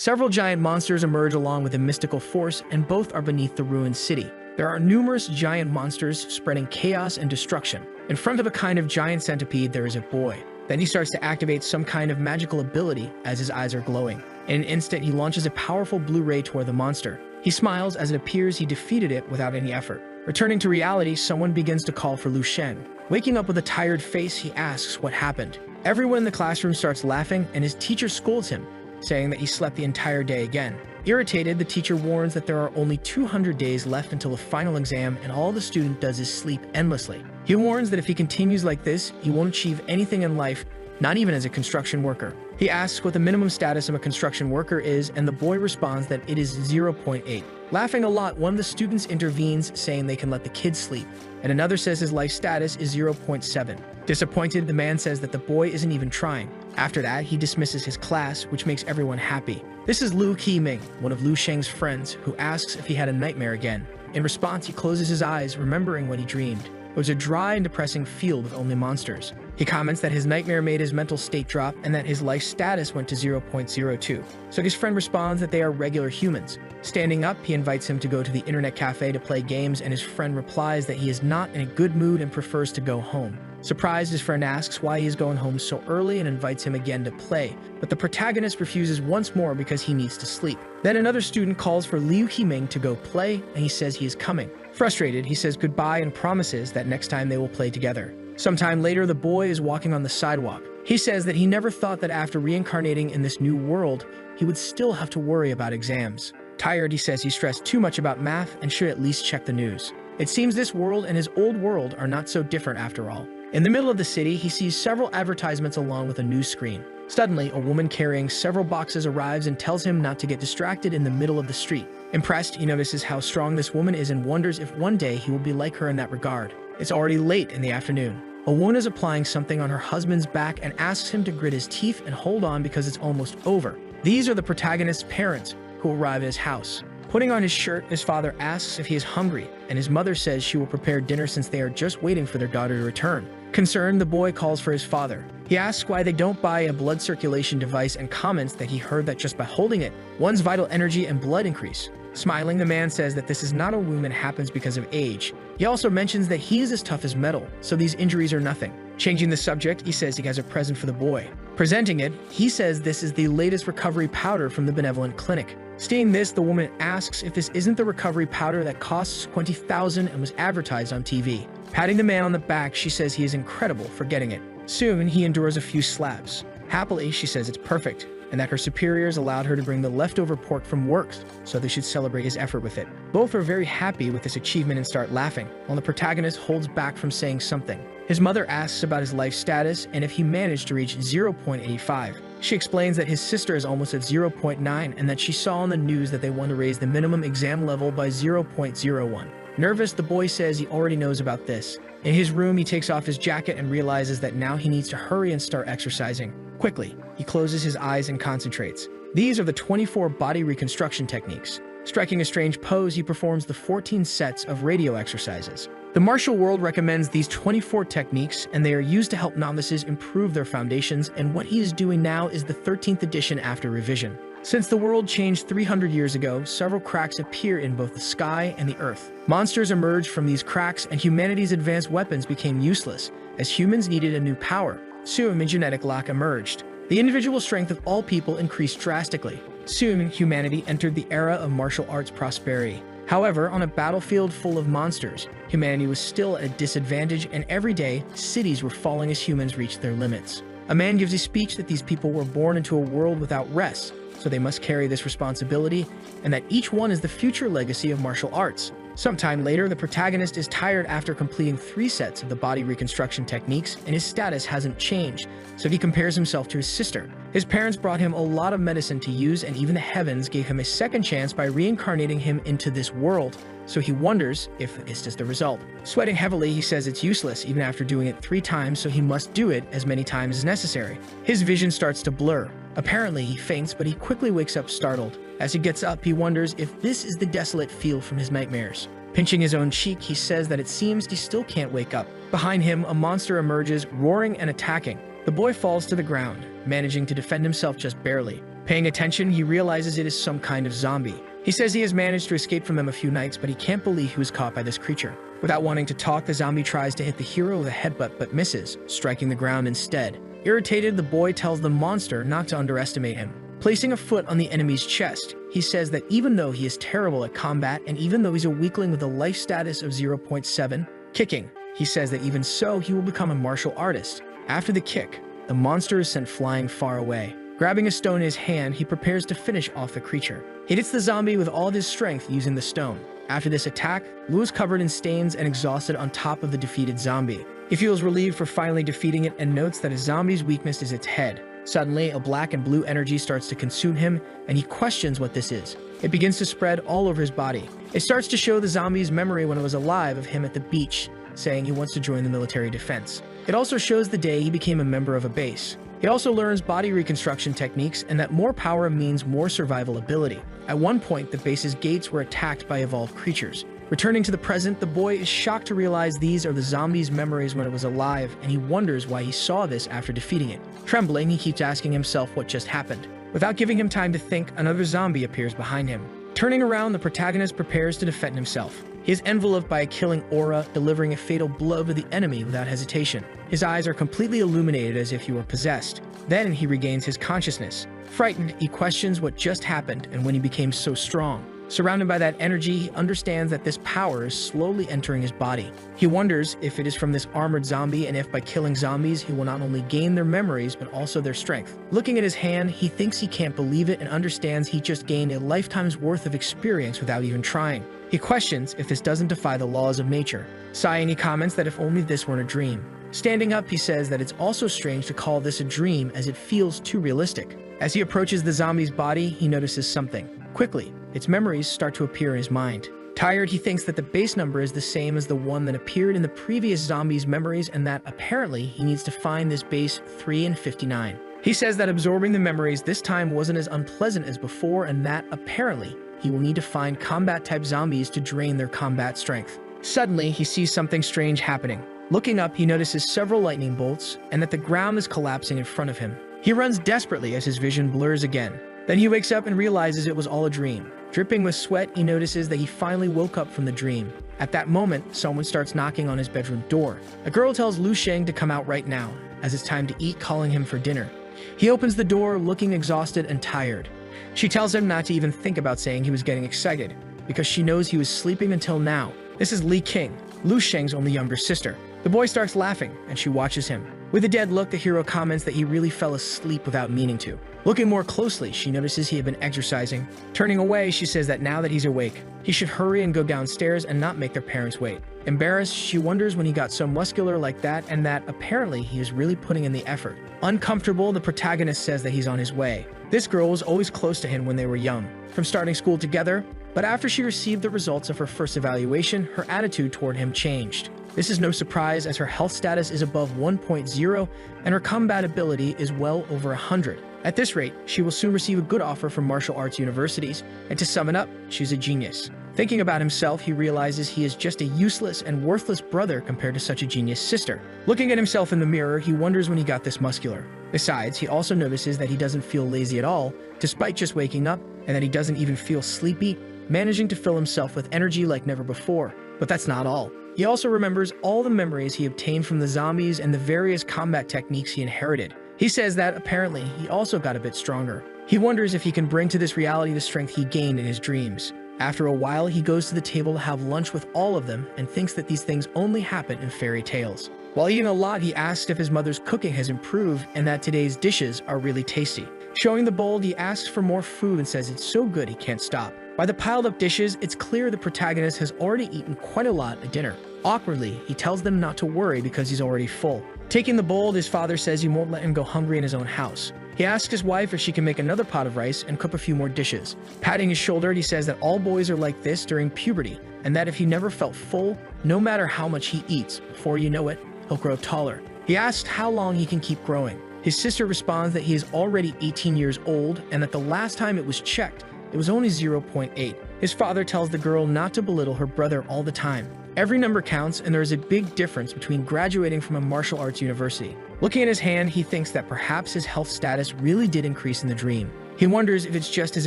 Several giant monsters emerge along with a mystical force, and both are beneath the ruined city. There are numerous giant monsters spreading chaos and destruction. In front of a kind of giant centipede, there is a boy. Then he starts to activate some kind of magical ability as his eyes are glowing. In an instant, he launches a powerful blue ray toward the monster. He smiles as it appears he defeated it without any effort. Returning to reality, someone begins to call for Lu Shen. Waking up with a tired face, he asks what happened. Everyone in the classroom starts laughing, and his teacher scolds him, saying that he slept the entire day again. Irritated, the teacher warns that there are only 200 days left until the final exam, and all the student does is sleep endlessly. He warns that if he continues like this, he won't achieve anything in life, not even as a construction worker. He asks what the minimum status of a construction worker is, and the boy responds that it is 0.8. Laughing a lot, one of the students intervenes, saying they can let the kid sleep, and another says his life status is 0.7. Disappointed, the man says that the boy isn't even trying. After that, he dismisses his class, which makes everyone happy. This is Liu Qiming, one of Lu Sheng's friends, who asks if he had a nightmare again. In response, he closes his eyes, remembering what he dreamed. It was a dry and depressing field with only monsters. He comments that his nightmare made his mental state drop and that his life status went to 0.02. So his friend responds that they are regular humans. Standing up, he invites him to go to the internet cafe to play games, and his friend replies that he is not in a good mood and prefers to go home. Surprised, his friend asks why he is going home so early and invites him again to play, but the protagonist refuses once more because he needs to sleep. Then another student calls for Liu Qiming to go play, and he says he is coming. Frustrated, he says goodbye and promises that next time they will play together. Sometime later, the boy is walking on the sidewalk. He says that he never thought that after reincarnating in this new world, he would still have to worry about exams. Tired, he says he stressed too much about math and should at least check the news. It seems this world and his old world are not so different after all. In the middle of the city, he sees several advertisements along with a news screen. Suddenly, a woman carrying several boxes arrives and tells him not to get distracted in the middle of the street. Impressed, he notices how strong this woman is and wonders if one day he will be like her in that regard. It's already late in the afternoon. A woman is applying something on her husband's back and asks him to grit his teeth and hold on because it's almost over. These are the protagonist's parents, who arrive at his house. Putting on his shirt, his father asks if he is hungry, and his mother says she will prepare dinner since they are just waiting for their daughter to return. Concerned, the boy calls for his father. He asks why they don't buy a blood circulation device and comments that he heard that just by holding it, one's vital energy and blood increase. Smiling, the man says that this is not a wound that happens because of age. He also mentions that he is as tough as metal, so these injuries are nothing. Changing the subject, he says he has a present for the boy. Presenting it, he says this is the latest recovery powder from the benevolent clinic. Seeing this, the woman asks if this isn't the recovery powder that costs $20,000 and was advertised on TV. Patting the man on the back, she says he is incredible for getting it. Soon, he endures a few slaps. Happily, she says it's perfect, and that her superiors allowed her to bring the leftover pork from work, so they should celebrate his effort with it. Both are very happy with this achievement and start laughing, while the protagonist holds back from saying something. His mother asks about his life status and if he managed to reach 0.85. She explains that his sister is almost at 0.9 and that she saw on the news that they want to raise the minimum exam level by 0.01. Nervous, the boy says he already knows about this. In his room, he takes off his jacket and realizes that now he needs to hurry and start exercising. Quickly, he closes his eyes and concentrates. These are the 24 body reconstruction techniques. Striking a strange pose, he performs the 14 sets of radio exercises. The martial world recommends these 24 techniques, and they are used to help novices improve their foundations, and what he is doing now is the 13th edition after revision. Since the world changed 300 years ago, several cracks appear in both the sky and the earth. Monsters emerged from these cracks, and humanity's advanced weapons became useless, as humans needed a new power. Soon, a genetic lack emerged. The individual strength of all people increased drastically. Soon, humanity entered the era of martial arts prosperity. However, on a battlefield full of monsters, humanity was still at a disadvantage, and every day, cities were falling as humans reached their limits. A man gives a speech that these people were born into a world without rest, so they must carry this responsibility, and that each one is the future legacy of martial arts. Sometime later, the protagonist is tired after completing 3 sets of the body reconstruction techniques, and his status hasn't changed, so he compares himself to his sister. His parents brought him a lot of medicine to use, and even the heavens gave him a second chance by reincarnating him into this world, so he wonders if this is the result. Sweating heavily, he says it's useless even after doing it 3 times, so he must do it as many times as necessary. His vision starts to blur. Apparently, he faints, but he quickly wakes up startled. As he gets up, he wonders if this is the desolate feel from his nightmares. Pinching his own cheek, he says that it seems he still can't wake up. Behind him, a monster emerges, roaring and attacking. The boy falls to the ground, managing to defend himself just barely. Paying attention, he realizes it is some kind of zombie. He says he has managed to escape from them a few nights, but he can't believe he was caught by this creature. Without wanting to talk, the zombie tries to hit the hero with a headbutt but misses, striking the ground instead. Irritated, the boy tells the monster not to underestimate him. Placing a foot on the enemy's chest, he says that even though he is terrible at combat and even though he's a weakling with a life status of 0.7, kicking, he says that even so, he will become a martial artist. After the kick, the monster is sent flying far away. Grabbing a stone in his hand, he prepares to finish off the creature. He hits the zombie with all of his strength using the stone. After this attack, Lou is covered in stains and exhausted on top of the defeated zombie. He feels relieved for finally defeating it and notes that a zombie's weakness is its head. Suddenly, a black and blue energy starts to consume him, and he questions what this is. It begins to spread all over his body. It starts to show the zombie's memory when it was alive of him at the beach, saying he wants to join the military defense. It also shows the day he became a member of a base. It also learns body reconstruction techniques and that more power means more survival ability. At one point, the base's gates were attacked by evolved creatures. Returning to the present, the boy is shocked to realize these are the zombie's memories when it was alive, and he wonders why he saw this after defeating it. Trembling, he keeps asking himself what just happened. Without giving him time to think, another zombie appears behind him. Turning around, the protagonist prepares to defend himself. He is enveloped by a killing aura, delivering a fatal blow to the enemy without hesitation. His eyes are completely illuminated as if he were possessed. Then he regains his consciousness. Frightened, he questions what just happened and when he became so strong. Surrounded by that energy, he understands that this power is slowly entering his body. He wonders if it is from this armored zombie and if by killing zombies he will not only gain their memories but also their strength. Looking at his hand, he thinks he can't believe it and understands he just gained a lifetime's worth of experience without even trying. He questions if this doesn't defy the laws of nature. Sighing, he comments that if only this weren't a dream. Standing up, he says that it's also strange to call this a dream as it feels too realistic. As he approaches the zombie's body, he notices something. Quickly, its memories start to appear in his mind. Tired, he thinks that the base number is the same as the one that appeared in the previous zombie's memories and that apparently he needs to find this base 3 and 59. He says that absorbing the memories this time wasn't as unpleasant as before and that apparently he will need to find combat-type zombies to drain their combat strength. Suddenly, he sees something strange happening. Looking up, he notices several lightning bolts and that the ground is collapsing in front of him. He runs desperately as his vision blurs again. Then he wakes up and realizes it was all a dream. Dripping with sweat, he notices that he finally woke up from the dream. At that moment, someone starts knocking on his bedroom door. A girl tells Lu Sheng to come out right now, as it's time to eat, calling him for dinner. He opens the door, looking exhausted and tired. She tells him not to even think about saying he was getting excited, because she knows he was sleeping until now. This is Li King, Lu Sheng's only younger sister. The boy starts laughing, and she watches him. With a dead look, the hero comments that he really fell asleep without meaning to. Looking more closely, she notices he had been exercising. Turning away, she says that now that he's awake, he should hurry and go downstairs and not make their parents wait. Embarrassed, she wonders when he got so muscular like that and that apparently he is really putting in the effort. Uncomfortable, the protagonist says that he's on his way. This girl was always close to him when they were young, from starting school together, but after she received the results of her first evaluation, her attitude toward him changed. This is no surprise as her health status is above 1.0 and her combat ability is well over 100. At this rate, she will soon receive a good offer from martial arts universities, and to sum it up, she's a genius. Thinking about himself, he realizes he is just a useless and worthless brother compared to such a genius sister. Looking at himself in the mirror, he wonders when he got this muscular. Besides, he also notices that he doesn't feel lazy at all, despite just waking up, and that he doesn't even feel sleepy, managing to fill himself with energy like never before. But that's not all. He also remembers all the memories he obtained from the zombies and the various combat techniques he inherited. He says that, apparently, he also got a bit stronger. He wonders if he can bring to this reality the strength he gained in his dreams. After a while, he goes to the table to have lunch with all of them and thinks that these things only happen in fairy tales. While eating a lot, he asks if his mother's cooking has improved and that today's dishes are really tasty. Showing the bowl, he asks for more food and says it's so good he can't stop. By the piled up dishes, it's clear the protagonist has already eaten quite a lot at dinner. Awkwardly, he tells them not to worry because he's already full. Taking the bowl, his father says he won't let him go hungry in his own house. He asks his wife if she can make another pot of rice and cook a few more dishes. Patting his shoulder, he says that all boys are like this during puberty, and that if he never felt full, no matter how much he eats, before you know it, he'll grow taller. He asks how long he can keep growing. His sister responds that he is already 18 years old and that the last time it was checked, it was only 0.8. His father tells the girl not to belittle her brother all the time. Every number counts, and there is a big difference between graduating from a martial arts university. Looking at his hand, he thinks that perhaps his health status really did increase in the dream. He wonders if it's just his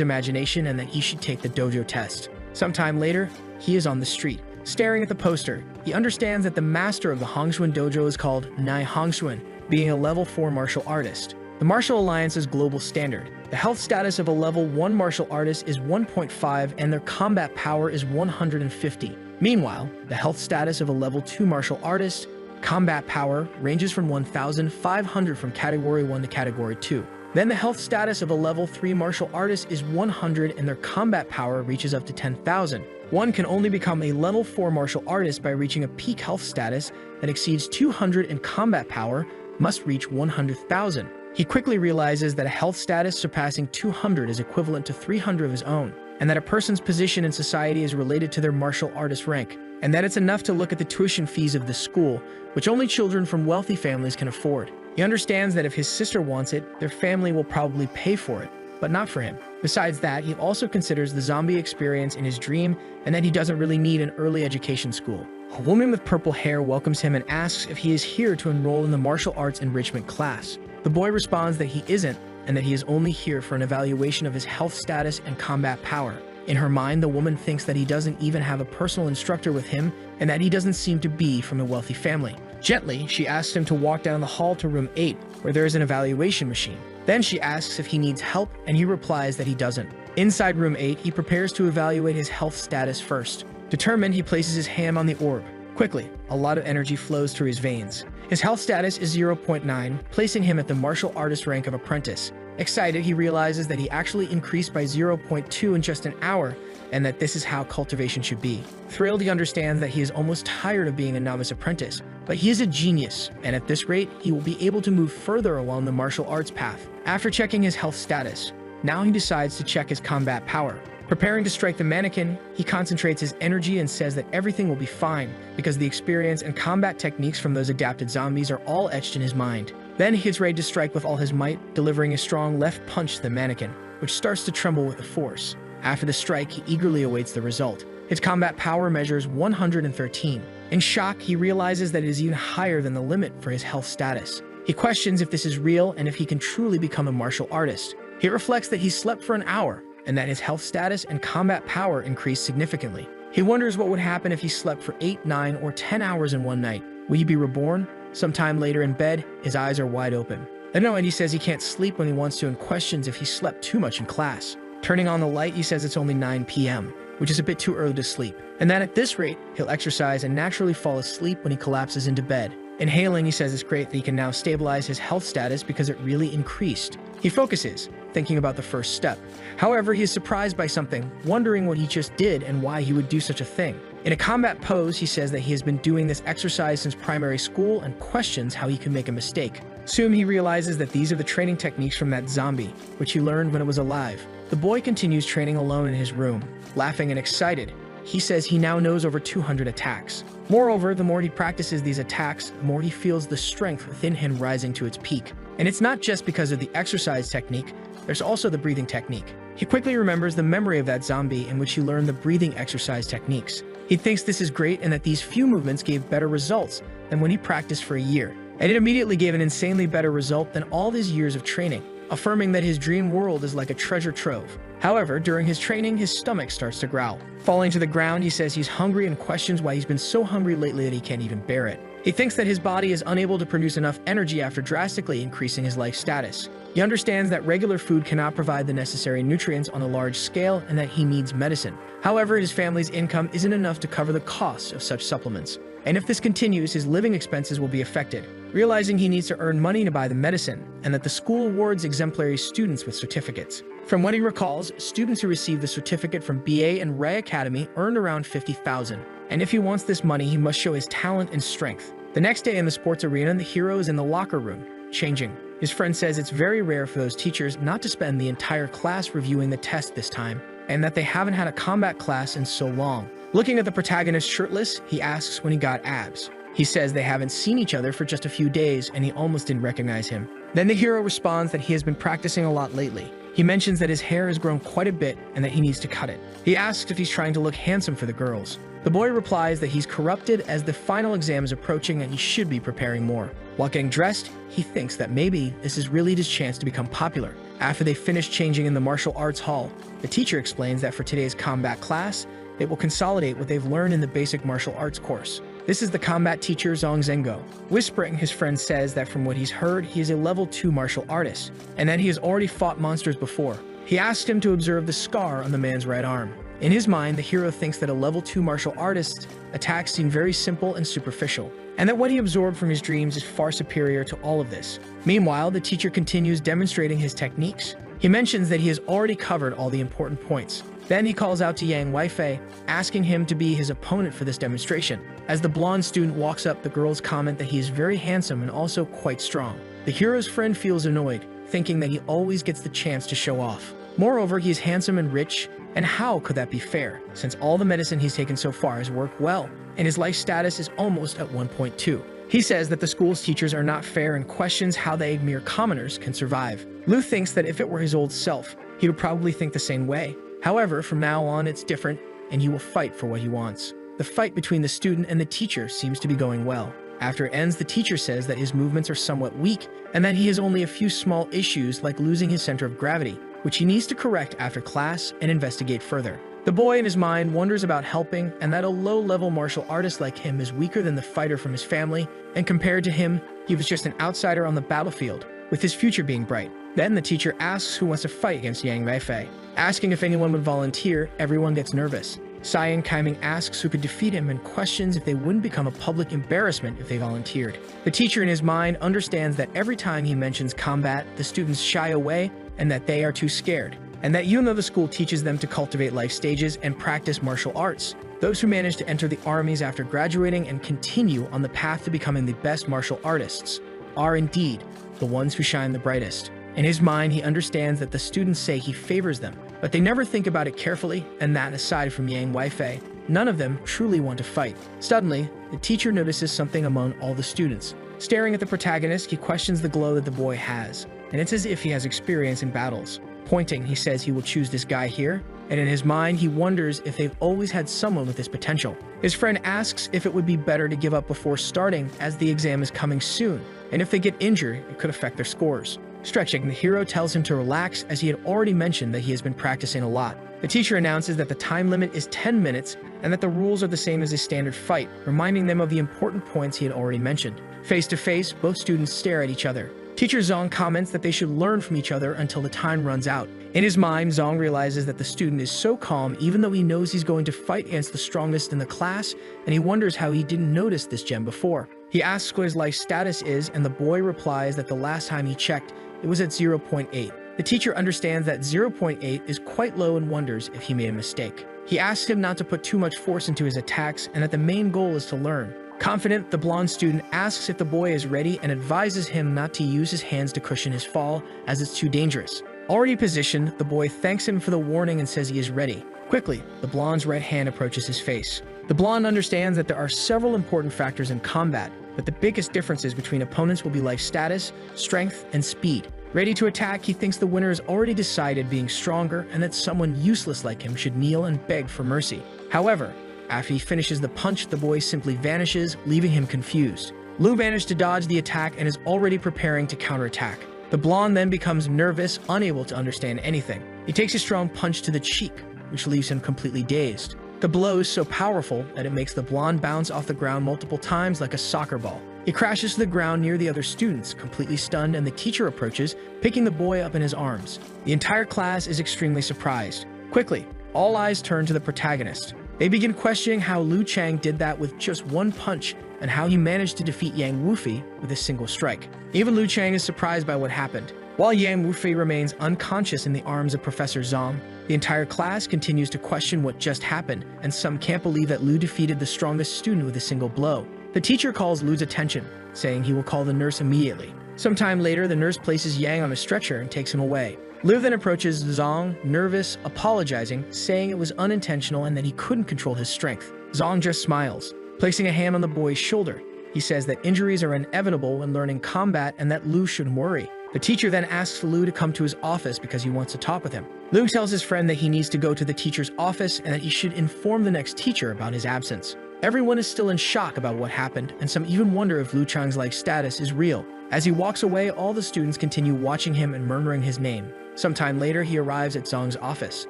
imagination and that he should take the dojo test. Sometime later, he is on the street, staring at the poster. He understands that the master of the Hongshuan dojo is called Nai Hongshuan, being a level 4 martial artist. The martial alliance's global standard. The health status of a level 1 martial artist is 1.5 and their combat power is 150. Meanwhile, the health status of a level 2 martial artist, combat power, ranges from 1,500 from category 1 to category 2. Then the health status of a level 3 martial artist is 100 and their combat power reaches up to 10,000. One can only become a level 4 martial artist by reaching a peak health status that exceeds 200 and combat power must reach 100,000. He quickly realizes that a health status surpassing 200 is equivalent to 300 of his own, and that a person's position in society is related to their martial artist rank, and that it's enough to look at the tuition fees of the school, which only children from wealthy families can afford. He understands that if his sister wants it, their family will probably pay for it, but not for him. Besides that, he also considers the zombie experience in his dream and that he doesn't really need an early education school. A woman with purple hair welcomes him and asks if he is here to enroll in the martial arts enrichment class. The boy responds that he isn't and that he is only here for an evaluation of his health status and combat power. In her mind, the woman thinks that he doesn't even have a personal instructor with him and that he doesn't seem to be from a wealthy family. Gently, she asks him to walk down the hall to room 8, where there is an evaluation machine. Then she asks if he needs help, and he replies that he doesn't. Inside room 8, he prepares to evaluate his health status first. Determined, he places his hand on the orb. Quickly, a lot of energy flows through his veins. His health status is 0.9, placing him at the martial artist rank of apprentice. Excited, he realizes that he actually increased by 0.2 in just an hour, and that this is how cultivation should be. Thrilled, he understands that he is almost tired of being a novice apprentice, but he is a genius, and at this rate, he will be able to move further along the martial arts path. After checking his health status, now he decides to check his combat power. Preparing to strike the mannequin, he concentrates his energy and says that everything will be fine, because the experience and combat techniques from those adapted zombies are all etched in his mind. Then he gets ready to strike with all his might, delivering a strong left punch to the mannequin, which starts to tremble with the force. After the strike, he eagerly awaits the result. His combat power measures 113. In shock, he realizes that it is even higher than the limit for his health status. He questions if this is real and if he can truly become a martial artist. He reflects that he slept for an hour, and that his health status and combat power increased significantly. He wonders what would happen if he slept for 8, 9, or 10 hours in one night. Will he be reborn? Sometime later in bed, his eyes are wide open. And he says he can't sleep when he wants to and questions if he slept too much in class. Turning on the light, he says it's only 9 p.m., which is a bit too early to sleep, and that at this rate, he'll exercise and naturally fall asleep when he collapses into bed. Inhaling, he says it's great that he can now stabilize his health status because it really increased. He focuses, thinking about the first step. However, he is surprised by something, wondering what he just did and why he would do such a thing. In a combat pose, he says that he has been doing this exercise since primary school and questions how he could make a mistake. Soon he realizes that these are the training techniques from that zombie, which he learned when it was alive. The boy continues training alone in his room, laughing and excited. He says he now knows over 200 attacks. Moreover, the more he practices these attacks, the more he feels the strength within him rising to its peak. And it's not just because of the exercise technique, there's also the breathing technique. He quickly remembers the memory of that zombie in which he learned the breathing exercise techniques. He thinks this is great and that these few movements gave better results than when he practiced for a year. And it immediately gave an insanely better result than all his years of training, affirming that his dream world is like a treasure trove. However, during his training, his stomach starts to growl. Falling to the ground, he says he's hungry and questions why he's been so hungry lately that he can't even bear it. He thinks that his body is unable to produce enough energy after drastically increasing his life status. He understands that regular food cannot provide the necessary nutrients on a large scale and that he needs medicine. However, his family's income isn't enough to cover the costs of such supplements. And if this continues, his living expenses will be affected. Realizing he needs to earn money to buy the medicine, and that the school awards exemplary students with certificates. From what he recalls, students who received the certificate from BA and Ray Academy earned around 50,000. And if he wants this money, he must show his talent and strength. The next day in the sports arena, the hero is in the locker room, changing. His friend says it's very rare for those teachers not to spend the entire class reviewing the test this time, and that they haven't had a combat class in so long. Looking at the protagonist shirtless, he asks when he got abs. He says they haven't seen each other for just a few days and he almost didn't recognize him. Then the hero responds that he has been practicing a lot lately. He mentions that his hair has grown quite a bit and that he needs to cut it. He asks if he's trying to look handsome for the girls. The boy replies that he's corrupted as the final exam is approaching and he should be preparing more. While getting dressed, he thinks that maybe this is really his chance to become popular. After they finish changing in the martial arts hall, the teacher explains that for today's combat class, they will consolidate what they've learned in the basic martial arts course. This is the combat teacher Zhang Zhengo. Whispering, his friend says that from what he's heard, he is a level 2 martial artist, and that he has already fought monsters before. He asks him to observe the scar on the man's right arm. In his mind, the hero thinks that a level 2 martial artist's attacks seem very simple and superficial, and that what he absorbed from his dreams is far superior to all of this. Meanwhile, the teacher continues demonstrating his techniques. He mentions that he has already covered all the important points. Then he calls out to Yang Weifei, asking him to be his opponent for this demonstration. As the blonde student walks up, the girls comment that he is very handsome and also quite strong. The hero's friend feels annoyed, thinking that he always gets the chance to show off. Moreover, he is handsome and rich, and how could that be fair, since all the medicine he's taken so far has worked well, and his life status is almost at 1.2. He says that the school's teachers are not fair and questions how they mere commoners can survive. Lu thinks that if it were his old self, he would probably think the same way. However, from now on it's different, and he will fight for what he wants. The fight between the student and the teacher seems to be going well. After it ends, the teacher says that his movements are somewhat weak, and that he has only a few small issues like losing his center of gravity, which he needs to correct after class and investigate further. The boy in his mind wonders about helping, and that a low-level martial artist like him is weaker than the fighter from his family, and compared to him, he was just an outsider on the battlefield, with his future being bright. Then the teacher asks who wants to fight against Yang Weifei. Asking if anyone would volunteer, everyone gets nervous. Cyan Kaiming asks who could defeat him and questions if they wouldn't become a public embarrassment if they volunteered. The teacher in his mind understands that every time he mentions combat, the students shy away and that they are too scared. And that even though the school teaches them to cultivate life stages and practice martial arts, those who manage to enter the armies after graduating and continue on the path to becoming the best martial artists are indeed the ones who shine the brightest. In his mind, he understands that the students say he favors them, but they never think about it carefully, and that aside from Yang Weifei, none of them truly want to fight. Suddenly, the teacher notices something among all the students. Staring at the protagonist, he questions the glow that the boy has, and it's as if he has experience in battles. Pointing, he says he will choose this guy here, and in his mind, he wonders if they've always had someone with this potential. His friend asks if it would be better to give up before starting, as the exam is coming soon, and if they get injured, it could affect their scores. Stretching, the hero tells him to relax as he had already mentioned that he has been practicing a lot. The teacher announces that the time limit is 10 minutes and that the rules are the same as a standard fight, reminding them of the important points he had already mentioned. Face to face, both students stare at each other. Teacher Zong comments that they should learn from each other until the time runs out. In his mind, Zong realizes that the student is so calm even though he knows he's going to fight against the strongest in the class, and he wonders how he didn't notice this gem before. He asks what his life status is, and the boy replies that the last time he checked, it was at 0.8. The teacher understands that 0.8 is quite low and wonders if he made a mistake. He asks him not to put too much force into his attacks and that the main goal is to learn. Confident, the blonde student asks if the boy is ready and advises him not to use his hands to cushion his fall as it's too dangerous. Already positioned, the boy thanks him for the warning and says he is ready. Quickly, the blonde's right hand approaches his face. The blonde understands that there are several important factors in combat, but the biggest differences between opponents will be life status, strength, and speed. Ready to attack, he thinks the winner has already decided being stronger and that someone useless like him should kneel and beg for mercy. However, after he finishes the punch, the boy simply vanishes, leaving him confused. Lu managed to dodge the attack and is already preparing to counterattack. The blonde then becomes nervous, unable to understand anything. He takes a strong punch to the cheek, which leaves him completely dazed. The blow is so powerful that it makes the blonde bounce off the ground multiple times like a soccer ball. He crashes to the ground near the other students, completely stunned, and the teacher approaches, picking the boy up in his arms. The entire class is extremely surprised. Quickly, all eyes turn to the protagonist. They begin questioning how Lu Chang did that with just one punch and how he managed to defeat Yang Wufei with a single strike. Even Lu Chang is surprised by what happened. While Yang Wufei remains unconscious in the arms of Professor Zong, the entire class continues to question what just happened, and some can't believe that Lu defeated the strongest student with a single blow. The teacher calls Lu's attention, saying he will call the nurse immediately. Sometime later, the nurse places Yang on a stretcher and takes him away. Lu then approaches Zong, nervous, apologizing, saying it was unintentional and that he couldn't control his strength. Zong just smiles. Placing a hand on the boy's shoulder, he says that injuries are inevitable when learning combat and that Lu shouldn't worry. The teacher then asks Lu to come to his office because he wants to talk with him. Lu tells his friend that he needs to go to the teacher's office and that he should inform the next teacher about his absence. Everyone is still in shock about what happened, and some even wonder if Lu Chang's life status is real. As he walks away, all the students continue watching him and murmuring his name. Sometime later, he arrives at Zong's office.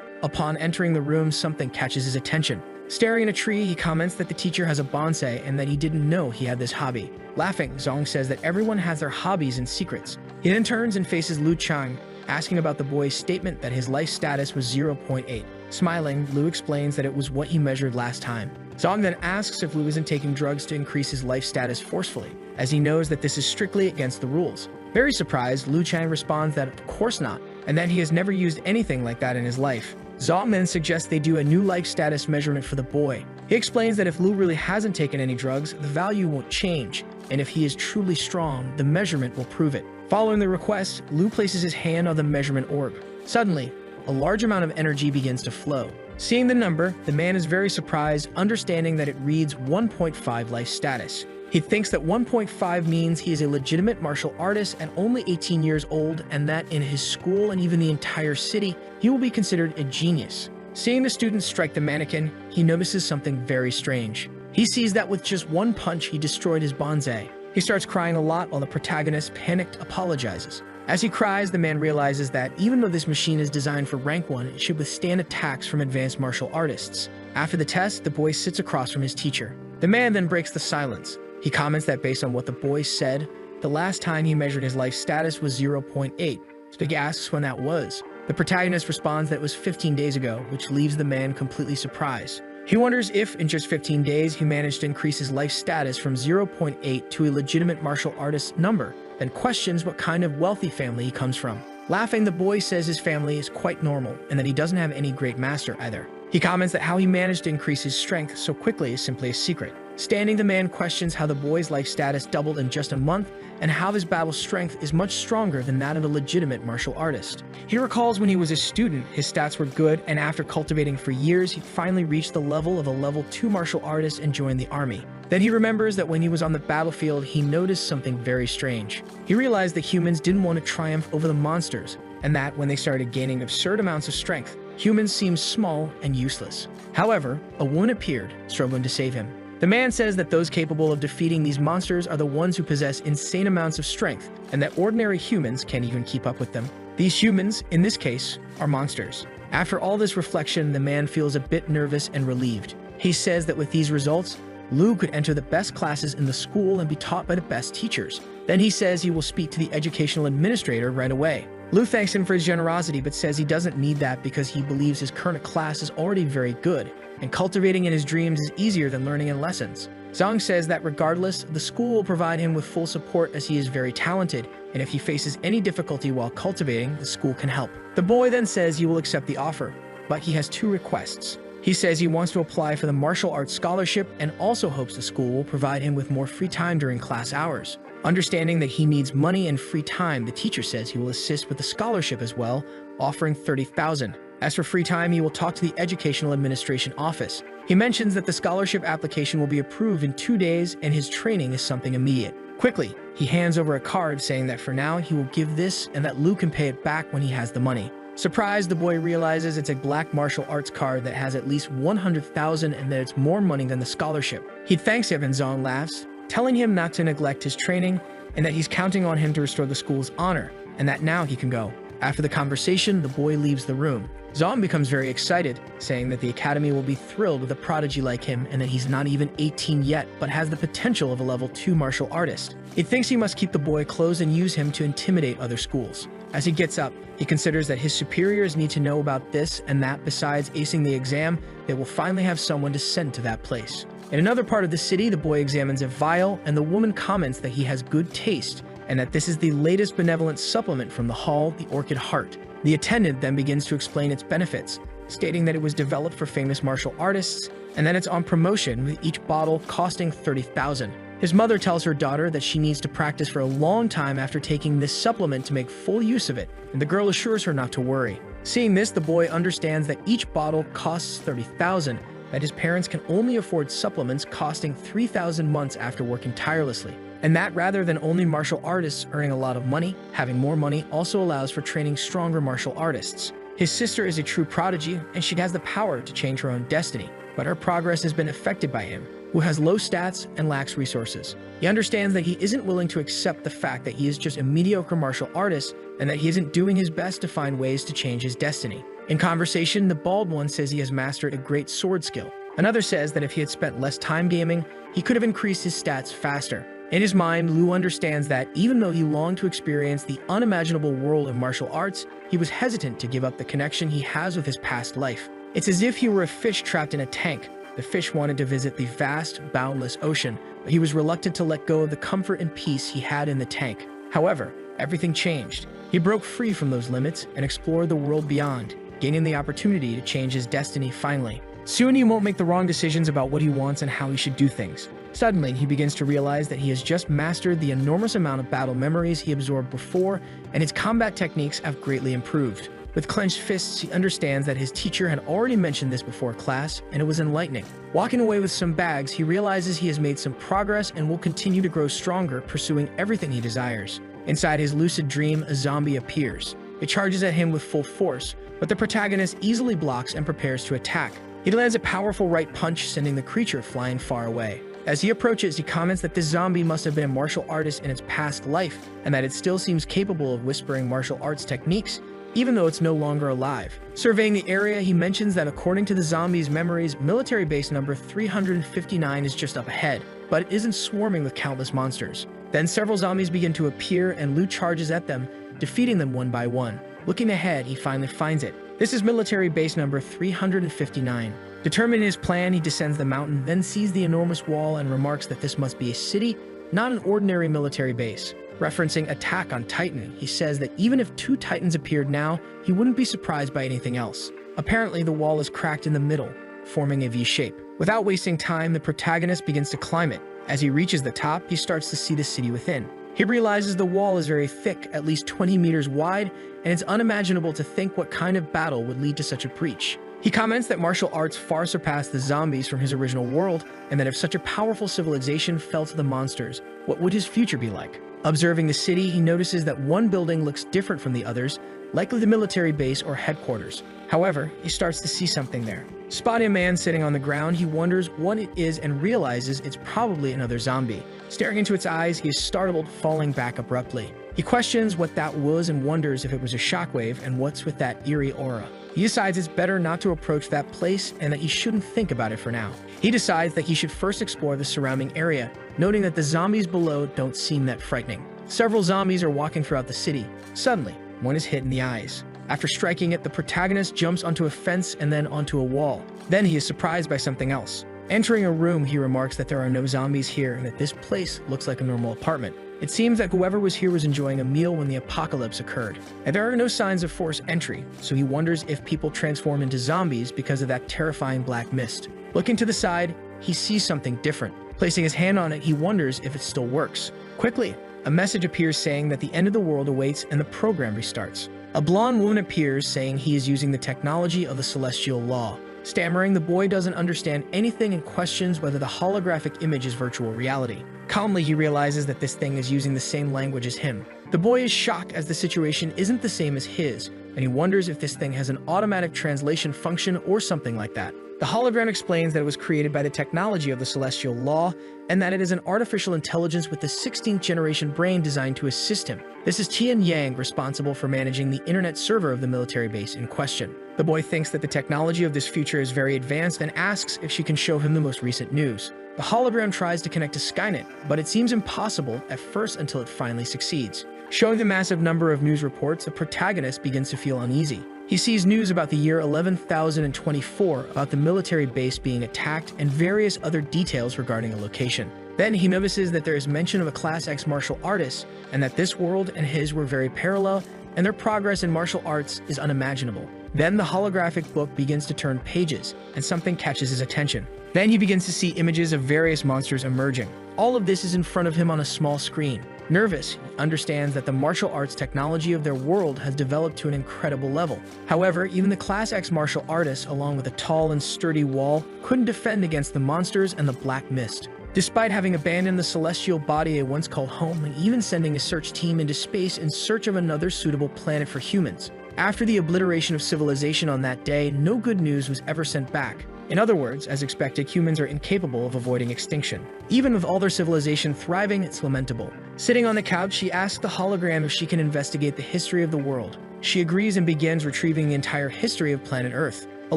Upon entering the room, something catches his attention. Staring at a tree, he comments that the teacher has a bonsai and that he didn't know he had this hobby. Laughing, Zong says that everyone has their hobbies and secrets. He then turns and faces Lu Chang, asking about the boy's statement that his life status was 0.8. Smiling, Lu explains that it was what he measured last time. Zong then asks if Lu isn't taking drugs to increase his life status forcefully, as he knows that this is strictly against the rules. Very surprised, Lu Chang responds that of course not, and that he has never used anything like that in his life. Zong then suggests they do a new life status measurement for the boy. He explains that if Lu really hasn't taken any drugs, the value won't change, and if he is truly strong, the measurement will prove it. Following the request, Lu places his hand on the measurement orb. Suddenly, a large amount of energy begins to flow. Seeing the number, the man is very surprised, understanding that it reads 1.5 life status. He thinks that 1.5 means he is a legitimate martial artist and only 18 years old, and that in his school and even the entire city, he will be considered a genius. Seeing the students strike the mannequin, he notices something very strange. He sees that with just one punch, he destroyed his bonsai. He starts crying a lot while the protagonist, panicked, apologizes. As he cries, the man realizes that even though this machine is designed for rank 1, it should withstand attacks from advanced martial artists. After the test, the boy sits across from his teacher. The man then breaks the silence. He comments that based on what the boy said, the last time he measured his life status was 0.8. So he asks when that was. The protagonist responds that it was 15 days ago, which leaves the man completely surprised. He wonders if, in just 15 days, he managed to increase his life status from 0.8 to a legitimate martial artist number, then questions what kind of wealthy family he comes from. Laughing, the boy says his family is quite normal and that he doesn't have any great master either. He comments that how he managed to increase his strength so quickly is simply a secret. Standing, the man questions how the boy's life status doubled in just a month and how his battle strength is much stronger than that of a legitimate martial artist. He recalls when he was a student, his stats were good, and after cultivating for years, he finally reached the level of a level 2 martial artist and joined the army. Then he remembers that when he was on the battlefield, he noticed something very strange. He realized that humans didn't want to triumph over the monsters, and that when they started gaining absurd amounts of strength, humans seemed small and useless. However, a woman appeared, struggling to save him. The man says that those capable of defeating these monsters are the ones who possess insane amounts of strength, and that ordinary humans can't even keep up with them. These humans, in this case, are monsters. After all this reflection, the man feels a bit nervous and relieved. He says that with these results, Lu could enter the best classes in the school and be taught by the best teachers. Then he says he will speak to the educational administrator right away. Lu thanks him for his generosity but says he doesn't need that because he believes his current class is already very good, and cultivating in his dreams is easier than learning in lessons. Zong says that regardless, the school will provide him with full support as he is very talented, and if he faces any difficulty while cultivating, the school can help. The boy then says he will accept the offer, but he has 2 requests. He says he wants to apply for the martial arts scholarship and also hopes the school will provide him with more free time during class hours. Understanding that he needs money and free time, the teacher says he will assist with the scholarship as well, offering 30,000. As for free time, he will talk to the educational administration office. He mentions that the scholarship application will be approved in 2 days and his training is something immediate. Quickly, he hands over a card saying that for now he will give this and that Lu can pay it back when he has the money. Surprised, the boy realizes it's a black martial arts card that has at least 100,000 and that it's more money than the scholarship. He thanks him and Zong laughs, telling him not to neglect his training and that he's counting on him to restore the school's honor and that now he can go. After the conversation, the boy leaves the room. Zong becomes very excited, saying that the academy will be thrilled with a prodigy like him and that he's not even 18 yet but has the potential of a level 2 martial artist. He thinks he must keep the boy close and use him to intimidate other schools. As he gets up, he considers that his superiors need to know about this and that besides acing the exam, they will finally have someone to send to that place. In another part of the city, the boy examines a vial and the woman comments that he has good taste and that this is the latest benevolent supplement from the hall, the Orchid Heart. The attendant then begins to explain its benefits, stating that it was developed for famous martial artists and that it's on promotion with each bottle costing 30,000. His mother tells her daughter that she needs to practice for a long time after taking this supplement to make full use of it, and the girl assures her not to worry. Seeing this, the boy understands that each bottle costs 30,000, that his parents can only afford supplements costing 3,000 months after working tirelessly, and that rather than only martial artists earning a lot of money, having more money also allows for training stronger martial artists. His sister is a true prodigy, and she has the power to change her own destiny, but her progress has been affected by him, who has low stats and lacks resources. He understands that he isn't willing to accept the fact that he is just a mediocre martial artist and that he isn't doing his best to find ways to change his destiny. In conversation, the bald one says he has mastered a great sword skill. Another says that if he had spent less time gaming, he could have increased his stats faster. In his mind, Lu understands that even though he longed to experience the unimaginable world of martial arts, he was hesitant to give up the connection he has with his past life. It's as if he were a fish trapped in a tank. The fish wanted to visit the vast, boundless ocean, but he was reluctant to let go of the comfort and peace he had in the tank. However, everything changed. He broke free from those limits and explored the world beyond, gaining the opportunity to change his destiny finally. Soon he won't make the wrong decisions about what he wants and how he should do things. Suddenly, he begins to realize that he has just mastered the enormous amount of battle memories he absorbed before, and his combat techniques have greatly improved. With clenched fists, he understands that his teacher had already mentioned this before class, and it was enlightening. Walking away with some bags, he realizes he has made some progress and will continue to grow stronger, pursuing everything he desires. Inside his lucid dream, a zombie appears. It charges at him with full force, but the protagonist easily blocks and prepares to attack. He lands a powerful right punch, sending the creature flying far away. As he approaches, he comments that this zombie must have been a martial artist in its past life, and that it still seems capable of whispering martial arts techniques, even though it's no longer alive. Surveying the area, he mentions that according to the zombie's memories, military base number 359 is just up ahead, but it isn't swarming with countless monsters. Then several zombies begin to appear, and Lu charges at them, defeating them one by one. Looking ahead, he finally finds it. This is military base number 359. Determined in his plan, he descends the mountain, then sees the enormous wall and remarks that this must be a city, not an ordinary military base. Referencing Attack on Titan, he says that even if 2 Titans appeared now, he wouldn't be surprised by anything else. Apparently, the wall is cracked in the middle, forming a V shape. Without wasting time, the protagonist begins to climb it. As he reaches the top, he starts to see the city within. He realizes the wall is very thick, at least 20 meters wide, and it's unimaginable to think what kind of battle would lead to such a breach. He comments that martial arts far surpass the zombies from his original world, and that if such a powerful civilization fell to the monsters, what would his future be like? Observing the city, he notices that one building looks different from the others, likely the military base or headquarters. However, he starts to see something there. Spotting a man sitting on the ground, he wonders what it is and realizes it's probably another zombie. Staring into its eyes, he is startled, falling back abruptly. He questions what that was and wonders if it was a shockwave and what's with that eerie aura. He decides it's better not to approach that place and that he shouldn't think about it for now. He decides that he should first explore the surrounding area, noting that the zombies below don't seem that frightening. Several zombies are walking throughout the city. Suddenly, one is hit in the eyes. After striking it, the protagonist jumps onto a fence and then onto a wall. Then he is surprised by something else. Entering a room, he remarks that there are no zombies here and that this place looks like a normal apartment. It seems that whoever was here was enjoying a meal when the apocalypse occurred. And there are no signs of forced entry, so he wonders if people transform into zombies because of that terrifying black mist. Looking to the side, he sees something different. Placing his hand on it, he wonders if it still works. Quickly, a message appears saying that the end of the world awaits and the program restarts. A blonde woman appears saying he is using the technology of the celestial law. Stammering, the boy doesn't understand anything and questions whether the holographic image is virtual reality. Calmly, he realizes that this thing is using the same language as him. The boy is shocked as the situation isn't the same as his, and he wonders if this thing has an automatic translation function or something like that. The hologram explains that it was created by the technology of the celestial law, and that it is an artificial intelligence with the 16th generation brain designed to assist him. This is Tian Yang, responsible for managing the internet server of the military base in question. The boy thinks that the technology of this future is very advanced and asks if she can show him the most recent news. The hologram tries to connect to Skynet, but it seems impossible at first until it finally succeeds. Showing the massive number of news reports, the protagonist begins to feel uneasy. He sees news about the year 11,024, about the military base being attacked, and various other details regarding a location. Then he notices that there is mention of a Class X martial artist, and that this world and his were very parallel, and their progress in martial arts is unimaginable. Then the holographic book begins to turn pages, and something catches his attention. Then he begins to see images of various monsters emerging. All of this is in front of him on a small screen. Nervous, he understands that the martial arts technology of their world has developed to an incredible level. However, even the Class X martial artists, along with a tall and sturdy wall, couldn't defend against the monsters and the black mist. Despite having abandoned the celestial body they once called home and even sending a search team into space in search of another suitable planet for humans. After the obliteration of civilization on that day, no good news was ever sent back. In other words, as expected, humans are incapable of avoiding extinction. Even with all their civilization thriving, it's lamentable. Sitting on the couch, she asks the hologram if she can investigate the history of the world. She agrees and begins retrieving the entire history of planet Earth. A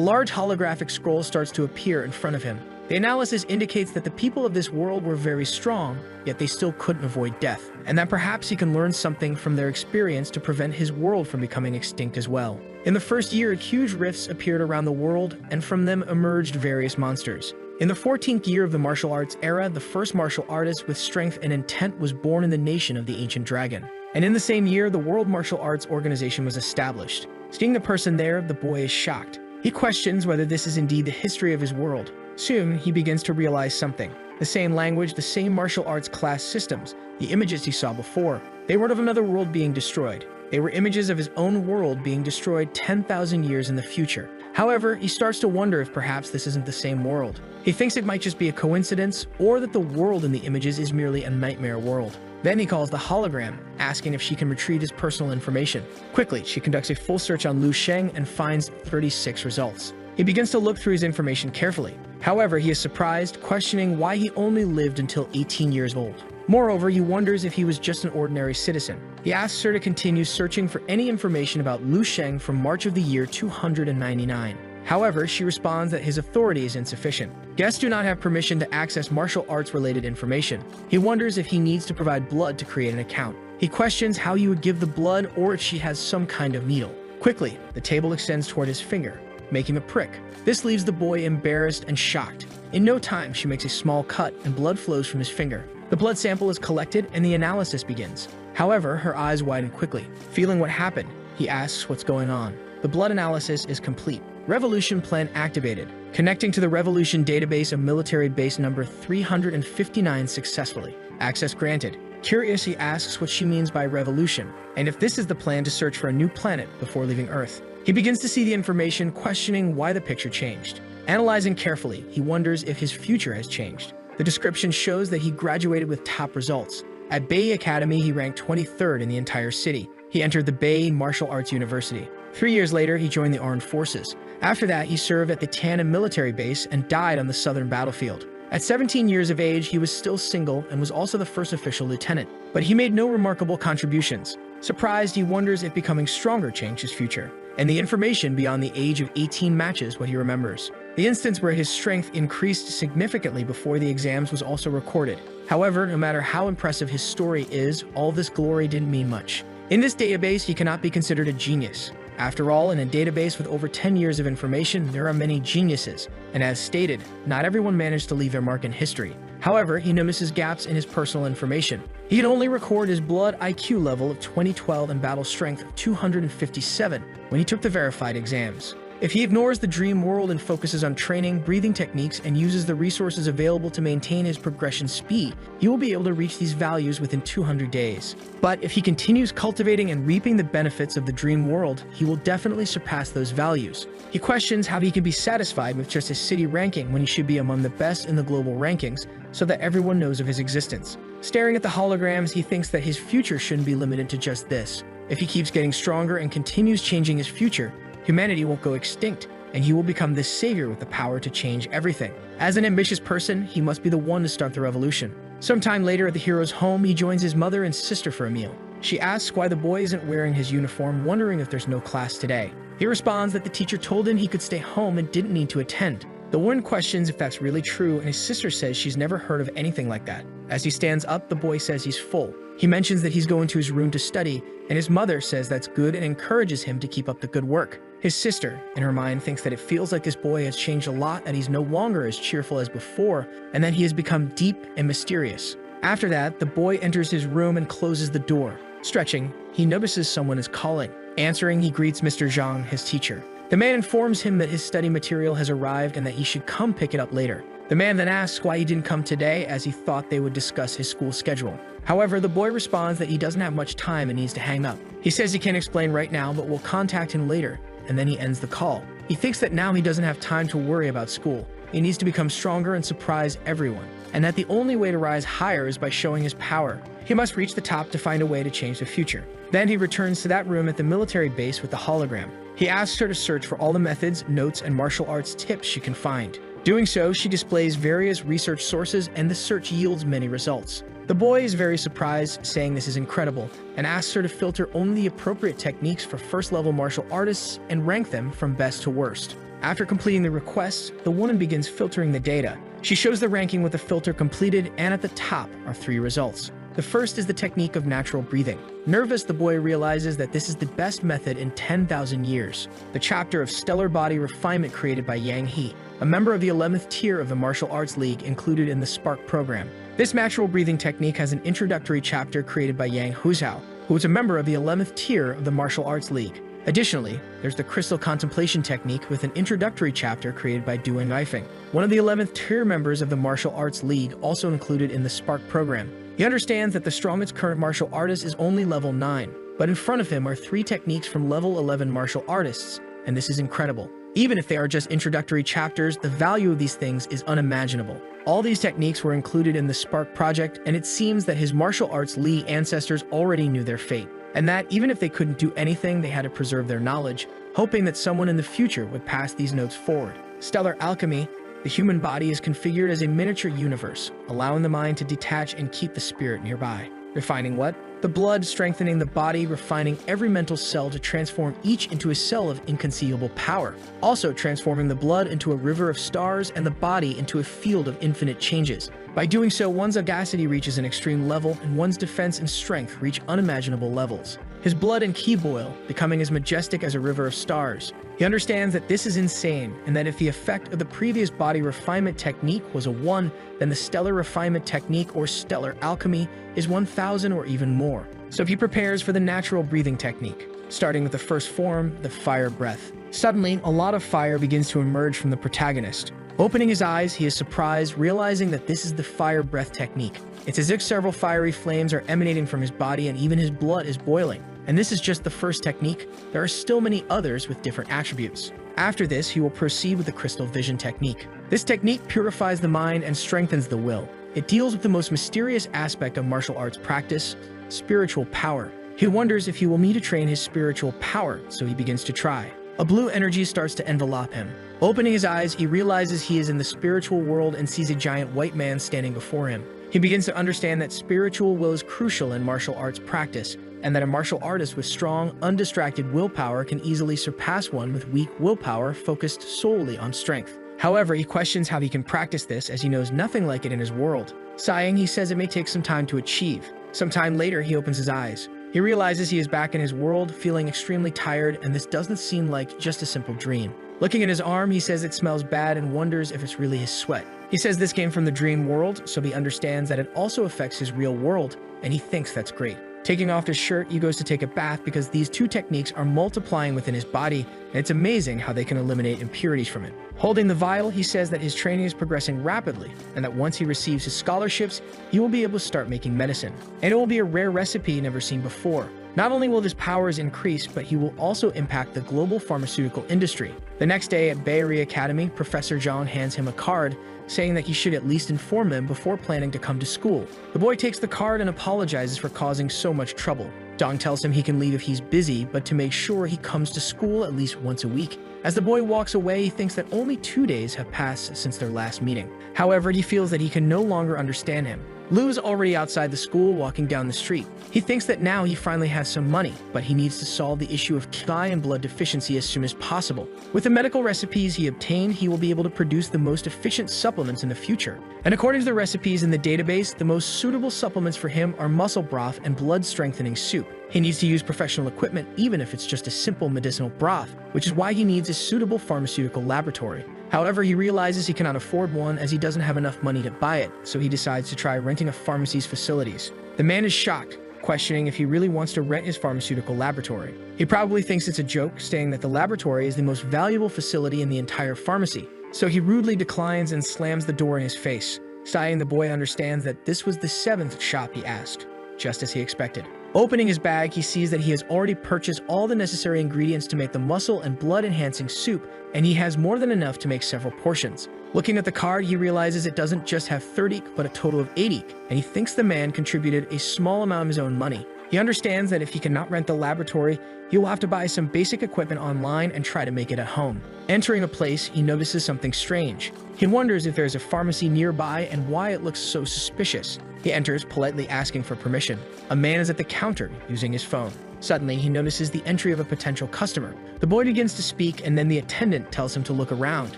large holographic scroll starts to appear in front of him. The analysis indicates that the people of this world were very strong, yet they still couldn't avoid death, and that perhaps he can learn something from their experience to prevent his world from becoming extinct as well. In the first year, huge rifts appeared around the world, and from them emerged various monsters. In the 14th year of the martial arts era, the first martial artist with strength and intent was born in the nation of the ancient dragon. And in the same year, the World Martial Arts Organization was established. Seeing the person there, the boy is shocked. He questions whether this is indeed the history of his world. Soon, he begins to realize something. The same language, the same martial arts class systems, the images he saw before. They weren't of another world being destroyed. They were images of his own world being destroyed 10,000 years in the future. However, he starts to wonder if perhaps this isn't the same world. He thinks it might just be a coincidence, or that the world in the images is merely a nightmare world. Then he calls the hologram, asking if she can retrieve his personal information. Quickly, she conducts a full search on Lu Sheng and finds 36 results. He begins to look through his information carefully. However, he is surprised, questioning why he only lived until 18 years old. Moreover, he wonders if he was just an ordinary citizen. He asks her to continue searching for any information about Lu Sheng from March of the year 299. However, she responds that his authority is insufficient. Guests do not have permission to access martial arts-related information. He wonders if he needs to provide blood to create an account. He questions how he would give the blood or if she has some kind of needle. Quickly, the table extends toward his finger, making a prick. This leaves the boy embarrassed and shocked. In no time, she makes a small cut and blood flows from his finger. The blood sample is collected and the analysis begins. However, her eyes widen quickly. Feeling what happened, he asks what's going on. The blood analysis is complete. Revolution plan activated. Connecting to the Revolution database of military base number 359 successfully. Access granted. Curious, he asks what she means by revolution, and if this is the plan to search for a new planet before leaving Earth. He begins to see the information, questioning why the picture changed. Analyzing carefully, he wonders if his future has changed. The description shows that he graduated with top results. At Bei Academy, he ranked 23rd in the entire city. He entered the Bei Martial Arts University. 3 years later, he joined the armed forces. After that, he served at the Tanna military base and died on the southern battlefield. At 17 years of age, he was still single and was also the first official lieutenant. But he made no remarkable contributions. Surprised, he wonders if becoming stronger changed his future. And the information beyond the age of 18 matches what he remembers. The instance where his strength increased significantly before the exams was also recorded. However, no matter how impressive his story is, all this glory didn't mean much. In this database, he cannot be considered a genius. After all, in a database with over 10 years of information, there are many geniuses. And as stated, not everyone managed to leave their mark in history. However, he notices gaps in his personal information. He could only record his blood IQ level of 2012 and battle strength of 257 when he took the verified exams. If he ignores the dream world and focuses on training, breathing techniques, and uses the resources available to maintain his progression speed, he will be able to reach these values within 200 days. But if he continues cultivating and reaping the benefits of the dream world, he will definitely surpass those values. He questions how he can be satisfied with just his city ranking when he should be among the best in the global rankings, so that everyone knows of his existence. Staring at the holograms, he thinks that his future shouldn't be limited to just this. If he keeps getting stronger and continues changing his future, humanity won't go extinct, and he will become this savior with the power to change everything. As an ambitious person, he must be the one to start the revolution. Sometime later at the hero's home, he joins his mother and sister for a meal. She asks why the boy isn't wearing his uniform, wondering if there's no class today. He responds that the teacher told him he could stay home and didn't need to attend. The woman questions if that's really true, and his sister says she's never heard of anything like that. As he stands up, the boy says he's full. He mentions that he's going to his room to study, and his mother says that's good and encourages him to keep up the good work. His sister, in her mind, thinks that it feels like this boy has changed a lot, that he's no longer as cheerful as before, and that he has become deep and mysterious. After that, the boy enters his room and closes the door. Stretching, he notices someone is calling. Answering, he greets Mr. Zhang, his teacher. The man informs him that his study material has arrived and that he should come pick it up later. The man then asks why he didn't come today, as he thought they would discuss his school schedule. However, the boy responds that he doesn't have much time and needs to hang up. He says he can't explain right now, but will contact him later, and then he ends the call. He thinks that now he doesn't have time to worry about school. He needs to become stronger and surprise everyone, and that the only way to rise higher is by showing his power. He must reach the top to find a way to change the future. Then he returns to that room at the military base with the hologram. He asks her to search for all the methods, notes, and martial arts tips she can find. Doing so, she displays various research sources, and the search yields many results. The boy is very surprised, saying this is incredible, and asks her to filter only the appropriate techniques for first-level martial artists and rank them from best to worst. After completing the request, the woman begins filtering the data. She shows the ranking with the filter completed, and at the top are 3 results. The first is the technique of natural breathing. Nervous, the boy realizes that this is the best method in 10,000 years. The chapter of stellar body refinement created by Yang He, a member of the 11th tier of the Martial Arts League included in the Spark program. This natural breathing technique has an introductory chapter created by Yang Huzhao, who is a member of the 11th tier of the Martial Arts League. Additionally, there's the crystal contemplation technique with an introductory chapter created by Duan Yifeng, one of the 11th tier members of the Martial Arts League also included in the Spark program. He understands that the strongest current martial artist is only level 9, but in front of him are 3 techniques from level 11 martial artists, and this is incredible. Even if they are just introductory chapters, the value of these things is unimaginable. All these techniques were included in the Spark project, and it seems that his martial arts League ancestors already knew their fate, and that even if they couldn't do anything, they had to preserve their knowledge, hoping that someone in the future would pass these notes forward. Stellar alchemy. The human body is configured as a miniature universe, allowing the mind to detach and keep the spirit nearby. Refining what? The blood, strengthening the body, refining every mental cell to transform each into a cell of inconceivable power. Also transforming the blood into a river of stars and the body into a field of infinite changes. By doing so, one's audacity reaches an extreme level, and one's defense and strength reach unimaginable levels. His blood and ki boil, becoming as majestic as a river of stars. He understands that this is insane, and that if the effect of the previous body refinement technique was a 1, then the stellar refinement technique or stellar alchemy is 1,000 or even more. So he prepares for the natural breathing technique, starting with the first form, the fire breath. Suddenly, a lot of fire begins to emerge from the protagonist. Opening his eyes, he is surprised, realizing that this is the fire breath technique. It's as if several fiery flames are emanating from his body and even his blood is boiling. And this is just the first technique. There are still many others with different attributes. After this, he will proceed with the crystal vision technique. This technique purifies the mind and strengthens the will. It deals with the most mysterious aspect of martial arts practice, spiritual power. He wonders if he will need to train his spiritual power, so he begins to try. A blue energy starts to envelop him. Opening his eyes, he realizes he is in the spiritual world and sees a giant white man standing before him. He begins to understand that spiritual will is crucial in martial arts practice, and that a martial artist with strong, undistracted willpower can easily surpass one with weak willpower focused solely on strength. However, he questions how he can practice this as he knows nothing like it in his world. Sighing, he says it may take some time to achieve. Sometime later, he opens his eyes. He realizes he is back in his world, feeling extremely tired, and this doesn't seem like just a simple dream. Looking at his arm, he says it smells bad and wonders if it's really his sweat. He says this came from the dream world, so he understands that it also affects his real world, and he thinks that's great. Taking off his shirt, he goes to take a bath because these 2 techniques are multiplying within his body, and it's amazing how they can eliminate impurities from it. Holding the vial, he says that his training is progressing rapidly, and that once he receives his scholarships, he will be able to start making medicine. And it will be a rare recipe never seen before. Not only will his powers increase, but he will also impact the global pharmaceutical industry. The next day at Bay Area Academy, Professor Zhang hands him a card, saying that he should at least inform him before planning to come to school. The boy takes the card and apologizes for causing so much trouble. Dong tells him he can leave if he's busy, but to make sure he comes to school at least once a week. As the boy walks away, he thinks that only 2 days have passed since their last meeting. However, he feels that he can no longer understand him. Lu is already outside the school walking down the street. He thinks that now he finally has some money, but he needs to solve the issue of Ki and blood deficiency as soon as possible. With the medical recipes he obtained, he will be able to produce the most efficient supplements in the future. And according to the recipes in the database, the most suitable supplements for him are muscle broth and blood strengthening soup. He needs to use professional equipment even if it's just a simple medicinal broth, which is why he needs a suitable pharmaceutical laboratory. However, he realizes he cannot afford one as he doesn't have enough money to buy it, so he decides to try renting a pharmacy's facilities. The man is shocked, questioning if he really wants to rent his pharmaceutical laboratory. He probably thinks it's a joke, saying that the laboratory is the most valuable facility in the entire pharmacy, so he rudely declines and slams the door in his face. Sighing, the boy understands that this was the 7th shop he asked, just as he expected. Opening his bag, he sees that he has already purchased all the necessary ingredients to make the muscle and blood-enhancing soup, and he has more than enough to make several portions. Looking at the card, he realizes it doesn't just have 30, but a total of 80, and he thinks the man contributed a small amount of his own money. He understands that if he cannot rent the laboratory, he will have to buy some basic equipment online and try to make it at home. Entering a place, he notices something strange. He wonders if there is a pharmacy nearby and why it looks so suspicious. He enters, politely asking for permission. A man is at the counter, using his phone. Suddenly, he notices the entry of a potential customer. The boy begins to speak, and then the attendant tells him to look around,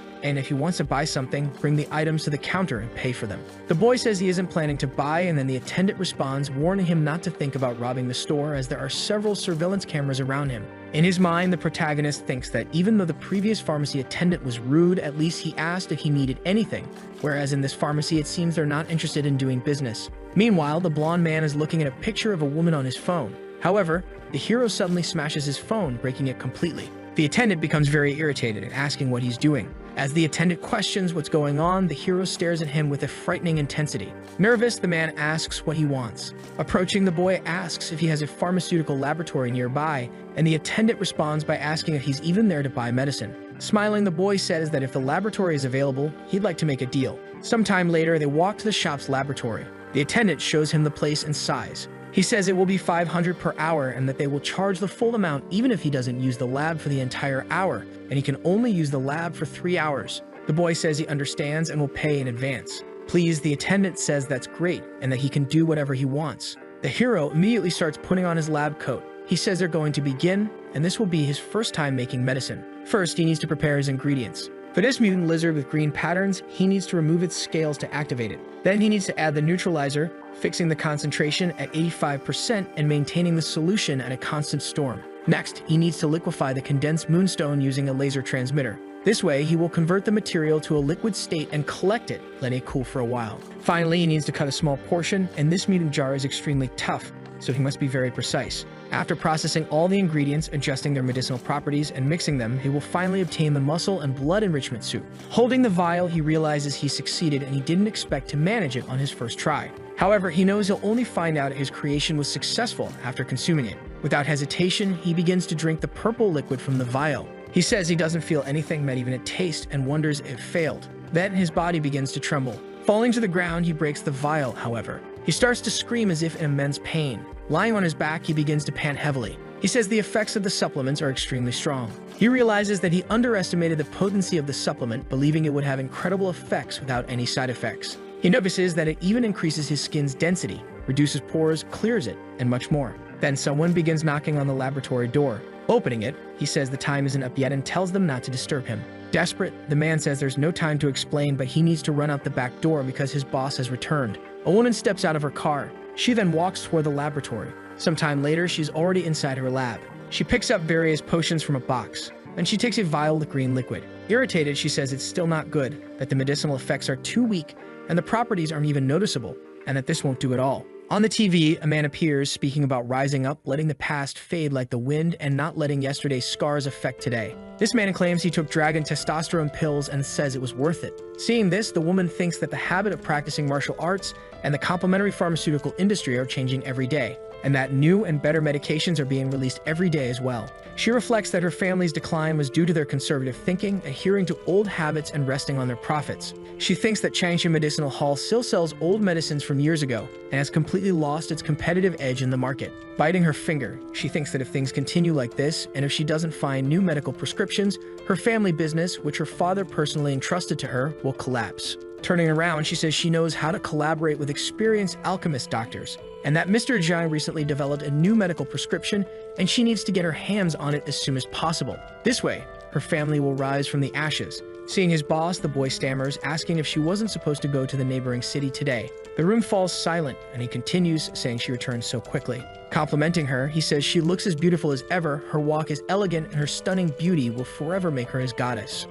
and if he wants to buy something, bring the items to the counter and pay for them. The boy says he isn't planning to buy, and then the attendant responds, warning him not to think about robbing the store as there are several surveillance cameras around him. In his mind, the protagonist thinks that even though the previous pharmacy attendant was rude, at least he asked if he needed anything, whereas in this pharmacy it seems they're not interested in doing business. Meanwhile, the blonde man is looking at a picture of a woman on his phone. However, the hero suddenly smashes his phone, breaking it completely. The attendant becomes very irritated and asking what he's doing. As the attendant questions what's going on, the hero stares at him with a frightening intensity. Nervous, the man asks what he wants. Approaching, the boy asks if he has a pharmaceutical laboratory nearby, and the attendant responds by asking if he's even there to buy medicine. Smiling, the boy says that if the laboratory is available, he'd like to make a deal. Sometime later, they walk to the shop's laboratory. The attendant shows him the place and size. He says it will be $500 per hour and that they will charge the full amount even if he doesn't use the lab for the entire hour, and he can only use the lab for 3 hours. The boy says he understands and will pay in advance. Pleased, the attendant says that's great and that he can do whatever he wants. The hero immediately starts putting on his lab coat. He says they're going to begin, and this will be his first time making medicine. First, he needs to prepare his ingredients. For this mutant lizard with green patterns, he needs to remove its scales to activate it. Then he needs to add the neutralizer, fixing the concentration at 85% and maintaining the solution at a constant storm. Next, he needs to liquefy the condensed moonstone using a laser transmitter. This way, he will convert the material to a liquid state and collect it, letting it cool for a while. Finally, he needs to cut a small portion, and this mutant jar is extremely tough, so he must be very precise. After processing all the ingredients, adjusting their medicinal properties, and mixing them, he will finally obtain the muscle and blood enrichment suit. Holding the vial, he realizes he succeeded and he didn't expect to manage it on his first try. However, he knows he'll only find out his creation was successful after consuming it. Without hesitation, he begins to drink the purple liquid from the vial. He says he doesn't feel anything, not even a taste, and wonders if it failed. Then his body begins to tremble. Falling to the ground, he breaks the vial, however. He starts to scream as if in immense pain. Lying on his back, he begins to pant heavily. He says the effects of the supplements are extremely strong. He realizes that he underestimated the potency of the supplement, believing it would have incredible effects without any side effects. He notices that it even increases his skin's density, reduces pores, clears it, and much more. Then someone begins knocking on the laboratory door. Opening it, he says the time isn't up yet and tells them not to disturb him. Desperate, the man says there's no time to explain, but he needs to run out the back door because his boss has returned. A woman steps out of her car. She then walks toward the laboratory. Sometime later, she's already inside her lab. She picks up various potions from a box. Then she takes a vial of green liquid. Irritated, she says it's still not good, that the medicinal effects are too weak, and the properties aren't even noticeable, and that this won't do at all. On the TV, a man appears, speaking about rising up, letting the past fade like the wind, and not letting yesterday's scars affect today. This man claims he took dragon testosterone pills and says it was worth it. Seeing this, the woman thinks that the habit of practicing martial arts and the complementary pharmaceutical industry are changing every day, and that new and better medications are being released every day as well. She reflects that her family's decline was due to their conservative thinking, adhering to old habits, and resting on their profits. She thinks that Changsha Medicinal Hall still sells old medicines from years ago and has completely lost its competitive edge in the market. Biting her finger, she thinks that if things continue like this, and if she doesn't find new medical prescriptions, her family business, which her father personally entrusted to her, will collapse. Turning around, she says she knows how to collaborate with experienced alchemist doctors, and that Mr. Jiang recently developed a new medical prescription, and she needs to get her hands on it as soon as possible. This way, her family will rise from the ashes. Seeing his boss, the boy stammers, asking if she wasn't supposed to go to the neighboring city today. The room falls silent, and he continues, saying she returned so quickly. Complimenting her, he says she looks as beautiful as ever, her walk is elegant, and her stunning beauty will forever make her his goddess.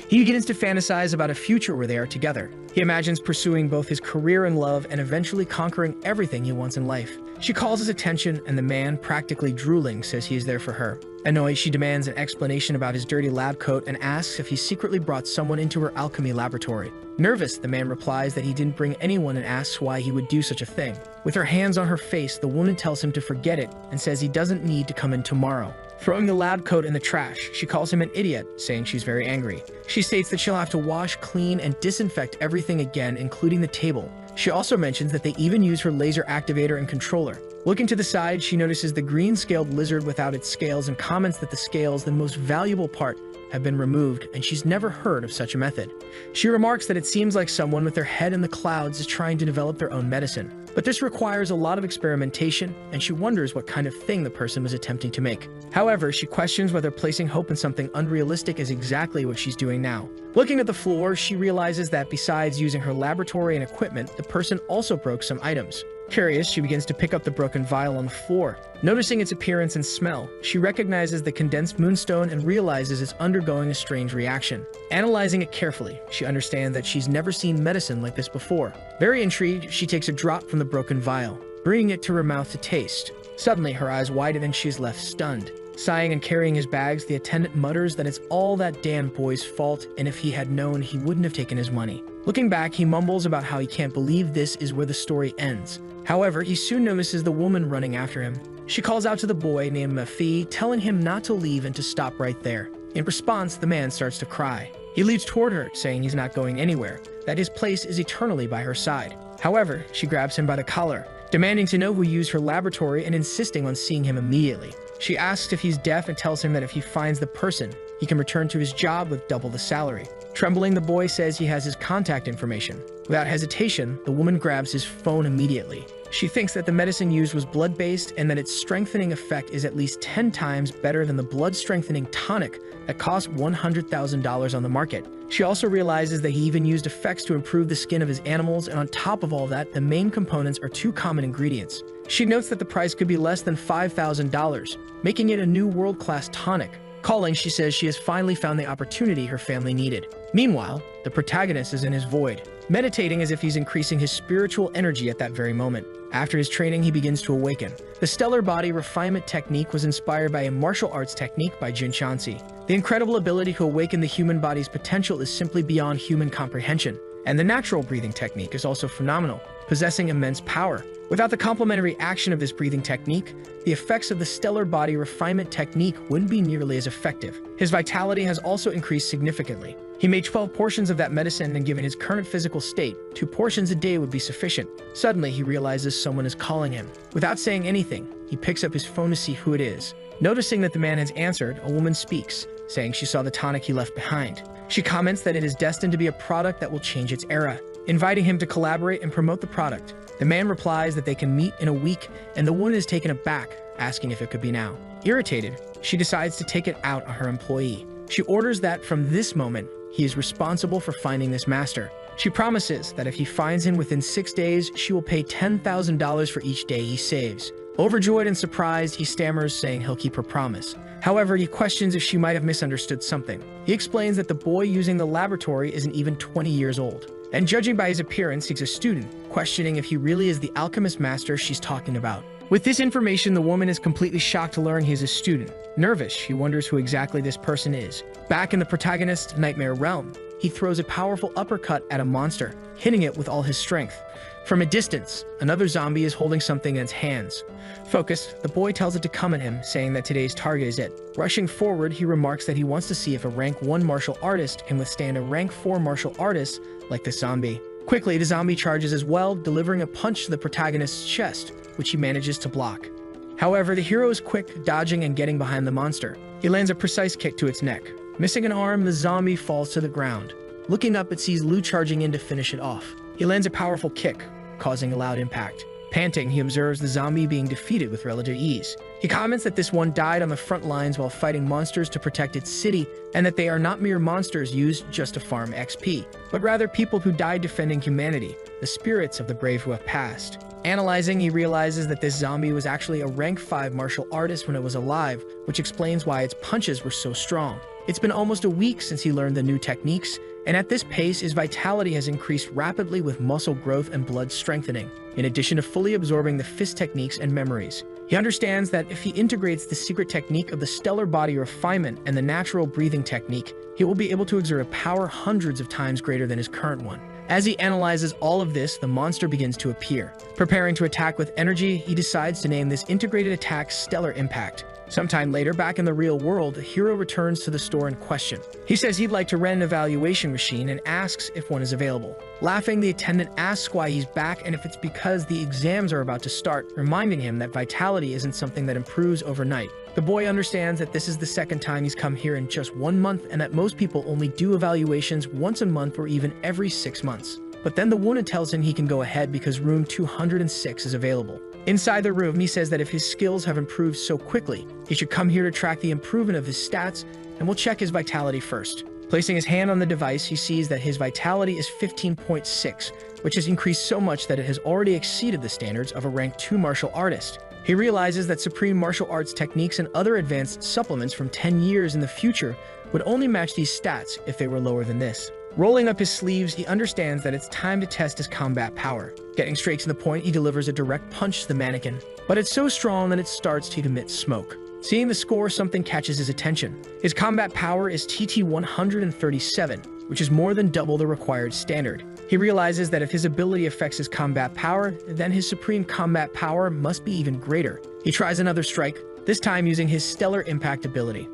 He begins to fantasize about a future where they are together. He imagines pursuing both his career and love and eventually conquering everything he wants in life. She calls his attention, and the man, practically drooling, says he is there for her. Annoyed, she demands an explanation about his dirty lab coat and asks if he secretly brought someone into her alchemy laboratory. Nervous, the man replies that he didn't bring anyone and asks why he would do such a thing. With her hands on her face, the woman tells him to forget it and says he doesn't need to come in tomorrow. Throwing the lab coat in the trash, she calls him an idiot, saying she's very angry. She states that she'll have to wash, clean, and disinfect everything again, including the table. She also mentions that they even use her laser activator and controller. Looking to the side, she notices the green-scaled lizard without its scales and comments that the scales, the most valuable part, have been removed, and she's never heard of such a method. She remarks that it seems like someone with their head in the clouds is trying to develop their own medicine. But this requires a lot of experimentation, and she wonders what kind of thing the person was attempting to make. However, she questions whether placing hope in something unrealistic is exactly what she's doing now. Looking at the floor, she realizes that besides using her laboratory and equipment, the person also broke some items. Curious, she begins to pick up the broken vial on the floor. Noticing its appearance and smell, she recognizes the condensed moonstone and realizes it's undergoing a strange reaction. Analyzing it carefully, she understands that she's never seen medicine like this before. Very intrigued, she takes a drop from the broken vial, bringing it to her mouth to taste. Suddenly, her eyes widen and she's left stunned. Sighing and carrying his bags, the attendant mutters that it's all that damn boy's fault, and if he had known, he wouldn't have taken his money. Looking back, he mumbles about how he can't believe this is where the story ends. However, he soon notices the woman running after him. She calls out to the boy named Mafi, telling him not to leave and to stop right there. In response, the man starts to cry. He leads toward her, saying he's not going anywhere, that his place is eternally by her side. However, she grabs him by the collar, demanding to know who used her laboratory and insisting on seeing him immediately. She asks if he's deaf and tells him that if he finds the person, he can return to his job with double the salary. Trembling, the boy says he has his contact information. Without hesitation, the woman grabs his phone immediately. She thinks that the medicine used was blood-based and that its strengthening effect is at least 10 times better than the blood-strengthening tonic that costs $100,000 on the market. She also realizes that he even used effects to improve the skin of his animals, and on top of all that, the main components are 2 common ingredients. She notes that the price could be less than $5,000, making it a new world-class tonic. Calling, she says she has finally found the opportunity her family needed. Meanwhile, the protagonist is in his void, meditating as if he's increasing his spiritual energy at that very moment. After his training, he begins to awaken. The stellar body refinement technique was inspired by a martial arts technique by Jin Shanxi. The incredible ability to awaken the human body's potential is simply beyond human comprehension. And the natural breathing technique is also phenomenal, possessing immense power. Without the complementary action of this breathing technique, the effects of the stellar body refinement technique wouldn't be nearly as effective. His vitality has also increased significantly. He made 12 portions of that medicine, and given his current physical state, 2 portions a day would be sufficient. Suddenly, he realizes someone is calling him. Without saying anything, he picks up his phone to see who it is. Noticing that the man has answered, a woman speaks, saying she saw the tonic he left behind. She comments that it is destined to be a product that will change its era, inviting him to collaborate and promote the product. The man replies that they can meet in a week, and the woman is taken aback, asking if it could be now. Irritated, she decides to take it out on her employee. She orders that from this moment, he is responsible for finding this master. She promises that if he finds him within 6 days, she will pay $10,000 for each day he saves. Overjoyed and surprised, he stammers, saying he'll keep her promise. However, he questions if she might have misunderstood something. He explains that the boy using the laboratory isn't even 20 years old, and judging by his appearance, he's a student, questioning if he really is the alchemist master she's talking about. With this information, the woman is completely shocked to learn he is a student. Nervous, she wonders who exactly this person is. Back in the protagonist's nightmare realm, he throws a powerful uppercut at a monster, hitting it with all his strength. From a distance, another zombie is holding something in its hands. Focused, the boy tells it to come at him, saying that today's target is it. Rushing forward, he remarks that he wants to see if a rank 1 martial artist can withstand a rank 4 martial artist like the zombie. Quickly, the zombie charges as well, delivering a punch to the protagonist's chest, which he manages to block. However, the hero is quick, dodging and getting behind the monster. He lands a precise kick to its neck. Missing an arm, the zombie falls to the ground. Looking up, it sees Lu charging in to finish it off. He lands a powerful kick, causing a loud impact. Panting, he observes the zombie being defeated with relative ease. He comments that this one died on the front lines while fighting monsters to protect its city, and that they are not mere monsters used just to farm XP, but rather people who died defending humanity, the spirits of the brave who have passed. Analyzing, he realizes that this zombie was actually a rank 5 martial artist when it was alive, which explains why its punches were so strong. It's been almost a week since he learned the new techniques, and at this pace, his vitality has increased rapidly with muscle growth and blood strengthening, in addition to fully absorbing the fist techniques and memories. He understands that if he integrates the secret technique of the stellar body refinement and the natural breathing technique, he will be able to exert a power hundreds of times greater than his current one. As he analyzes all of this, the monster begins to appear. Preparing to attack with energy, he decides to name this integrated attack Stellar Impact. Sometime later, back in the real world, the hero returns to the store in question. He says he'd like to rent an evaluation machine and asks if one is available. Laughing, the attendant asks why he's back and if it's because the exams are about to start, reminding him that vitality isn't something that improves overnight. The boy understands that this is the second time he's come here in just 1 month and that most people only do evaluations once a month or even every 6 months. But then the woman tells him he can go ahead because room 206 is available. Inside the room, he says that if his skills have improved so quickly, he should come here to track the improvement of his stats, and will check his vitality first. Placing his hand on the device, he sees that his vitality is 15.6, which has increased so much that it has already exceeded the standards of a rank 2 martial artist. He realizes that supreme martial arts techniques and other advanced supplements from 10 years in the future would only match these stats if they were lower than this. Rolling up his sleeves, he understands that it's time to test his combat power. Getting straight to the point, he delivers a direct punch to the mannequin, but it's so strong that it starts to emit smoke. Seeing the score, something catches his attention. His combat power is TT 137, which is more than double the required standard. He realizes that if his ability affects his combat power, then his supreme combat power must be even greater. He tries another strike, this time using his stellar impact ability.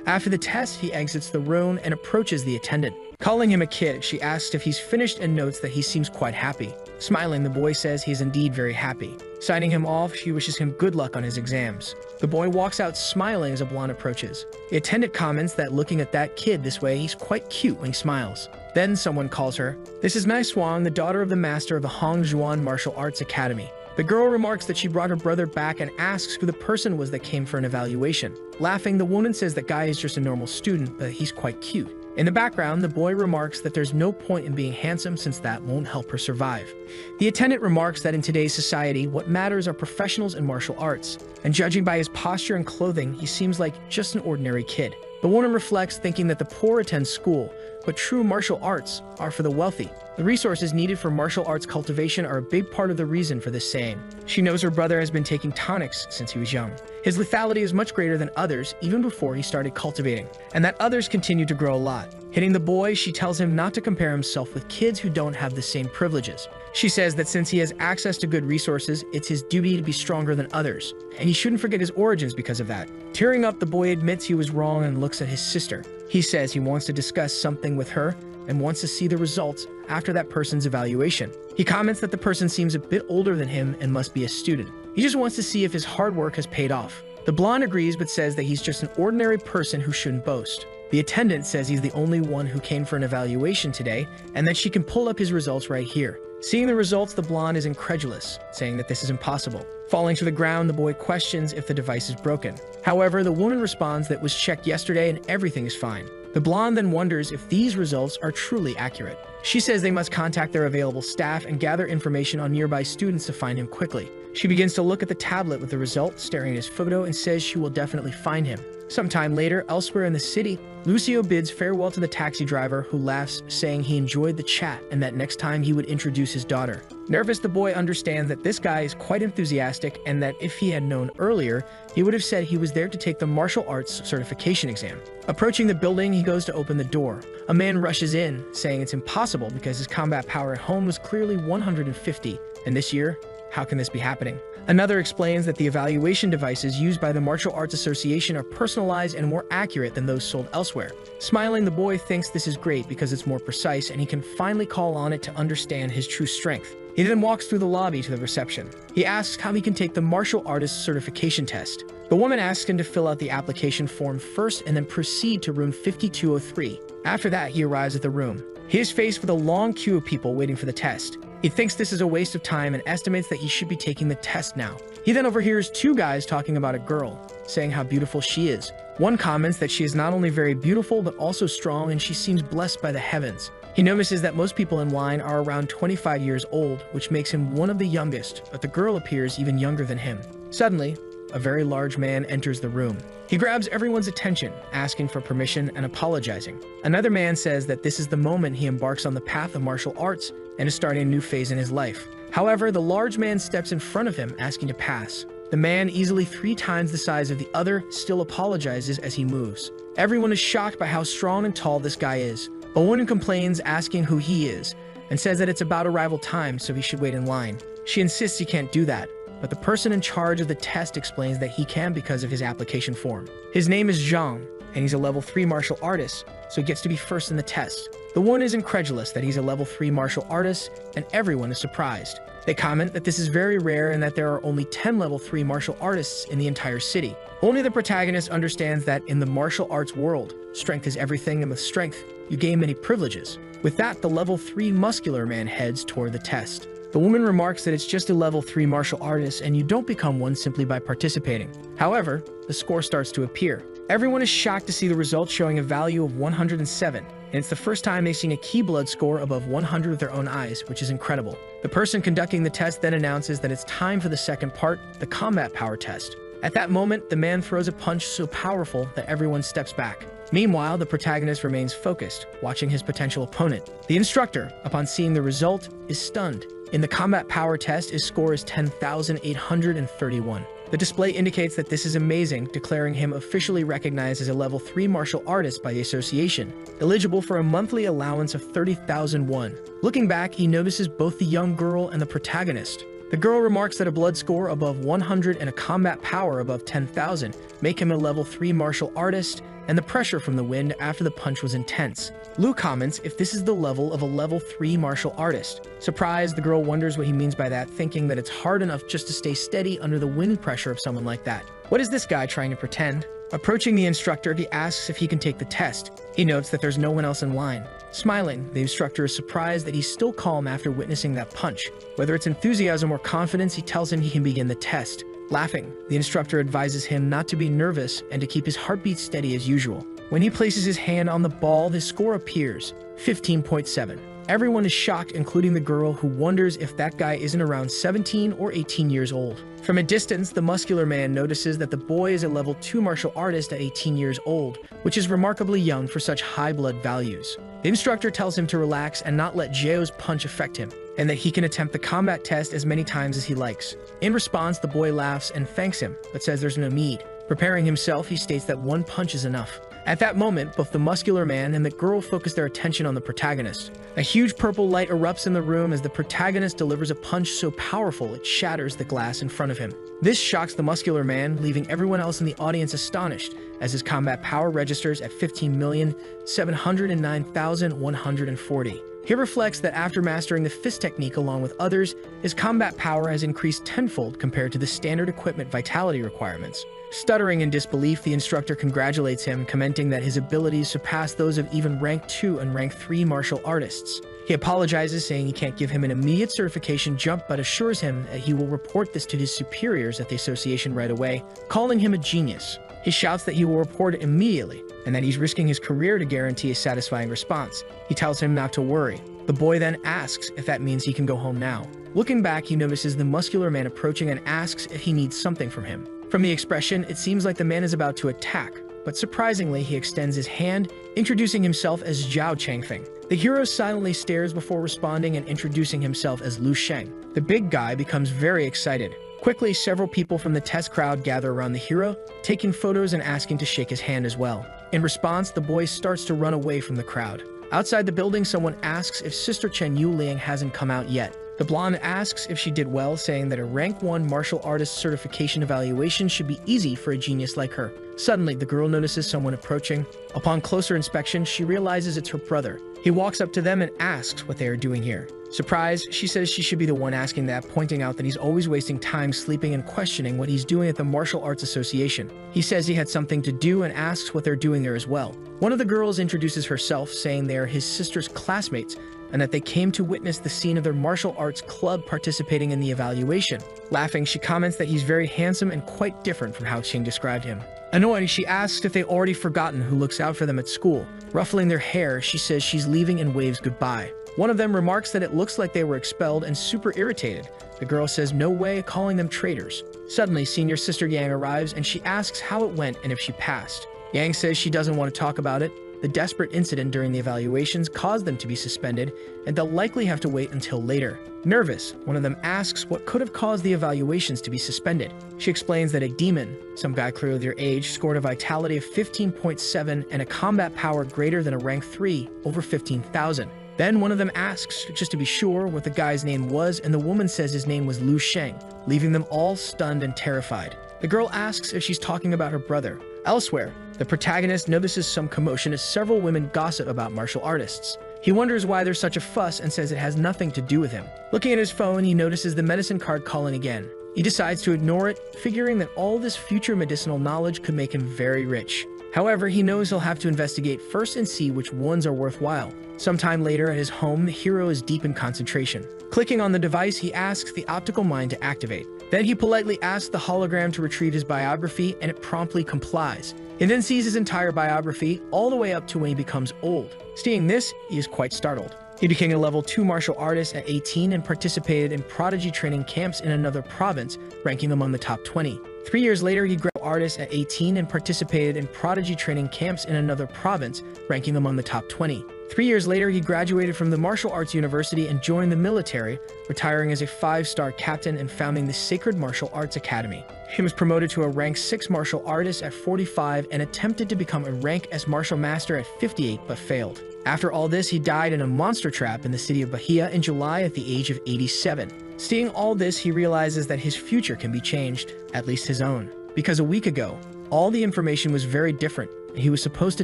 After the test, he exits the room and approaches the attendant. Calling him a kid, she asks if he's finished and notes that he seems quite happy. Smiling, the boy says he is indeed very happy. Signing him off, she wishes him good luck on his exams. The boy walks out smiling as a blonde approaches. The attendant comments that looking at that kid this way, he's quite cute when he smiles. Then someone calls her. This is Mai Swan, the daughter of the master of the Hongjuan Martial Arts Academy. The girl remarks that she brought her brother back and asks who the person was that came for an evaluation. Laughing, the woman says that guy is just a normal student, but he's quite cute. In the background, the boy remarks that there's no point in being handsome since that won't help her survive. The attendant remarks that in today's society, what matters are professionals in martial arts, and judging by his posture and clothing, he seems like just an ordinary kid. The woman reflects, thinking that the poor attend school, but true martial arts are for the wealthy. The resources needed for martial arts cultivation are a big part of the reason for this saying. She knows her brother has been taking tonics since he was young. His lethality is much greater than others even before he started cultivating, and that others continue to grow a lot. Hitting the boy, she tells him not to compare himself with kids who don't have the same privileges. She says that since he has access to good resources, it's his duty to be stronger than others, and he shouldn't forget his origins because of that. Tearing up, the boy admits he was wrong and looks at his sister. He says he wants to discuss something with her and wants to see the results after that person's evaluation. He comments that the person seems a bit older than him and must be a student. He just wants to see if his hard work has paid off. The blonde agrees but says that he's just an ordinary person who shouldn't boast. The attendant says he's the only one who came for an evaluation today and that she can pull up his results right here. Seeing the results, the blonde is incredulous, saying that this is impossible. Falling to the ground, the boy questions if the device is broken. However, the woman responds that it was checked yesterday and everything is fine. The blonde then wonders if these results are truly accurate. She says they must contact their available staff and gather information on nearby students to find him quickly. She begins to look at the tablet with the result, staring at his photo, and says she will definitely find him. Sometime later, elsewhere in the city, Lucio bids farewell to the taxi driver, who laughs, saying he enjoyed the chat and that next time he would introduce his daughter. Nervous, the boy understands that this guy is quite enthusiastic and that if he had known earlier, he would have said he was there to take the martial arts certification exam. Approaching the building, he goes to open the door. A man rushes in, saying it's impossible because his combat power at home was clearly 150, and this year, how can this be happening? Another explains that the evaluation devices used by the Martial Arts Association are personalized and more accurate than those sold elsewhere. Smiling, the boy thinks this is great because it's more precise and he can finally call on it to understand his true strength. He then walks through the lobby to the reception. He asks how he can take the martial artist certification test. The woman asks him to fill out the application form first and then proceed to room 5203. After that, he arrives at the room. He is faced with a long queue of people waiting for the test. He thinks this is a waste of time and estimates that he should be taking the test now. He then overhears two guys talking about a girl, saying how beautiful she is. One comments that she is not only very beautiful but also strong and she seems blessed by the heavens. He notices that most people in line are around 25 years old, which makes him one of the youngest, but the girl appears even younger than him. Suddenly, a very large man enters the room. He grabs everyone's attention, asking for permission and apologizing. Another man says that this is the moment he embarks on the path of martial arts and is starting a new phase in his life. However, the large man steps in front of him, asking to pass. The man, easily 3 times the size of the other, still apologizes as he moves. Everyone is shocked by how strong and tall this guy is. A woman complains, asking who he is, and says that it's about arrival time, so he should wait in line. She insists he can't do that. but the person in charge of the test explains that he can because of his application form. His name is Zhang, and he's a level 3 martial artist, so he gets to be first in the test. The one is incredulous that he's a level 3 martial artist, and everyone is surprised. They comment that this is very rare and that there are only 10 level 3 martial artists in the entire city. Only the protagonist understands that in the martial arts world, strength is everything, and with strength, you gain many privileges. With that, the level 3 muscular man heads toward the test. The woman remarks that it's just a level 3 martial artist and you don't become one simply by participating. However, the score starts to appear. Everyone is shocked to see the results showing a value of 107, and it's the first time they've seen a key blood score above 100 with their own eyes, which is incredible. The person conducting the test then announces that it's time for the second part, the combat power test. At that moment, the man throws a punch so powerful that everyone steps back. Meanwhile, the protagonist remains focused, watching his potential opponent. The instructor, upon seeing the result, is stunned. In the combat power test, his score is 10,831. The display indicates that this is amazing, declaring him officially recognized as a level 3 martial artist by the association, eligible for a monthly allowance of 30,000 won. Looking back, he notices both the young girl and the protagonist. The girl remarks that a blood score above 100 and a combat power above 10,000 make him a level 3 martial artist, and the pressure from the wind after the punch was intense. Lu comments if this is the level of a level 3 martial artist. Surprised, the girl wonders what he means by that, thinking that it's hard enough just to stay steady under the wind pressure of someone like that. What is this guy trying to pretend? Approaching the instructor, he asks if he can take the test. He notes that there's no one else in line. Smiling, the instructor is surprised that he's still calm after witnessing that punch. Whether it's enthusiasm or confidence, he tells him he can begin the test. Laughing, the instructor advises him not to be nervous and to keep his heartbeat steady as usual. When he places his hand on the ball, his score appears, 15.7. Everyone is shocked, including the girl, who wonders if that guy isn't around 17 or 18 years old. From a distance, the muscular man notices that the boy is a level 2 martial artist at 18 years old, which is remarkably young for such high blood values. The instructor tells him to relax and not let Jeo's punch affect him, and that he can attempt the combat test as many times as he likes. In response, the boy laughs and thanks him, but says there's no need. Preparing himself, he states that one punch is enough. At that moment, both the muscular man and the girl focus their attention on the protagonist. A huge purple light erupts in the room as the protagonist delivers a punch so powerful it shatters the glass in front of him. This shocks the muscular man, leaving everyone else in the audience astonished, as his combat power registers at 15,709,140. He reflects that after mastering the fist technique along with others, his combat power has increased tenfold compared to the standard equipment vitality requirements. Stuttering in disbelief, the instructor congratulates him, commenting that his abilities surpass those of even rank 2 and rank 3 martial artists. He apologizes, saying he can't give him an immediate certification jump, but assures him that he will report this to his superiors at the association right away, calling him a genius. He shouts that he will report it immediately, and that he's risking his career to guarantee a satisfying response. He tells him not to worry. The boy then asks if that means he can go home now. Looking back, he notices the muscular man approaching and asks if he needs something from him. From the expression, it seems like the man is about to attack, but surprisingly, he extends his hand, introducing himself as Zhao Changfeng. The hero silently stares before responding and introducing himself as Lu Sheng. The big guy becomes very excited. Quickly, several people from the test crowd gather around the hero, taking photos and asking to shake his hand as well. In response, the boy starts to run away from the crowd. Outside the building, someone asks if Sister Chen Yuliang hasn't come out yet. The blonde asks if she did well, saying that a rank 1 martial artist certification evaluation should be easy for a genius like her. Suddenly, the girl notices someone approaching. Upon closer inspection, she realizes it's her brother. He walks up to them and asks what they are doing here. Surprised, she says she should be the one asking that, pointing out that he's always wasting time sleeping and questioning what he's doing at the Martial Arts Association. He says he had something to do and asks what they're doing there as well. One of the girls introduces herself, saying they are his sister's classmates and that they came to witness the scene of their martial arts club participating in the evaluation. Laughing, she comments that he's very handsome and quite different from how Qing described him. Annoyed, she asks if they've already forgotten who looks out for them at school. Ruffling their hair, she says she's leaving and waves goodbye. One of them remarks that it looks like they were expelled and super irritated. The girl says no way, calling them traitors. Suddenly, senior sister Yang arrives and she asks how it went and if she passed. Yang says she doesn't want to talk about it. The desperate incident during the evaluations caused them to be suspended, and they'll likely have to wait until later. Nervous, one of them asks what could have caused the evaluations to be suspended. She explains that a demon, some guy clearly their age, scored a vitality of 15.7 and a combat power greater than a rank 3, over 15,000. Then one of them asks, just to be sure, what the guy's name was, and the woman says his name was Lu Sheng, leaving them all stunned and terrified. The girl asks if she's talking about her brother. Elsewhere, the protagonist notices some commotion as several women gossip about martial artists. He wonders why there's such a fuss and says it has nothing to do with him. Looking at his phone, he notices the medicine card calling again. He decides to ignore it, figuring that all this future medicinal knowledge could make him very rich. However, he knows he'll have to investigate first and see which ones are worthwhile. Sometime later at his home, the hero is deep in concentration. Clicking on the device, he asks the optical mind to activate. Then he politely asks the hologram to retrieve his biography, and it promptly complies. He then sees his entire biography, all the way up to when he becomes old. Seeing this, he is quite startled. He became a level 2 martial artist at 18 and participated in prodigy training camps in another province, ranking among the top 20. 3 years later, he grew artist at 18 and participated in prodigy training camps in another province, ranking among the top 20. 3 years later, he graduated from the Martial Arts University and joined the military, retiring as a 5-star captain and founding the Sacred Martial Arts Academy. He was promoted to a rank 6 martial artist at 45 and attempted to become a rank S martial master at 58 but failed. After all this, he died in a monster trap in the city of Bahia in July at the age of 87. Seeing all this, he realizes that his future can be changed, at least his own. Because a week ago, all the information was very different, and he was supposed to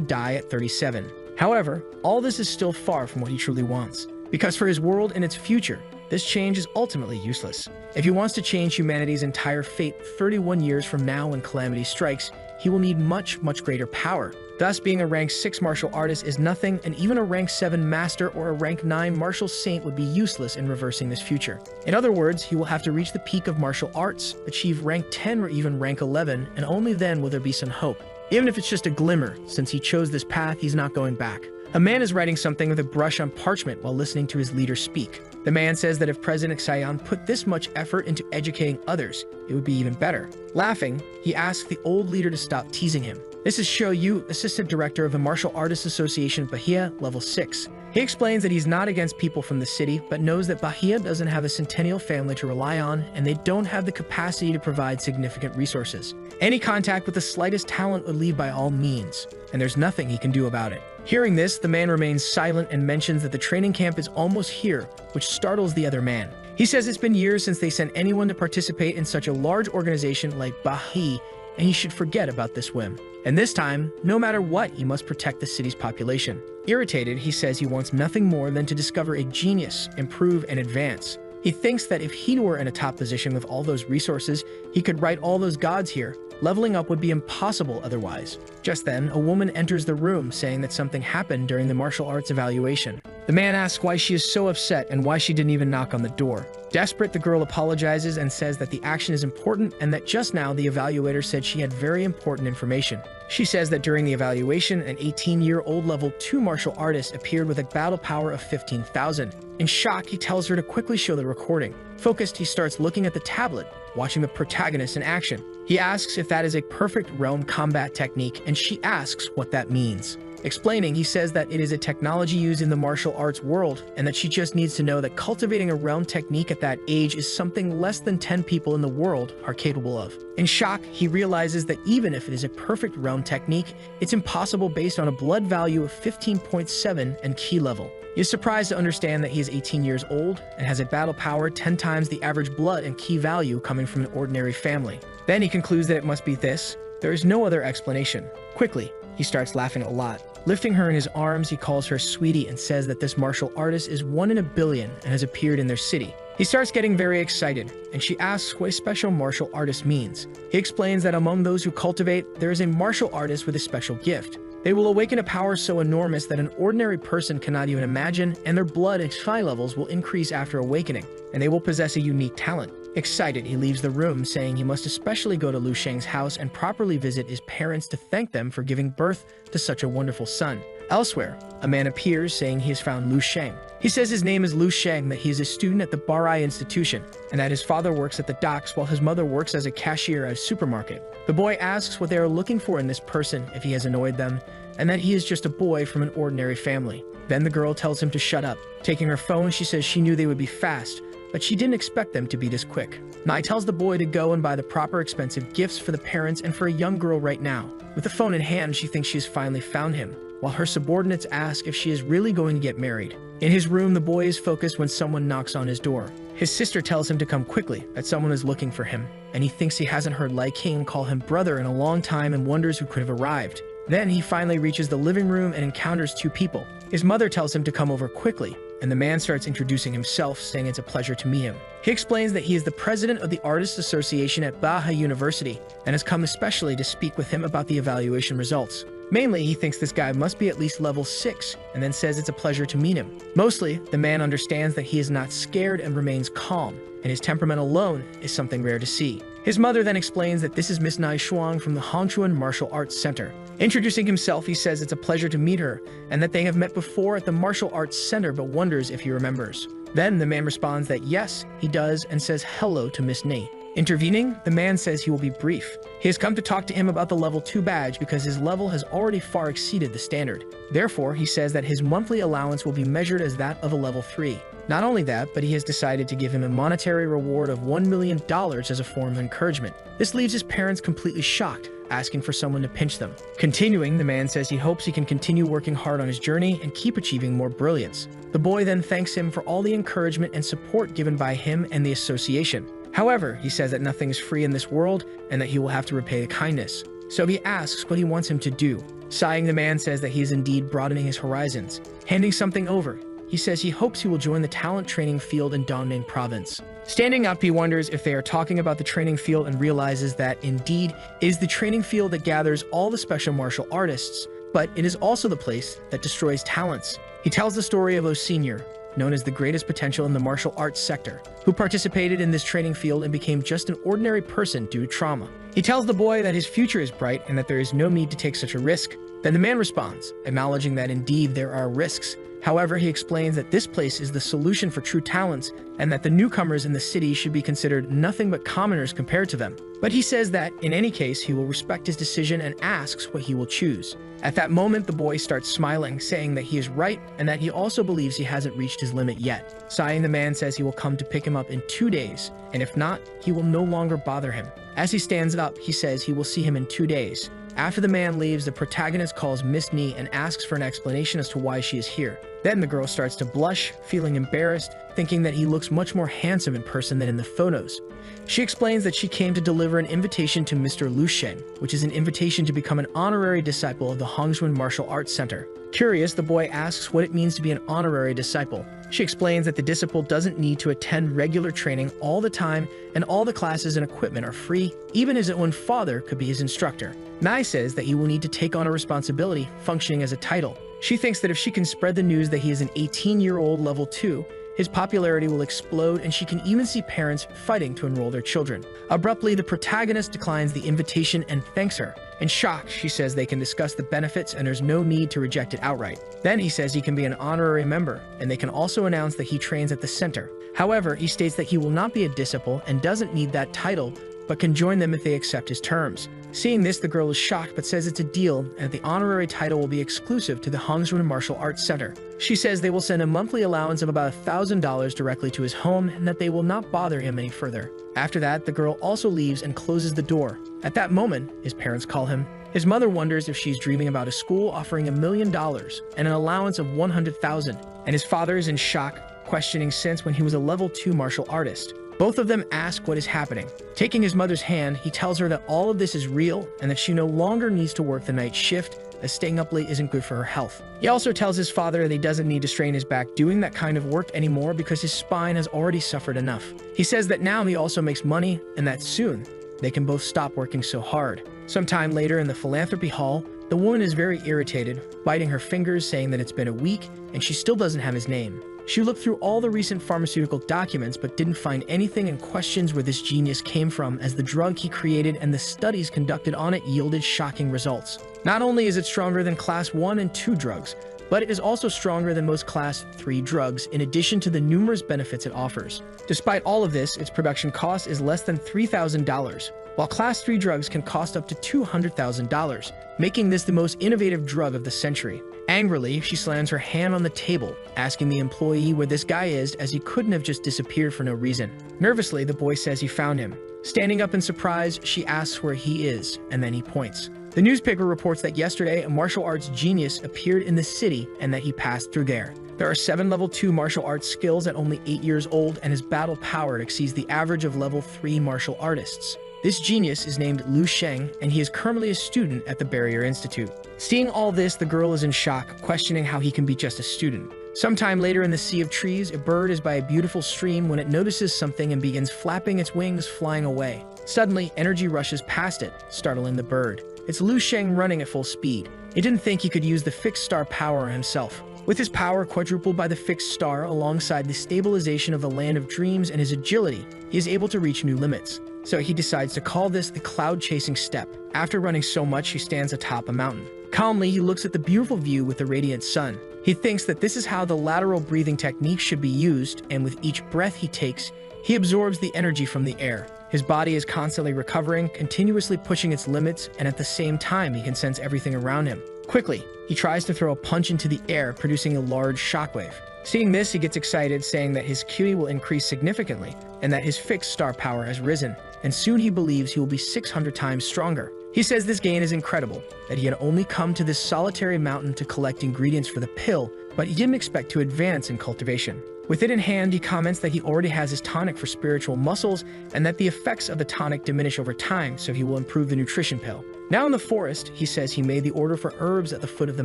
die at 37. However, all this is still far from what he truly wants. Because for his world and its future, this change is ultimately useless. If he wants to change humanity's entire fate 31 years from now when calamity strikes, he will need much greater power. Thus, being a rank 6 martial artist is nothing, and even a rank 7 master or a rank 9 martial saint would be useless in reversing this future. In other words, he will have to reach the peak of martial arts, achieve rank 10 or even rank 11, and only then will there be some hope. Even if it's just a glimmer, since he chose this path, he's not going back. A man is writing something with a brush on parchment while listening to his leader speak. The man says that if President Xian put this much effort into educating others, it would be even better. Laughing, he asks the old leader to stop teasing him. This is Show Yu, Assistant Director of the Martial Artists Association Bahia, Level 6. He explains that he's not against people from the city, but knows that Bahia doesn't have a centennial family to rely on, and they don't have the capacity to provide significant resources. Any contact with the slightest talent would leave by all means, and there's nothing he can do about it. Hearing this, the man remains silent and mentions that the training camp is almost here, which startles the other man. He says it's been years since they sent anyone to participate in such a large organization like Bahia, and he should forget about this whim. And this time, no matter what, he must protect the city's population. Irritated, he says he wants nothing more than to discover a genius, improve, and advance. He thinks that if he were in a top position with all those resources, he could write all those gods here. Leveling up would be impossible otherwise. Just then, a woman enters the room saying that something happened during the martial arts evaluation. The man asks why she is so upset and why she didn't even knock on the door. Desperate, the girl apologizes and says that the action is important and that just now the evaluator said she had very important information. She says that during the evaluation, an 18-year-old level 2 martial artist appeared with a battle power of 15,000. In shock, he tells her to quickly show the recording. Focused, he starts looking at the tablet, watching the protagonist in action. He asks if that is a perfect realm combat technique, and she asks what that means. Explaining, he says that it is a technology used in the martial arts world, and that she just needs to know that cultivating a realm technique at that age is something less than 10 people in the world are capable of. In shock, he realizes that even if it is a perfect realm technique, it's impossible based on a blood value of 15.7 and ki level. He is surprised to understand that he is 18 years old and has a battle power 10 times the average blood and ki value coming from an ordinary family. Then he concludes that it must be this. There is no other explanation. Quickly, he starts laughing a lot. Lifting her in his arms, he calls her sweetie and says that this martial artist is 1 in a billion and has appeared in their city. He starts getting very excited, and she asks what a special martial artist means. He explains that among those who cultivate, there is a martial artist with a special gift. They will awaken a power so enormous that an ordinary person cannot even imagine, and their blood and chi levels will increase after awakening, and they will possess a unique talent. Excited, he leaves the room, saying he must especially go to Lu Sheng's house and properly visit his parents to thank them for giving birth to such a wonderful son. Elsewhere, a man appears saying he has found Lu Sheng. He says his name is Lu Sheng, that he is a student at the Barai Institution, and that his father works at the docks while his mother works as a cashier at a supermarket. The boy asks what they are looking for in this person if he has annoyed them, and that he is just a boy from an ordinary family. Then the girl tells him to shut up. Taking her phone, she says she knew they would be fast, but she didn't expect them to be this quick. Nai tells the boy to go and buy the proper expensive gifts for the parents and for a young girl right now. With the phone in hand, she thinks she has finally found him, while her subordinates ask if she is really going to get married. In his room, the boy is focused when someone knocks on his door. His sister tells him to come quickly, that someone is looking for him, and he thinks he hasn't heard Lai King call him brother in a long time and wonders who could have arrived. Then he finally reaches the living room and encounters two people. His mother tells him to come over quickly, and the man starts introducing himself, saying it's a pleasure to meet him. He explains that he is the president of the Artists Association at Baha University and has come especially to speak with him about the evaluation results. Mainly, he thinks this guy must be at least level 6, and then says it's a pleasure to meet him. Mostly, the man understands that he is not scared and remains calm, and his temperament alone is something rare to see. His mother then explains that this is Miss Nai Shuang from the Hongchuan Martial Arts Center. Introducing himself, he says it's a pleasure to meet her, and that they have met before at the Martial Arts Center but wonders if he remembers. Then the man responds that yes, he does, and says hello to Miss Nai. Intervening, the man says he will be brief. He has come to talk to him about the level 2 badge because his level has already far exceeded the standard. Therefore, he says that his monthly allowance will be measured as that of a level 3. Not only that, but he has decided to give him a monetary reward of $1 million as a form of encouragement. This leaves his parents completely shocked, asking for someone to pinch them. Continuing, the man says he hopes he can continue working hard on his journey and keep achieving more brilliance. The boy then thanks him for all the encouragement and support given by him and the association. However, he says that nothing is free in this world and that he will have to repay the kindness. So he asks what he wants him to do. Sighing, the man says that he is indeed broadening his horizons. Handing something over, he says he hopes he will join the talent training field in Dongning province. Standing up, he wonders if they are talking about the training field and realizes that, indeed, it is the training field that gathers all the special martial artists, but it is also the place that destroys talents. He tells the story of O Senior, known as the greatest potential in the martial arts sector, who participated in this training field and became just an ordinary person due to trauma. He tells the boy that his future is bright and that there is no need to take such a risk. Then the man responds, acknowledging that indeed there are risks. However, he explains that this place is the solution for true talents and that the newcomers in the city should be considered nothing but commoners compared to them. But he says that, in any case, he will respect his decision and asks what he will choose. At that moment, the boy starts smiling, saying that he is right and that he also believes he hasn't reached his limit yet. Sighing, the man says he will come to pick him up in 2 days, and if not, he will no longer bother him. As he stands up, he says he will see him in 2 days. After the man leaves, the protagonist calls Miss Ni and asks for an explanation as to why she is here. Then the girl starts to blush, feeling embarrassed, thinking that he looks much more handsome in person than in the photos. She explains that she came to deliver an invitation to Mr. Lu Sheng, which is an invitation to become an honorary disciple of the Hongchuan Martial Arts Center. Curious, the boy asks what it means to be an honorary disciple. She explains that the disciple doesn't need to attend regular training all the time and all the classes and equipment are free. Even his own father could be his instructor. Nai says that he will need to take on a responsibility functioning as a title. She thinks that if she can spread the news that he is an 18-year-old level 2, his popularity will explode and she can even see parents fighting to enroll their children. Abruptly, the protagonist declines the invitation and thanks her. In shock, she says they can discuss the benefits and there's no need to reject it outright. Then he says he can be an honorary member and they can also announce that he trains at the center. However, he states that he will not be a disciple and doesn't need that title, but can join them if they accept his terms. Seeing this, the girl is shocked but says it's a deal and that the honorary title will be exclusive to the Hongchuan Martial Arts Center. She says they will send a monthly allowance of about $1,000 directly to his home and that they will not bother him any further. After that, the girl also leaves and closes the door. At that moment, his parents call him. His mother wonders if she's dreaming about a school offering $1 million and an allowance of $100,000, and his father is in shock, questioning since when he was a level 2 martial artist. Both of them ask what is happening. Taking his mother's hand, he tells her that all of this is real and that she no longer needs to work the night shift, as staying up late isn't good for her health. He also tells his father that he doesn't need to strain his back doing that kind of work anymore because his spine has already suffered enough. He says that now he also makes money and that soon they can both stop working so hard. Sometime later in the philanthropy hall, the woman is very irritated, biting her fingers, saying that it's been a week and she still doesn't have his name. She looked through all the recent pharmaceutical documents but didn't find anything and questions where this genius came from, as the drug he created and the studies conducted on it yielded shocking results. Not only is it stronger than class 1 and 2 drugs, but it is also stronger than most class 3 drugs in addition to the numerous benefits it offers. Despite all of this, its production cost is less than $3,000, while class 3 drugs can cost up to $200,000, making this the most innovative drug of the century. Angrily, she slams her hand on the table, asking the employee where this guy is, as he couldn't have just disappeared for no reason. Nervously, the boy says he found him. Standing up in surprise, she asks where he is, and then he points. The newspaper reports that yesterday a martial arts genius appeared in the city and that he passed through there. There are 7 level 2 martial arts skills at only 8 years old, and his battle power exceeds the average of level 3 martial artists. This genius is named Lu Sheng, and he is currently a student at the Barrier Institute. Seeing all this, the girl is in shock, questioning how he can be just a student. Sometime later in the sea of trees, a bird is by a beautiful stream when it notices something and begins flapping its wings, flying away. Suddenly, energy rushes past it, startling the bird. It's Lu Sheng running at full speed. He didn't think he could use the fixed star power himself. With his power quadrupled by the fixed star alongside the stabilization of the land of dreams and his agility, he is able to reach new limits. So he decides to call this the cloud-chasing step. After running so much, he stands atop a mountain. Calmly, he looks at the beautiful view with the radiant sun. He thinks that this is how the lateral breathing technique should be used, and with each breath he takes, he absorbs the energy from the air. His body is constantly recovering, continuously pushing its limits, and at the same time he can sense everything around him. Quickly, he tries to throw a punch into the air, producing a large shockwave. Seeing this, he gets excited, saying that his QE will increase significantly, and that his fixed star power has risen, and soon he believes he will be 600 times stronger. He says this gain is incredible, that he had only come to this solitary mountain to collect ingredients for the pill, but he didn't expect to advance in cultivation. With it in hand, he comments that he already has his tonic for spiritual muscles, and that the effects of the tonic diminish over time, so he will improve the nutrition pill. Now in the forest, he says he made the order for herbs at the foot of the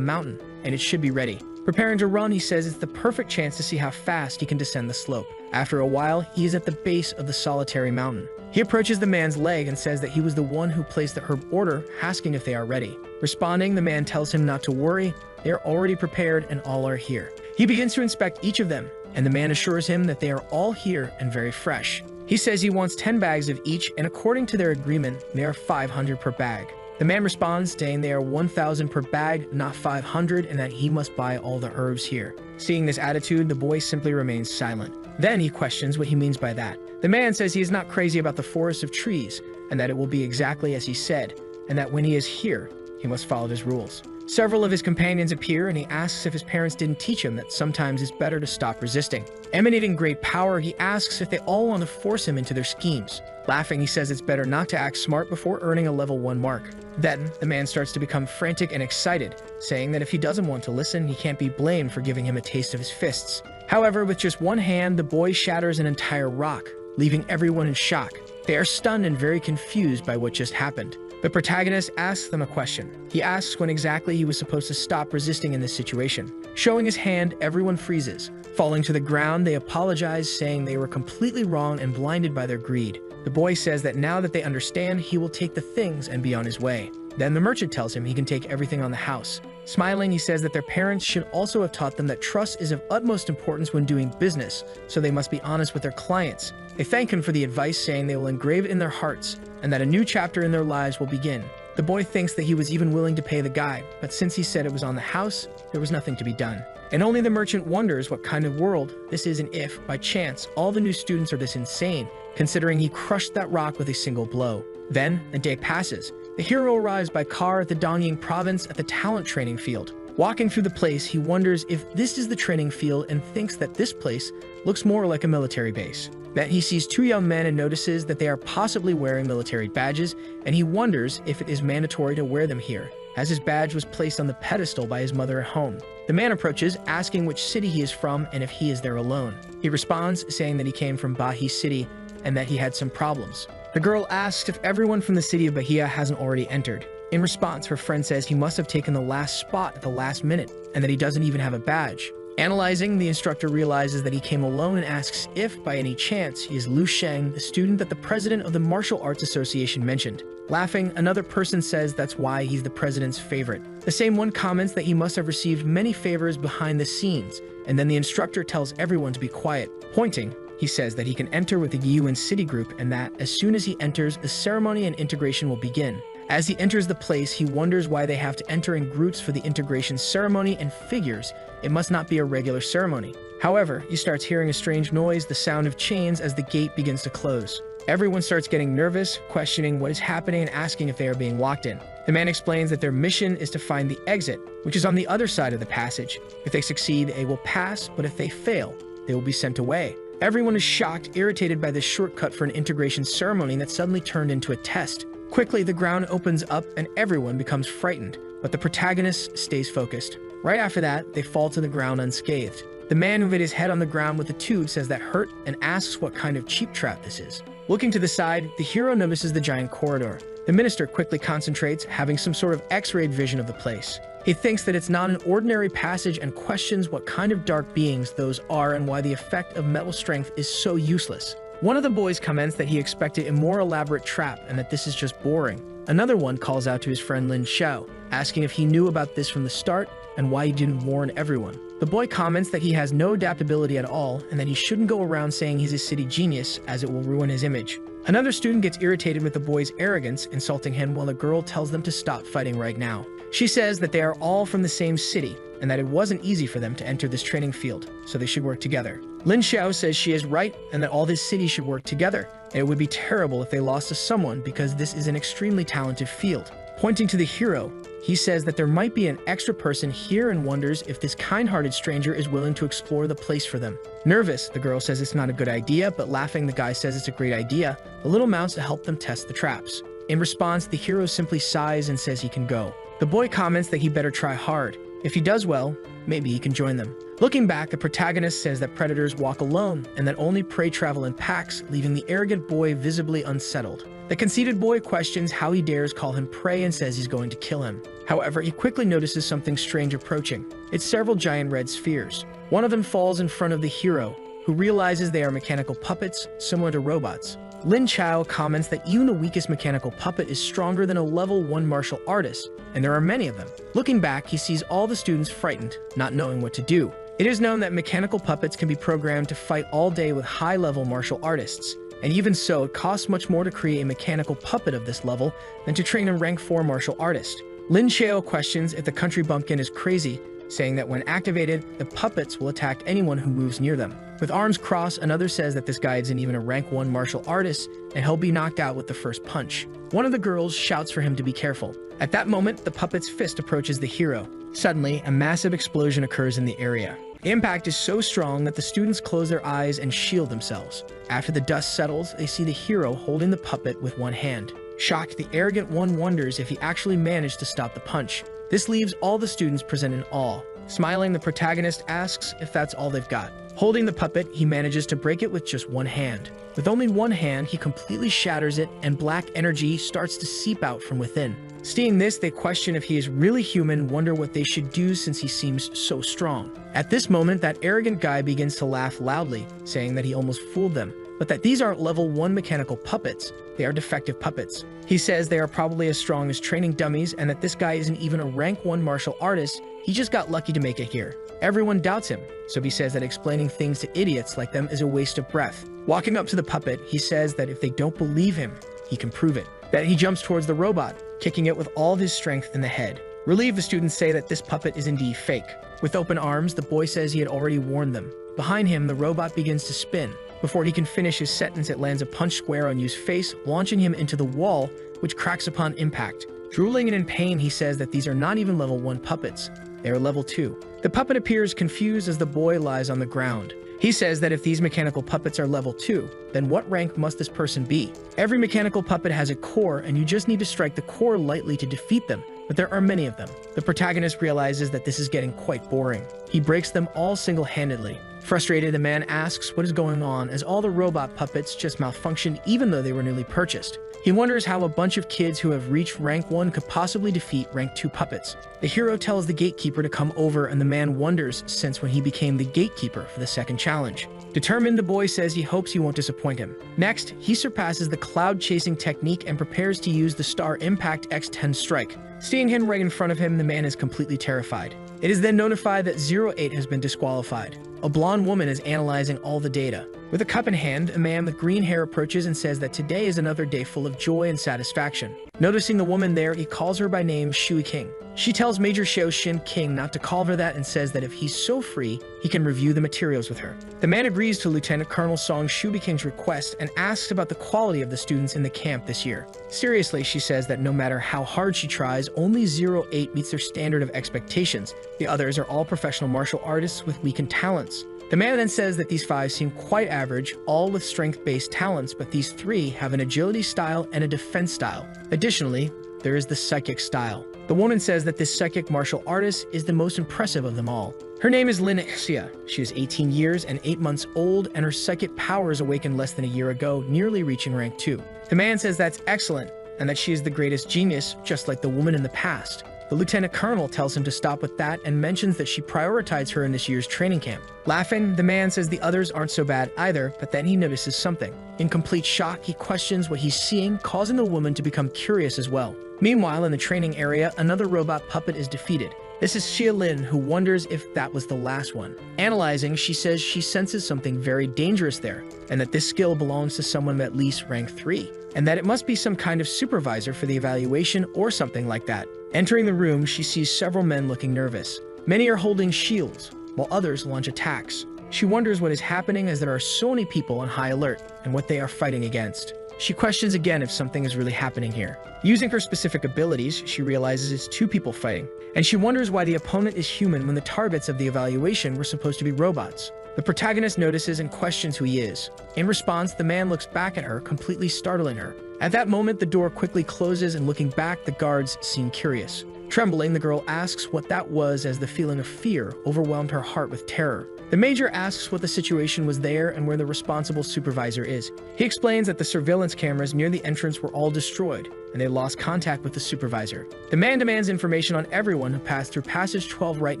mountain, and it should be ready. Preparing to run, he says it's the perfect chance to see how fast he can descend the slope. After a while, he is at the base of the solitary mountain. He approaches the man's leg and says that he was the one who placed the herb order, asking if they are ready. Responding, the man tells him not to worry, they are already prepared and all are here. He begins to inspect each of them, and the man assures him that they are all here and very fresh. He says he wants 10 bags of each, and according to their agreement, they are 500 per bag. The man responds, saying they are 1,000 per bag, not 500, and that he must buy all the herbs here. Seeing this attitude, the boy simply remains silent. Then he questions what he means by that. The man says he is not crazy about the forest of trees, and that it will be exactly as he said, and that when he is here, he must follow his rules. Several of his companions appear, and he asks if his parents didn't teach him that sometimes it's better to stop resisting. Emanating great power, he asks if they all want to force him into their schemes. Laughing, he says it's better not to act smart before earning a level 1 mark. Then, the man starts to become frantic and excited, saying that if he doesn't want to listen, he can't be blamed for giving him a taste of his fists. However, with just one hand, the boy shatters an entire rock, leaving everyone in shock. They are stunned and very confused by what just happened. The protagonist asks them a question. He asks when exactly he was supposed to stop resisting in this situation. Showing his hand, everyone freezes. Falling to the ground, they apologize, saying they were completely wrong and blinded by their greed. The boy says that now that they understand, he will take the things and be on his way. Then the merchant tells him he can take everything on the house. Smiling, he says that their parents should also have taught them that trust is of utmost importance when doing business, so they must be honest with their clients. They thank him for the advice, saying they will engrave it in their hearts, and that a new chapter in their lives will begin. The boy thinks that he was even willing to pay the guy, but since he said it was on the house, there was nothing to be done. And only the merchant wonders what kind of world this is and if, by chance, all the new students are this insane, considering he crushed that rock with a single blow. Then, a day passes. The hero arrives by car at the Dongying province at the talent training field. Walking through the place, he wonders if this is the training field and thinks that this place looks more like a military base. Then he sees 2 young men and notices that they are possibly wearing military badges, and he wonders if it is mandatory to wear them here, as his badge was placed on the pedestal by his mother at home. The man approaches, asking which city he is from and if he is there alone. He responds, saying that he came from Bahi City and that he had some problems. The girl asks if everyone from the city of Bahia hasn't already entered. In response, her friend says he must have taken the last spot at the last minute, and that he doesn't even have a badge. Analyzing, the instructor realizes that he came alone and asks if, by any chance, he is Lu Sheng, the student that the president of the Martial Arts Association mentioned. Laughing, another person says that's why he's the president's favorite. The same one comments that he must have received many favors behind the scenes, and then the instructor tells everyone to be quiet. Pointing, he says that he can enter with the Yuan City group and that, as soon as he enters, a ceremony and integration will begin. As he enters the place, he wonders why they have to enter in groups for the integration ceremony and figures it must not be a regular ceremony. However, he starts hearing a strange noise, the sound of chains, as the gate begins to close. Everyone starts getting nervous, questioning what is happening and asking if they are being locked in. The man explains that their mission is to find the exit, which is on the other side of the passage. If they succeed, they will pass, but if they fail, they will be sent away. Everyone is shocked, irritated by this shortcut for an integration ceremony that suddenly turned into a test. Quickly, the ground opens up and everyone becomes frightened, but the protagonist stays focused. Right after that, they fall to the ground unscathed. The man who hit his head on the ground with a tube says that hurt and asks what kind of cheap trap this is. Looking to the side, the hero notices the giant corridor. The minister quickly concentrates, having some sort of X-rayed vision of the place. He thinks that it's not an ordinary passage and questions what kind of dark beings those are and why the effect of metal strength is so useless. One of the boys comments that he expected a more elaborate trap and that this is just boring. Another one calls out to his friend Lin Xiao, asking if he knew about this from the start and why he didn't warn everyone. The boy comments that he has no adaptability at all and that he shouldn't go around saying he's a city genius as it will ruin his image. Another student gets irritated with the boy's arrogance, insulting him while the girl tells them to stop fighting right now. She says that they are all from the same city and that it wasn't easy for them to enter this training field, so they should work together. Lin Xiao says she is right and that all this city should work together, and it would be terrible if they lost to someone because this is an extremely talented field. Pointing to the hero, he says that there might be an extra person here and wonders if this kind-hearted stranger is willing to explore the place for them. Nervous, the girl says it's not a good idea, but laughing, the guy says it's a great idea. The little mounts to help them test the traps. In response, the hero simply sighs and says he can go. The boy comments that he better try hard. If he does well, maybe he can join them. Looking back, the protagonist says that predators walk alone and that only prey travel in packs, leaving the arrogant boy visibly unsettled. The conceited boy questions how he dares call him prey and says he's going to kill him. However, he quickly notices something strange approaching. It's several giant red spheres. One of them falls in front of the hero, who realizes they are mechanical puppets, similar to robots. Lin Xiao comments that even the weakest mechanical puppet is stronger than a level 1 martial artist, and there are many of them. Looking back, he sees all the students frightened, not knowing what to do. It is known that mechanical puppets can be programmed to fight all day with high-level martial artists, and even so, it costs much more to create a mechanical puppet of this level than to train a rank 4 martial artist. Lin Xiao questions if the country bumpkin is crazy, saying that when activated, the puppets will attack anyone who moves near them. With arms crossed, another says that this guy isn't even a rank 1 martial artist, and he'll be knocked out with the first punch. One of the girls shouts for him to be careful. At that moment, the puppet's fist approaches the hero. Suddenly, a massive explosion occurs in the area. The impact is so strong that the students close their eyes and shield themselves. After the dust settles, they see the hero holding the puppet with one hand. Shocked, the arrogant one wonders if he actually managed to stop the punch. This leaves all the students present in awe. Smiling, the protagonist asks if that's all they've got. Holding the puppet, he manages to break it with just one hand. With only one hand, he completely shatters it, and black energy starts to seep out from within. Seeing this, they question if he is really human, wonder what they should do since he seems so strong. At this moment, that arrogant guy begins to laugh loudly, saying that he almost fooled them, but that these aren't level 1 mechanical puppets, they are defective puppets. He says they are probably as strong as training dummies and that this guy isn't even a rank 1 martial artist, he just got lucky to make it here. Everyone doubts him, so he says that explaining things to idiots like them is a waste of breath. Walking up to the puppet, he says that if they don't believe him, he can prove it. Then he jumps towards the robot, kicking it with all of his strength in the head. Relieved, the students say that this puppet is indeed fake. With open arms, the boy says he had already warned them. Behind him, the robot begins to spin. Before he can finish his sentence, it lands a punch square on Yu's face, launching him into the wall, which cracks upon impact. Drooling and in pain, he says that these are not even level 1 puppets. They are level 2. The puppet appears confused as the boy lies on the ground. He says that if these mechanical puppets are level 2, then what rank must this person be? Every mechanical puppet has a core, and you just need to strike the core lightly to defeat them, but there are many of them. The protagonist realizes that this is getting quite boring. He breaks them all single-handedly. Frustrated, the man asks what is going on as all the robot puppets just malfunctioned even though they were newly purchased. He wonders how a bunch of kids who have reached rank 1 could possibly defeat rank 2 puppets. The hero tells the gatekeeper to come over, and the man wonders since when he became the gatekeeper for the second challenge. Determined, the boy says he hopes he won't disappoint him. Next, he surpasses the cloud chasing technique and prepares to use the Star Impact X10 strike. Seeing him right in front of him, the man is completely terrified. It is then notified that 08 has been disqualified. A blonde woman is analyzing all the data. With a cup in hand, a man with green hair approaches and says that today is another day full of joy and satisfaction. Noticing the woman there, he calls her by name Shui King. She tells Major Xiao Xin King not to call her that and says that if he's so free, he can review the materials with her. The man agrees to Lieutenant Colonel Song Shui King's request and asks about the quality of the students in the camp this year. Seriously, she says that no matter how hard she tries, only 08 meets their standard of expectations. The others are all professional martial artists with weakened talents. The man then says that these 5 seem quite average, all with strength-based talents, but these 3 have an agility style and a defense style. Additionally, there is the psychic style. The woman says that this psychic martial artist is the most impressive of them all. Her name is Linexia. She is 18 years and 8 months old, and her psychic powers awakened less than a year ago, nearly reaching rank 2. The man says that's excellent, and that she is the greatest genius, just like the woman in the past. The lieutenant colonel tells him to stop with that and mentions that she prioritized her in this year's training camp. Laughing, the man says the others aren't so bad either, but then he notices something. In complete shock, he questions what he's seeing, causing the woman to become curious as well. Meanwhile, in the training area, another robot puppet is defeated. This is Xia Lin, who wonders if that was the last one. Analyzing, she says she senses something very dangerous there, and that this skill belongs to someone at least rank 3, and that it must be some kind of supervisor for the evaluation or something like that. Entering the room, she sees several men looking nervous. Many are holding shields, while others launch attacks. She wonders what is happening as there are so many people on high alert, and what they are fighting against. She questions again if something is really happening here. Using her specific abilities, she realizes it's 2 people fighting, and she wonders why the opponent is human when the targets of the evaluation were supposed to be robots. The protagonist notices and questions who he is. In response, the man looks back at her, completely startling her. At that moment, the door quickly closes, and looking back, the guards seem curious. Trembling, the girl asks what that was as the feeling of fear overwhelmed her heart with terror. The major asks what the situation was there and where the responsible supervisor is. He explains that the surveillance cameras near the entrance were all destroyed, and they lost contact with the supervisor. The man demands information on everyone who passed through Passage 12 right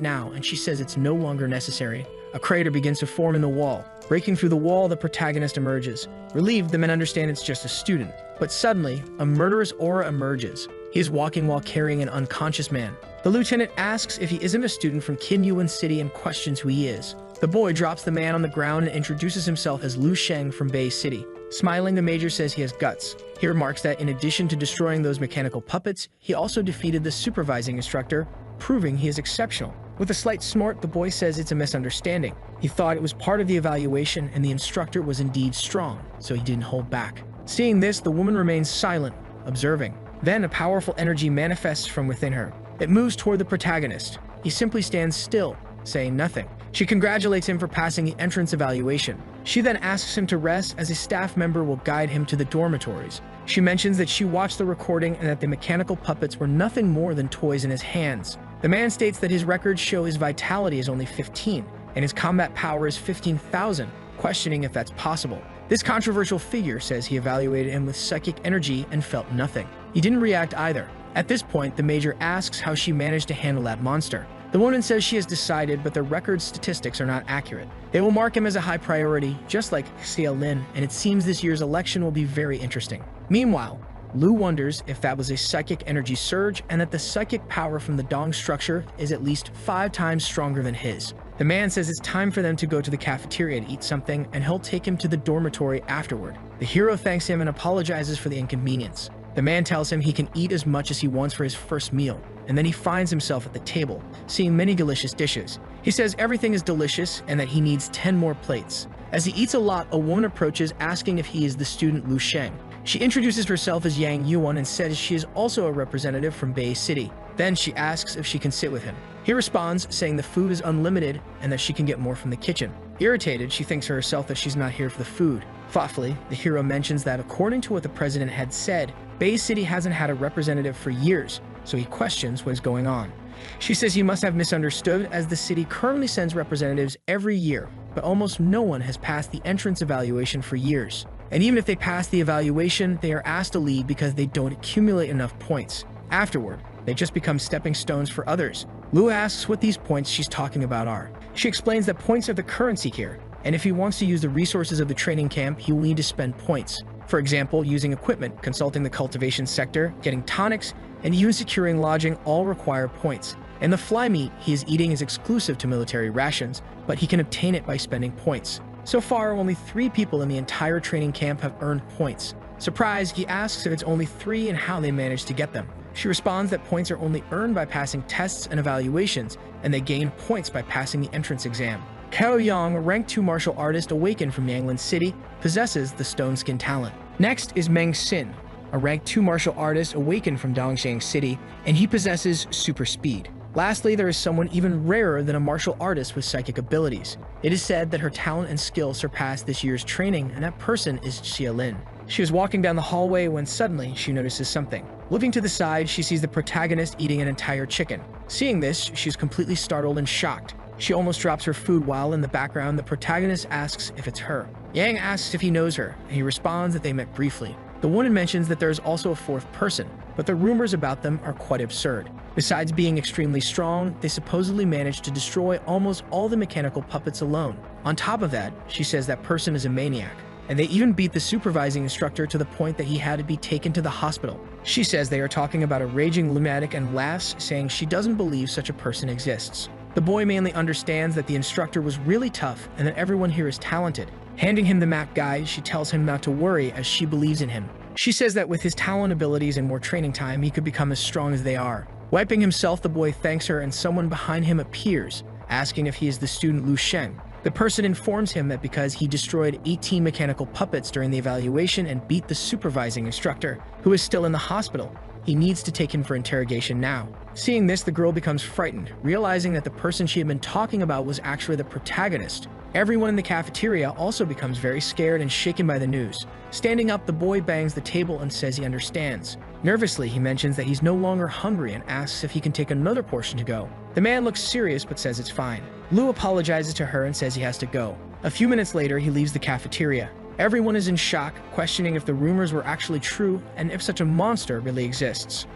now, and she says it's no longer necessary. A crater begins to form in the wall. Breaking through the wall, the protagonist emerges. Relieved, the men understand it's just a student. But suddenly, a murderous aura emerges. He is walking while carrying an unconscious man. The lieutenant asks if he isn't a student from Qinyuan City and questions who he is. The boy drops the man on the ground and introduces himself as Liu Sheng from Bay City. Smiling, the major says he has guts. He remarks that in addition to destroying those mechanical puppets, he also defeated the supervising instructor, proving he is exceptional. With a slight snort, the boy says it's a misunderstanding. He thought it was part of the evaluation and the instructor was indeed strong, so he didn't hold back. Seeing this, the woman remains silent, observing. Then a powerful energy manifests from within her. It moves toward the protagonist. He simply stands still, saying nothing. She congratulates him for passing the entrance evaluation. She then asks him to rest as a staff member will guide him to the dormitories. She mentions that she watched the recording and that the mechanical puppets were nothing more than toys in his hands. The man states that his records show his vitality is only 15, and his combat power is 15,000, questioning if that's possible. This controversial figure says he evaluated him with psychic energy and felt nothing. He didn't react either. At this point, the major asks how she managed to handle that monster. The woman says she has decided, but the record statistics are not accurate. They will mark him as a high priority, just like Xia Lin, and it seems this year's election will be very interesting. Meanwhile, Lu wonders if that was a psychic energy surge and that the psychic power from the Dong structure is at least 5 times stronger than his. The man says it's time for them to go to the cafeteria to eat something, and he'll take him to the dormitory afterward. The hero thanks him and apologizes for the inconvenience. The man tells him he can eat as much as he wants for his first meal, and then he finds himself at the table, seeing many delicious dishes. He says everything is delicious and that he needs 10 more plates. As he eats a lot, a woman approaches asking if he is the student Liu Sheng. She introduces herself as Yang Yuan and says she is also a representative from Bay City. Then she asks if she can sit with him. He responds, saying the food is unlimited and that she can get more from the kitchen. Irritated, she thinks to herself that she's not here for the food. Thoughtfully, the hero mentions that according to what the president had said, Bay City hasn't had a representative for years, so he questions what is going on. She says he must have misunderstood, as the city currently sends representatives every year, but almost no one has passed the entrance evaluation for years. And even if they pass the evaluation, they are asked to leave because they don't accumulate enough points. Afterward, they just become stepping stones for others. Lu asks what these points she's talking about are. She explains that points are the currency here, and if he wants to use the resources of the training camp, he will need to spend points. For example, using equipment, consulting the cultivation sector, getting tonics, and even securing lodging all require points. And the fly meat he is eating is exclusive to military rations, but he can obtain it by spending points. So far, only 3 people in the entire training camp have earned points. Surprised, he asks if it's only 3 and how they managed to get them. She responds that points are only earned by passing tests and evaluations, and they gain points by passing the entrance exam. Kao Yang, a rank 2 martial artist awakened from Yanglan City, possesses the stone skin talent. Next is Meng Xin, a rank 2 martial artist awakened from Dongjiang City, and he possesses super speed. Lastly, there is someone even rarer than a martial artist with psychic abilities. It is said that her talent and skill surpassed this year's training, and that person is Xialin. She was walking down the hallway when suddenly she notices something. Looking to the side, she sees the protagonist eating an entire chicken. Seeing this, she's completely startled and shocked. She almost drops her food while in the background the protagonist asks if it's her. Yang asks if he knows her, and he responds that they met briefly. The woman mentions that there is also a fourth person, but the rumors about them are quite absurd. Besides being extremely strong, they supposedly managed to destroy almost all the mechanical puppets alone. On top of that, she says that person is a maniac, and they even beat the supervising instructor to the point that he had to be taken to the hospital. She says they are talking about a raging lunatic and laughs, saying she doesn't believe such a person exists. The boy mainly understands that the instructor was really tough and that everyone here is talented. Handing him the map guide, she tells him not to worry as she believes in him. She says that with his talent abilities and more training time, he could become as strong as they are. Wiping himself, the boy thanks her and someone behind him appears, asking if he is the student Lu Sheng. The person informs him that because he destroyed 18 mechanical puppets during the evaluation and beat the supervising instructor, who is still in the hospital, he needs to take him for interrogation now. Seeing this, the girl becomes frightened, realizing that the person she had been talking about was actually the protagonist. Everyone in the cafeteria also becomes very scared and shaken by the news. Standing up, the boy bangs the table and says he understands. Nervously, he mentions that he's no longer hungry and asks if he can take another portion to go. The man looks serious but says it's fine. Lu apologizes to her and says he has to go. A few minutes later, he leaves the cafeteria. Everyone is in shock, questioning if the rumors were actually true and if such a monster really exists.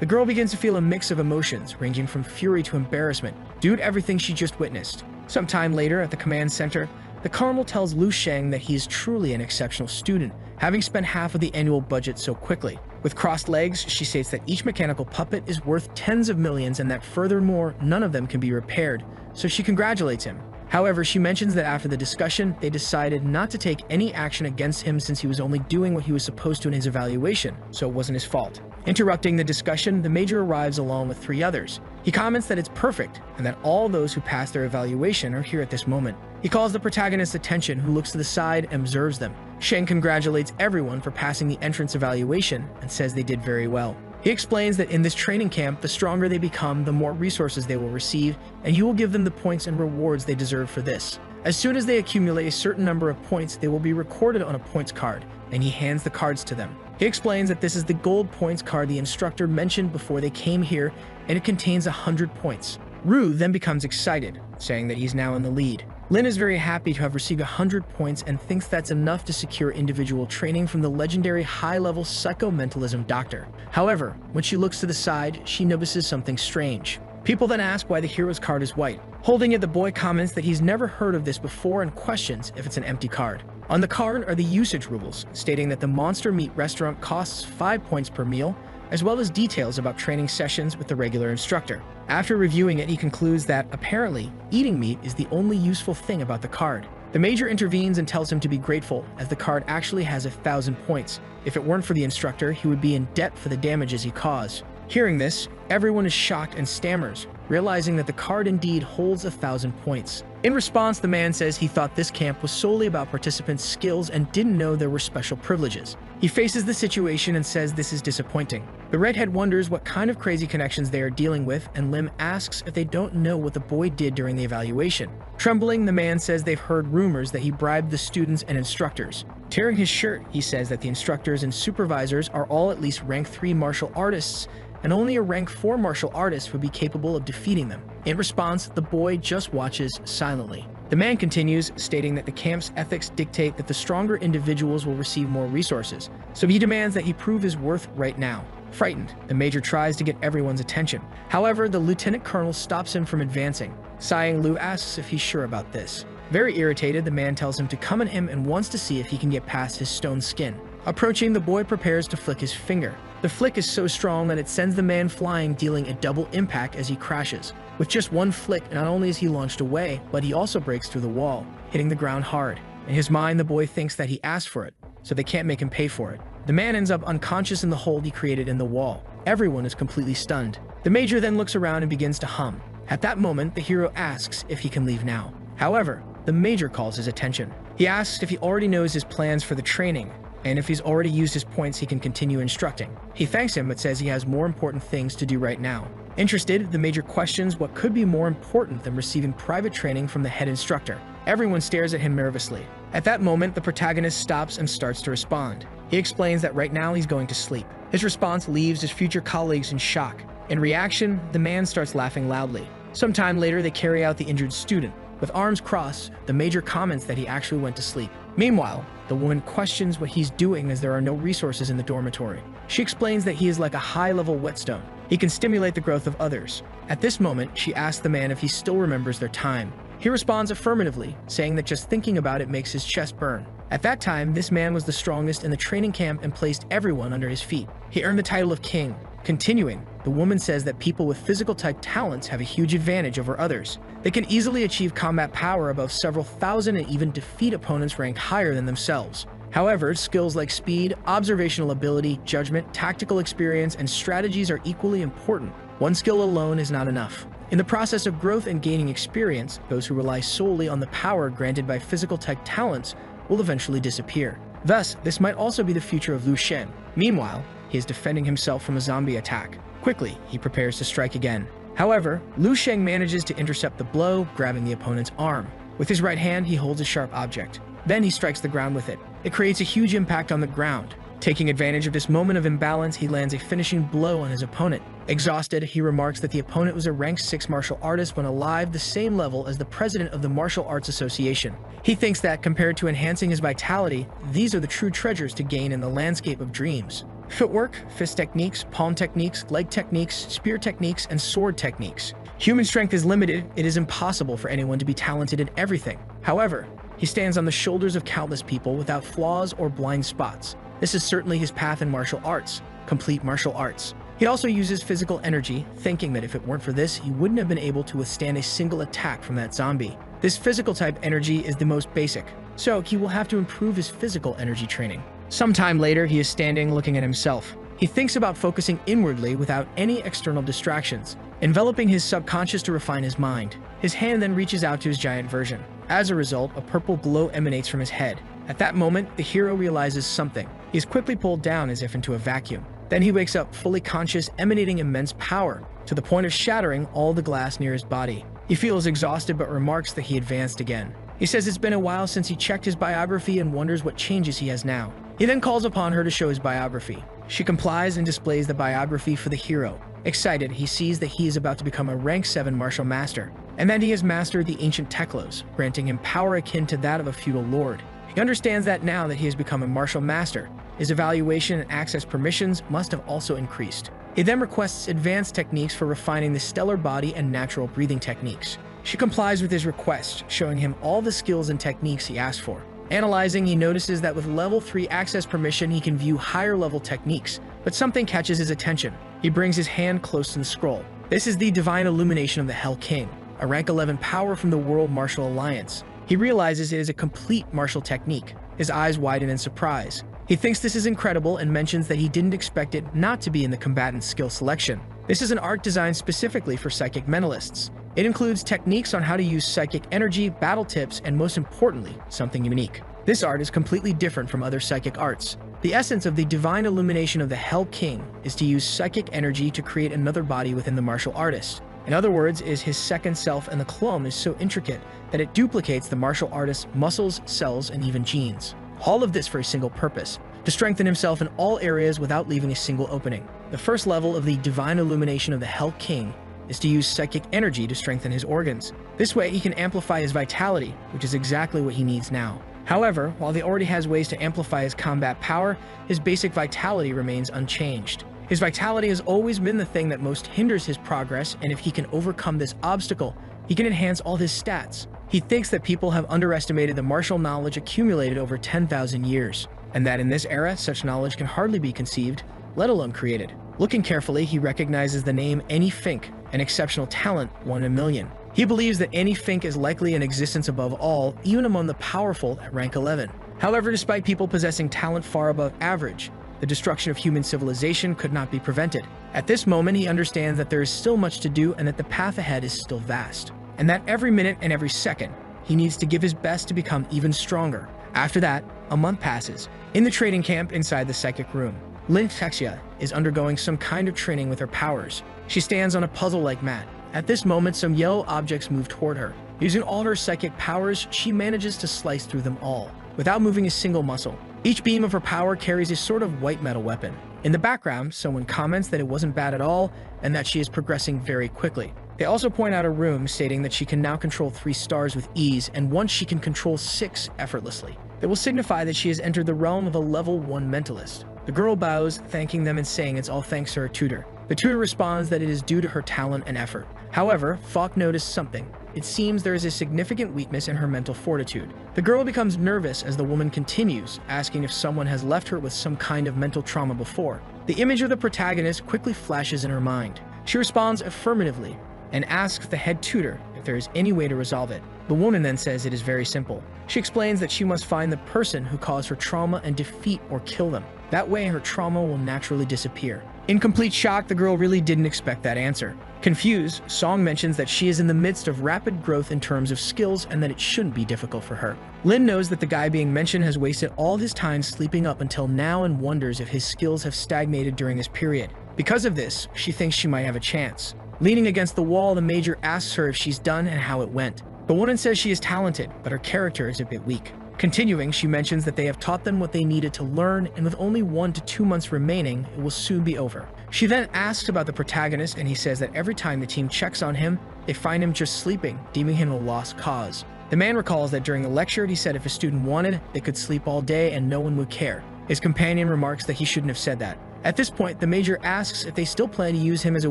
The girl begins to feel a mix of emotions, ranging from fury to embarrassment, due to everything she just witnessed. Sometime later, at the command center, the colonel tells Lu Sheng that he is truly an exceptional student, having spent half of the annual budget so quickly. With crossed legs, she states that each mechanical puppet is worth tens of millions and that furthermore, none of them can be repaired, so she congratulates him. However, she mentions that after the discussion, they decided not to take any action against him since he was only doing what he was supposed to in his evaluation, so it wasn't his fault. Interrupting the discussion, the major arrives along with 3 others. He comments that it's perfect and that all those who passed their evaluation are here at this moment. He calls the protagonist's attention, who looks to the side and observes them. Sheng congratulates everyone for passing the entrance evaluation and says they did very well. He explains that in this training camp, the stronger they become, the more resources they will receive, and he will give them the points and rewards they deserve for this. As soon as they accumulate a certain number of points, they will be recorded on a points card, and he hands the cards to them. He explains that this is the gold points card the instructor mentioned before they came here, and it contains 100 points. Ru then becomes excited, saying that he's now in the lead. Lin is very happy to have received 100 points and thinks that's enough to secure individual training from the legendary high-level psychomentalism doctor. However, when she looks to the side, she notices something strange. People then ask why the hero's card is white. Holding it, the boy comments that he's never heard of this before and questions if it's an empty card. On the card are the usage rules, stating that the Monster Meat restaurant costs 5 points per meal, as well as details about training sessions with the regular instructor. After reviewing it, he concludes that, apparently, eating meat is the only useful thing about the card. The major intervenes and tells him to be grateful, as the card actually has 1,000 points. If it weren't for the instructor, he would be in debt for the damages he caused. Hearing this, everyone is shocked and stammers, realizing that the card indeed holds 1,000 points. In response, the man says he thought this camp was solely about participants' skills and didn't know there were special privileges. He faces the situation and says this is disappointing. The redhead wonders what kind of crazy connections they are dealing with, and Lim asks if they don't know what the boy did during the evaluation. Trembling, the man says they've heard rumors that he bribed the students and instructors. Tearing his shirt, he says that the instructors and supervisors are all at least rank 3 martial artists, and only a rank 4 martial artist would be capable of defeating them. In response, the boy just watches silently. The man continues, stating that the camp's ethics dictate that the stronger individuals will receive more resources, so he demands that he prove his worth right now. Frightened, the major tries to get everyone's attention. However, the lieutenant colonel stops him from advancing. Sighing, Lu asks if he's sure about this. Very irritated, the man tells him to come at him and wants to see if he can get past his stone skin. Approaching, the boy prepares to flick his finger. The flick is so strong that it sends the man flying, dealing a double impact as he crashes. With just one flick, not only is he launched away, but he also breaks through the wall, hitting the ground hard. In his mind, the boy thinks that he asked for it, so they can't make him pay for it. The man ends up unconscious in the hole he created in the wall. Everyone is completely stunned. The major then looks around and begins to hum. At that moment, the hero asks if he can leave now. However, the major calls his attention. He asks if he already knows his plans for the training, and if he's already used his points, he can continue instructing. He thanks him but says he has more important things to do right now. Interested, the major questions what could be more important than receiving private training from the head instructor. Everyone stares at him nervously. At that moment, the protagonist stops and starts to respond. He explains that right now he's going to sleep. His response leaves his future colleagues in shock. In reaction, the man starts laughing loudly. Sometime later, they carry out the injured student. With arms crossed, the major comments that he actually went to sleep. Meanwhile, the woman questions what he's doing as there are no resources in the dormitory. She explains that he is like a high-level whetstone. He can stimulate the growth of others. At this moment, she asks the man if he still remembers their time. He responds affirmatively, saying that just thinking about it makes his chest burn. At that time, this man was the strongest in the training camp and placed everyone under his feet. He earned the title of king. Continuing, the woman says that people with physical-type talents have a huge advantage over others. They can easily achieve combat power above several thousand and even defeat opponents ranked higher than themselves. However, skills like speed, observational ability, judgment, tactical experience, and strategies are equally important. One skill alone is not enough. In the process of growth and gaining experience, those who rely solely on the power granted by physical-type talents will eventually disappear. Thus, this might also be the future of Lu Shen. Meanwhile, he is defending himself from a zombie attack. Quickly, he prepares to strike again. However, Lu Sheng manages to intercept the blow, grabbing the opponent's arm. With his right hand, he holds a sharp object. Then he strikes the ground with it. It creates a huge impact on the ground. Taking advantage of this moment of imbalance, he lands a finishing blow on his opponent. Exhausted, he remarks that the opponent was a rank 6 martial artist when alive, the same level as the president of the Martial Arts Association. He thinks that, compared to enhancing his vitality, these are the true treasures to gain in the landscape of dreams. Footwork, fist techniques, palm techniques, leg techniques, spear techniques, and sword techniques. Human strength is limited. It is impossible for anyone to be talented in everything. However, he stands on the shoulders of countless people without flaws or blind spots. This is certainly his path in martial arts, complete martial arts. He also uses physical energy, thinking that if it weren't for this, he wouldn't have been able to withstand a single attack from that zombie. This physical type energy is the most basic, so he will have to improve his physical energy training. Sometime later, he is standing looking at himself. He thinks about focusing inwardly without any external distractions, enveloping his subconscious to refine his mind. His hand then reaches out to his giant version. As a result, a purple glow emanates from his head. At that moment, the hero realizes something. He is quickly pulled down as if into a vacuum. Then he wakes up fully conscious, emanating immense power, to the point of shattering all the glass near his body. He feels exhausted but remarks that he advanced again. He says it's been a while since he checked his biography and wonders what changes he has now. He then calls upon her to show his biography. She complies and displays the biography for the hero. Excited, he sees that he is about to become a rank 7 martial master, and that he has mastered the ancient Teklos, granting him power akin to that of a feudal lord. He understands that now that he has become a martial master, his evaluation and access permissions must have also increased. He then requests advanced techniques for refining the stellar body and natural breathing techniques. She complies with his request, showing him all the skills and techniques he asked for. Analyzing, he notices that with level 3 access permission, he can view higher level techniques, but something catches his attention. He brings his hand close to the scroll. This is the Divine Illumination of the Hell King, a rank 11 power from the World Martial Alliance. He realizes it is a complete martial technique. His eyes widen in surprise. He thinks this is incredible and mentions that he didn't expect it not to be in the combatant skill selection. This is an art designed specifically for psychic mentalists. It includes techniques on how to use psychic energy, battle tips, and most importantly, something unique. This art is completely different from other psychic arts. The essence of the Divine Illumination of the Hell King is to use psychic energy to create another body within the martial artist. In other words, is his second self, and the clone is so intricate that it duplicates the martial artist's muscles, cells, and even genes. All of this for a single purpose, to strengthen himself in all areas without leaving a single opening. The first level of the Divine Illumination of the Hell King is to use psychic energy to strengthen his organs. This way he can amplify his vitality, which is exactly what he needs now. However, while he already has ways to amplify his combat power, his basic vitality remains unchanged. His vitality has always been the thing that most hinders his progress, and if he can overcome this obstacle, he can enhance all his stats. He thinks that people have underestimated the martial knowledge accumulated over 10,000 years, and that in this era, such knowledge can hardly be conceived, let alone created. Looking carefully, he recognizes the name Annie Fink, an exceptional talent, 1 in a million. He believes that Annie Fink is likely in existence above all, even among the powerful at rank 11. However, despite people possessing talent far above average, the destruction of human civilization could not be prevented. At this moment, he understands that there is still much to do and that the path ahead is still vast, and that every minute and every second, he needs to give his best to become even stronger. After that, a month passes. In the trading camp inside the psychic room, Lin Texia is undergoing some kind of training with her powers. She stands on a puzzle-like mat. At this moment, some yellow objects move toward her. Using all her psychic powers, she manages to slice through them all, without moving a single muscle. Each beam of her power carries a sort of white metal weapon. In the background, someone comments that it wasn't bad at all, and that she is progressing very quickly. They also point out a room, stating that she can now control 3 stars with ease, and once she can control 6 effortlessly. They will signify that she has entered the realm of a level 1 mentalist. The girl bows, thanking them and saying it's all thanks to her tutor. The tutor responds that it is due to her talent and effort. However, Falk noticed something. It seems there is a significant weakness in her mental fortitude. The girl becomes nervous as the woman continues, asking if someone has left her with some kind of mental trauma before. The image of the protagonist quickly flashes in her mind. She responds affirmatively and asks the head tutor if there is any way to resolve it. The woman then says it is very simple. She explains that she must find the person who caused her trauma and defeat or kill them. That way, her trauma will naturally disappear. In complete shock, the girl really didn't expect that answer. Confused, Song mentions that she is in the midst of rapid growth in terms of skills and that it shouldn't be difficult for her. Lin knows that the guy being mentioned has wasted all his time sleeping up until now and wonders if his skills have stagnated during this period. Because of this, she thinks she might have a chance. Leaning against the wall, the major asks her if she's done and how it went. The woman says she is talented, but her character is a bit weak. Continuing, she mentions that they have taught them what they needed to learn, and with only 1 to 2 months remaining, it will soon be over. She then asks about the protagonist, and he says that every time the team checks on him, they find him just sleeping, deeming him a lost cause. The man recalls that during the lecture, he said if a student wanted, they could sleep all day and no one would care. His companion remarks that he shouldn't have said that. At this point, the major asks if they still plan to use him as a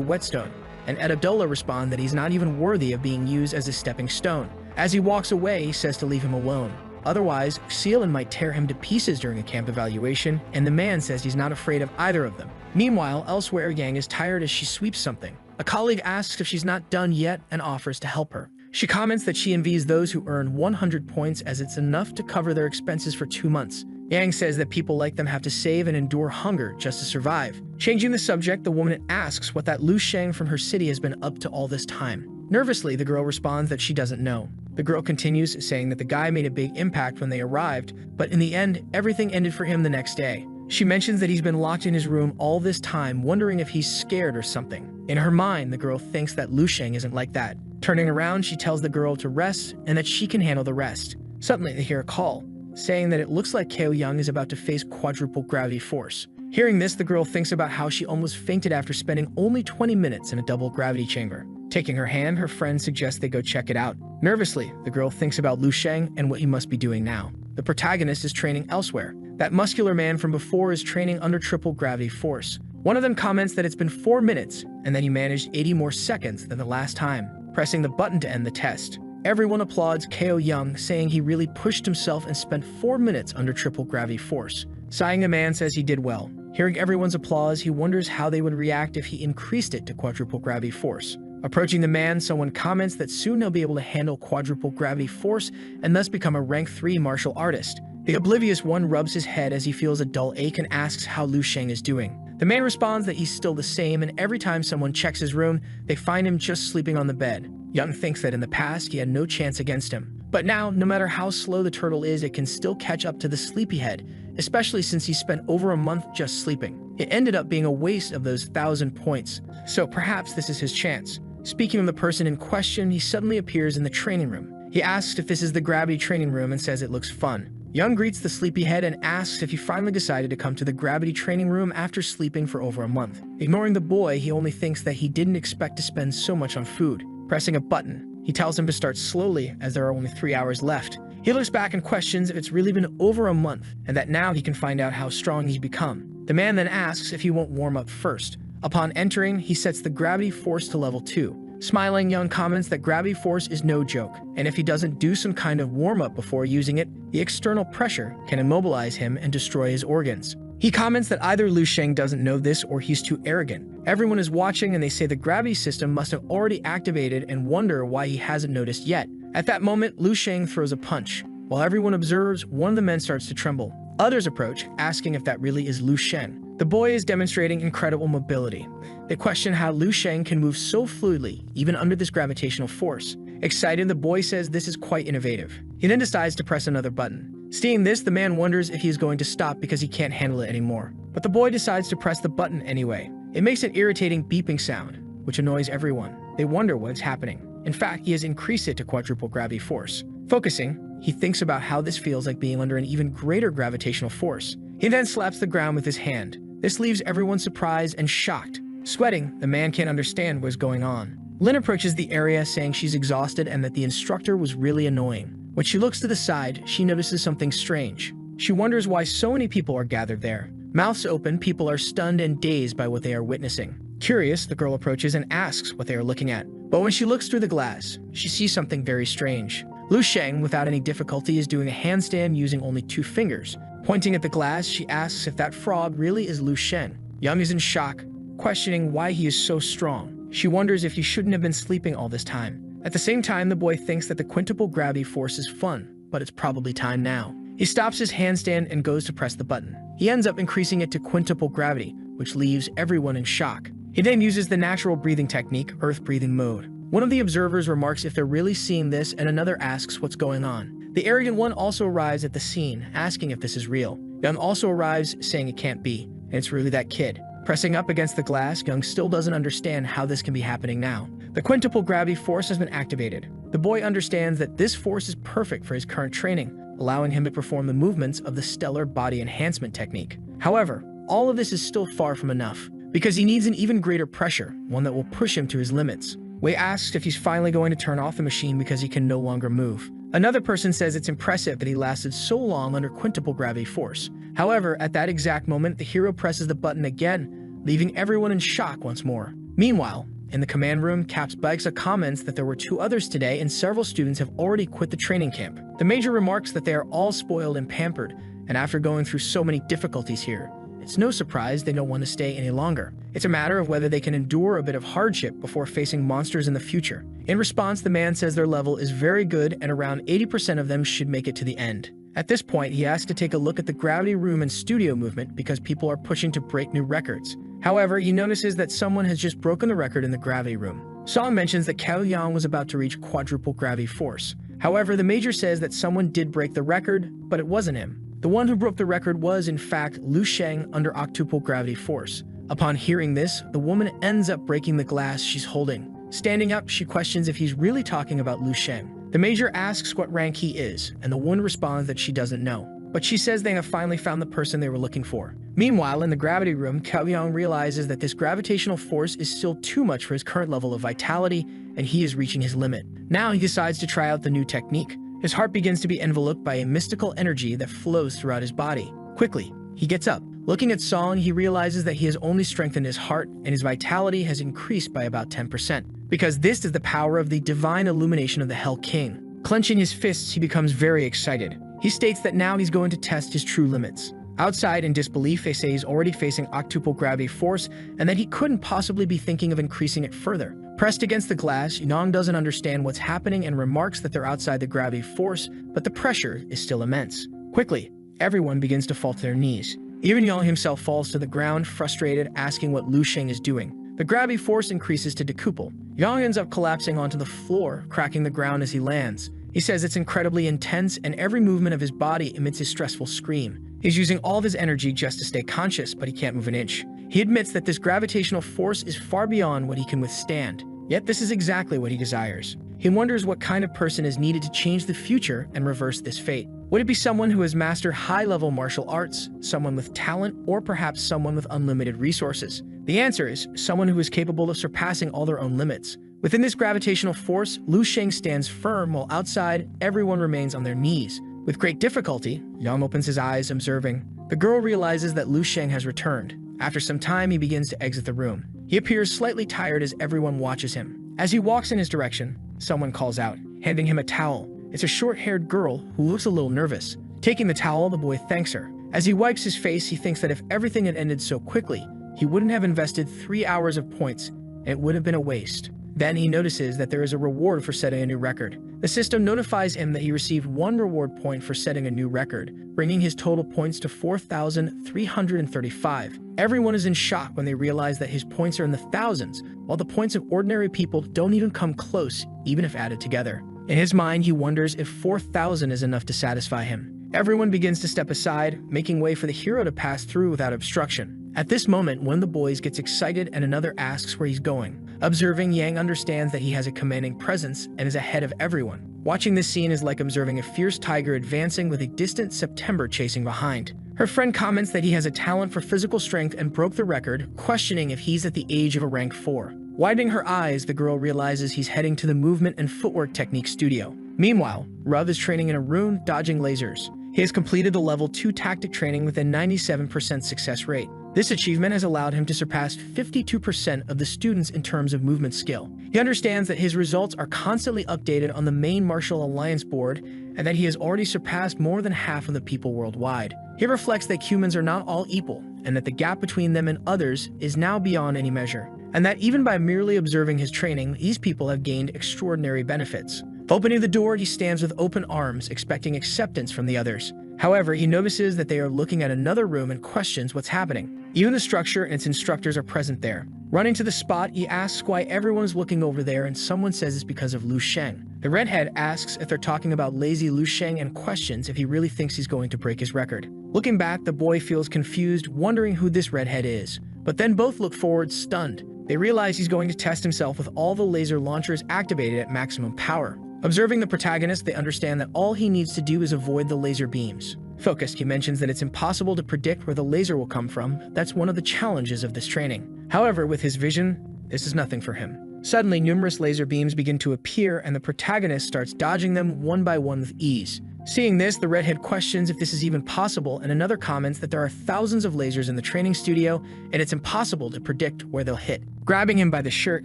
whetstone, and Ed Abdullah responds that he's not even worthy of being used as a stepping stone. As he walks away, he says to leave him alone. Otherwise, Seelin might tear him to pieces during a camp evaluation, and the man says he's not afraid of either of them. Meanwhile, elsewhere, Yang is tired as she sweeps something. A colleague asks if she's not done yet and offers to help her. She comments that she envies those who earn 100 points as it's enough to cover their expenses for 2 months. Yang says that people like them have to save and endure hunger just to survive. Changing the subject, the woman asks what that Lu Sheng from her city has been up to all this time. Nervously, the girl responds that she doesn't know. The girl continues, saying that the guy made a big impact when they arrived, but in the end, everything ended for him the next day. She mentions that he's been locked in his room all this time, wondering if he's scared or something. In her mind, the girl thinks that Lu Sheng isn't like that. Turning around, she tells the girl to rest and that she can handle the rest. Suddenly, they hear a call, saying that it looks like Ko Young is about to face quadruple gravity force. Hearing this, the girl thinks about how she almost fainted after spending only 20 minutes in a double gravity chamber. Taking her hand, her friend suggests they go check it out. Nervously, the girl thinks about Lu Sheng and what he must be doing now. The protagonist is training elsewhere. That muscular man from before is training under triple gravity force. One of them comments that it's been 4 minutes and that he managed 80 more seconds than the last time, pressing the button to end the test. Everyone applauds Ko Young, saying he really pushed himself and spent 4 minutes under triple gravity force. Sighing, the man says he did well. Hearing everyone's applause, he wonders how they would react if he increased it to quadruple gravity force. Approaching the man, someone comments that soon he'll be able to handle quadruple gravity force and thus become a rank 3 martial artist. The oblivious one rubs his head as he feels a dull ache and asks how Lu Sheng is doing. The man responds that he's still the same, and every time someone checks his room, they find him just sleeping on the bed. Young thinks that in the past he had no chance against him. But now, no matter how slow the turtle is, it can still catch up to the sleepyhead, especially since he spent over a month just sleeping. It ended up being a waste of those 1,000 points, so perhaps this is his chance. Speaking of the person in question, he suddenly appears in the training room. He asks if this is the gravity training room and says it looks fun. Young greets the sleepyhead and asks if he finally decided to come to the gravity training room after sleeping for over a month. Ignoring the boy, he only thinks that he didn't expect to spend so much on food. Pressing a button, he tells him to start slowly as there are only 3 hours left. He looks back and questions if it's really been over a month and that now he can find out how strong he's become. The man then asks if he won't warm up first. Upon entering, he sets the gravity force to level 2. Smiling, Young comments that gravity force is no joke, and if he doesn't do some kind of warm-up before using it, the external pressure can immobilize him and destroy his organs. He comments that either Lu Sheng doesn't know this or he's too arrogant. Everyone is watching and they say the gravity system must have already activated and wonder why he hasn't noticed yet. At that moment, Lu Sheng throws a punch. While everyone observes, one of the men starts to tremble. Others approach, asking if that really is Lu Sheng. The boy is demonstrating incredible mobility. They question how Lu Sheng can move so fluidly, even under this gravitational force. Excited, the boy says this is quite innovative. He then decides to press another button. Seeing this, the man wonders if he is going to stop because he can't handle it anymore. but the boy decides to press the button anyway. It makes an irritating beeping sound, which annoys everyone. They wonder what's happening. In fact, he has increased it to quadruple gravity force. Focusing, he thinks about how this feels like being under an even greater gravitational force. He then slaps the ground with his hand. This leaves everyone surprised and shocked. Sweating, the man can't understand what's going on. Lynn approaches the area saying she's exhausted and that the instructor was really annoying. When she looks to the side, she notices something strange. She wonders why so many people are gathered there. Mouths open, people are stunned and dazed by what they are witnessing. Curious, the girl approaches and asks what they are looking at. But when she looks through the glass, she sees something very strange. Lu Sheng, without any difficulty, is doing a handstand using only 2 fingers. Pointing at the glass, she asks if that frog really is Lu Sheng. Young is in shock, questioning why he is so strong. She wonders if he shouldn't have been sleeping all this time. At the same time, the boy thinks that the quintuple gravity force is fun, but it's probably time now. He stops his handstand and goes to press the button. He ends up increasing it to quintuple gravity, which leaves everyone in shock. He then uses the natural breathing technique, earth breathing mode. One of the observers remarks if they're really seeing this, and another asks what's going on. The arrogant one also arrives at the scene, asking if this is real. Young also arrives, saying it can't be, and it's really that kid. Pressing up against the glass, Young still doesn't understand how this can be happening now. The quintuple gravity force has been activated. The boy understands that this force is perfect for his current training, allowing him to perform the movements of the stellar body enhancement technique. However, all of this is still far from enough, because he needs an even greater pressure, one that will push him to his limits. Wei asks if he's finally going to turn off the machine because he can no longer move. Another person says it's impressive that he lasted so long under quintuple gravity force. However, at that exact moment, the hero presses the button again, leaving everyone in shock once more. Meanwhile, in the command room, Caps Baigsa comments that there were 2 others today and several students have already quit the training camp. The major remarks that they are all spoiled and pampered, and after going through so many difficulties here, it's no surprise they don't want to stay any longer. It's a matter of whether they can endure a bit of hardship before facing monsters in the future. In response, the man says their level is very good and around 80% of them should make it to the end. At this point, he asks to take a look at the gravity room and studio movement because people are pushing to break new records. However, he notices that someone has just broken the record in the gravity room. Song mentions that Cao Yang was about to reach quadruple gravity force. However, the major says that someone did break the record, but it wasn't him. The one who broke the record was, in fact, Lu Sheng under octuple gravity force. Upon hearing this, the woman ends up breaking the glass she's holding. Standing up, she questions if he's really talking about Lu Sheng. The major asks what rank he is, and the woman responds that she doesn't know. But she says they have finally found the person they were looking for. Meanwhile, in the gravity room, Cao Yang realizes that this gravitational force is still too much for his current level of vitality, and he is reaching his limit. Now he decides to try out the new technique. His heart begins to be enveloped by a mystical energy that flows throughout his body. Quickly, he gets up. Looking at Song, he realizes that he has only strengthened his heart, and his vitality has increased by about 10%. Because this is the power of the divine illumination of the Hell King. Clenching his fists, he becomes very excited. He states that now he's going to test his true limits. Outside, in disbelief, they say he's already facing octuple gravity force and that he couldn't possibly be thinking of increasing it further. Pressed against the glass, Yunong doesn't understand what's happening and remarks that they're outside the gravity force, but the pressure is still immense. Quickly, everyone begins to fall to their knees. Even Yang himself falls to the ground, frustrated, asking what Lu Sheng is doing. The gravity force increases to decuple. Yang ends up collapsing onto the floor, cracking the ground as he lands. He says it's incredibly intense and every movement of his body emits a stressful scream. He's using all of his energy just to stay conscious, but he can't move an inch. He admits that this gravitational force is far beyond what he can withstand. Yet this is exactly what he desires. He wonders what kind of person is needed to change the future and reverse this fate. Would it be someone who has mastered high-level martial arts, someone with talent, or perhaps someone with unlimited resources? The answer is someone who is capable of surpassing all their own limits. Within this gravitational force, Lu Sheng stands firm while outside, everyone remains on their knees. With great difficulty, Yang opens his eyes, observing. The girl realizes that Lu Sheng has returned. After some time, he begins to exit the room. He appears slightly tired as everyone watches him. As he walks in his direction, someone calls out, handing him a towel. It's a short-haired girl who looks a little nervous. Taking the towel, the boy thanks her. As he wipes his face, he thinks that if everything had ended so quickly, he wouldn't have invested 3 hours of points, and it would have been a waste. Then he notices that there is a reward for setting a new record. The system notifies him that he received 1 reward point for setting a new record, bringing his total points to 4,335. Everyone is in shock when they realize that his points are in the thousands, while the points of ordinary people don't even come close, even if added together. In his mind, he wonders if 4,000 is enough to satisfy him. Everyone begins to step aside, making way for the hero to pass through without obstruction. At this moment, one of the boys gets excited and another asks where he's going. Observing, Yang understands that he has a commanding presence and is ahead of everyone. Watching this scene is like observing a fierce tiger advancing with a distant September chasing behind. Her friend comments that he has a talent for physical strength and broke the record, questioning if he's at the age of a rank 4. Widening her eyes, the girl realizes he's heading to the movement and footwork technique studio. Meanwhile, Rav is training in a rune, dodging lasers. He has completed the level 2 tactic training with a 97% success rate. This achievement has allowed him to surpass 52% of the students in terms of movement skill. He understands that his results are constantly updated on the main martial alliance board and that he has already surpassed more than half of the people worldwide. He reflects that humans are not all equal and that the gap between them and others is now beyond any measure, and that even by merely observing his training, these people have gained extraordinary benefits. Opening the door, he stands with open arms, expecting acceptance from the others. However, he notices that they are looking at another room and questions what's happening. Even the structure and its instructors are present there. Running to the spot, he asks why everyone is looking over there, and someone says it's because of Lu Sheng. The redhead asks if they're talking about lazy Lu Sheng and questions if he really thinks he's going to break his record. Looking back, the boy feels confused, wondering who this redhead is. But then both look forward, stunned. They realize he's going to test himself with all the laser launchers activated at maximum power. Observing the protagonist, they understand that all he needs to do is avoid the laser beams. Focused, he mentions that it's impossible to predict where the laser will come from. That's one of the challenges of this training. However, with his vision, this is nothing for him. Suddenly, numerous laser beams begin to appear, and the protagonist starts dodging them one by one with ease. Seeing this, the redhead questions if this is even possible, and another comments that there are thousands of lasers in the training studio, and it's impossible to predict where they'll hit. Grabbing him by the shirt,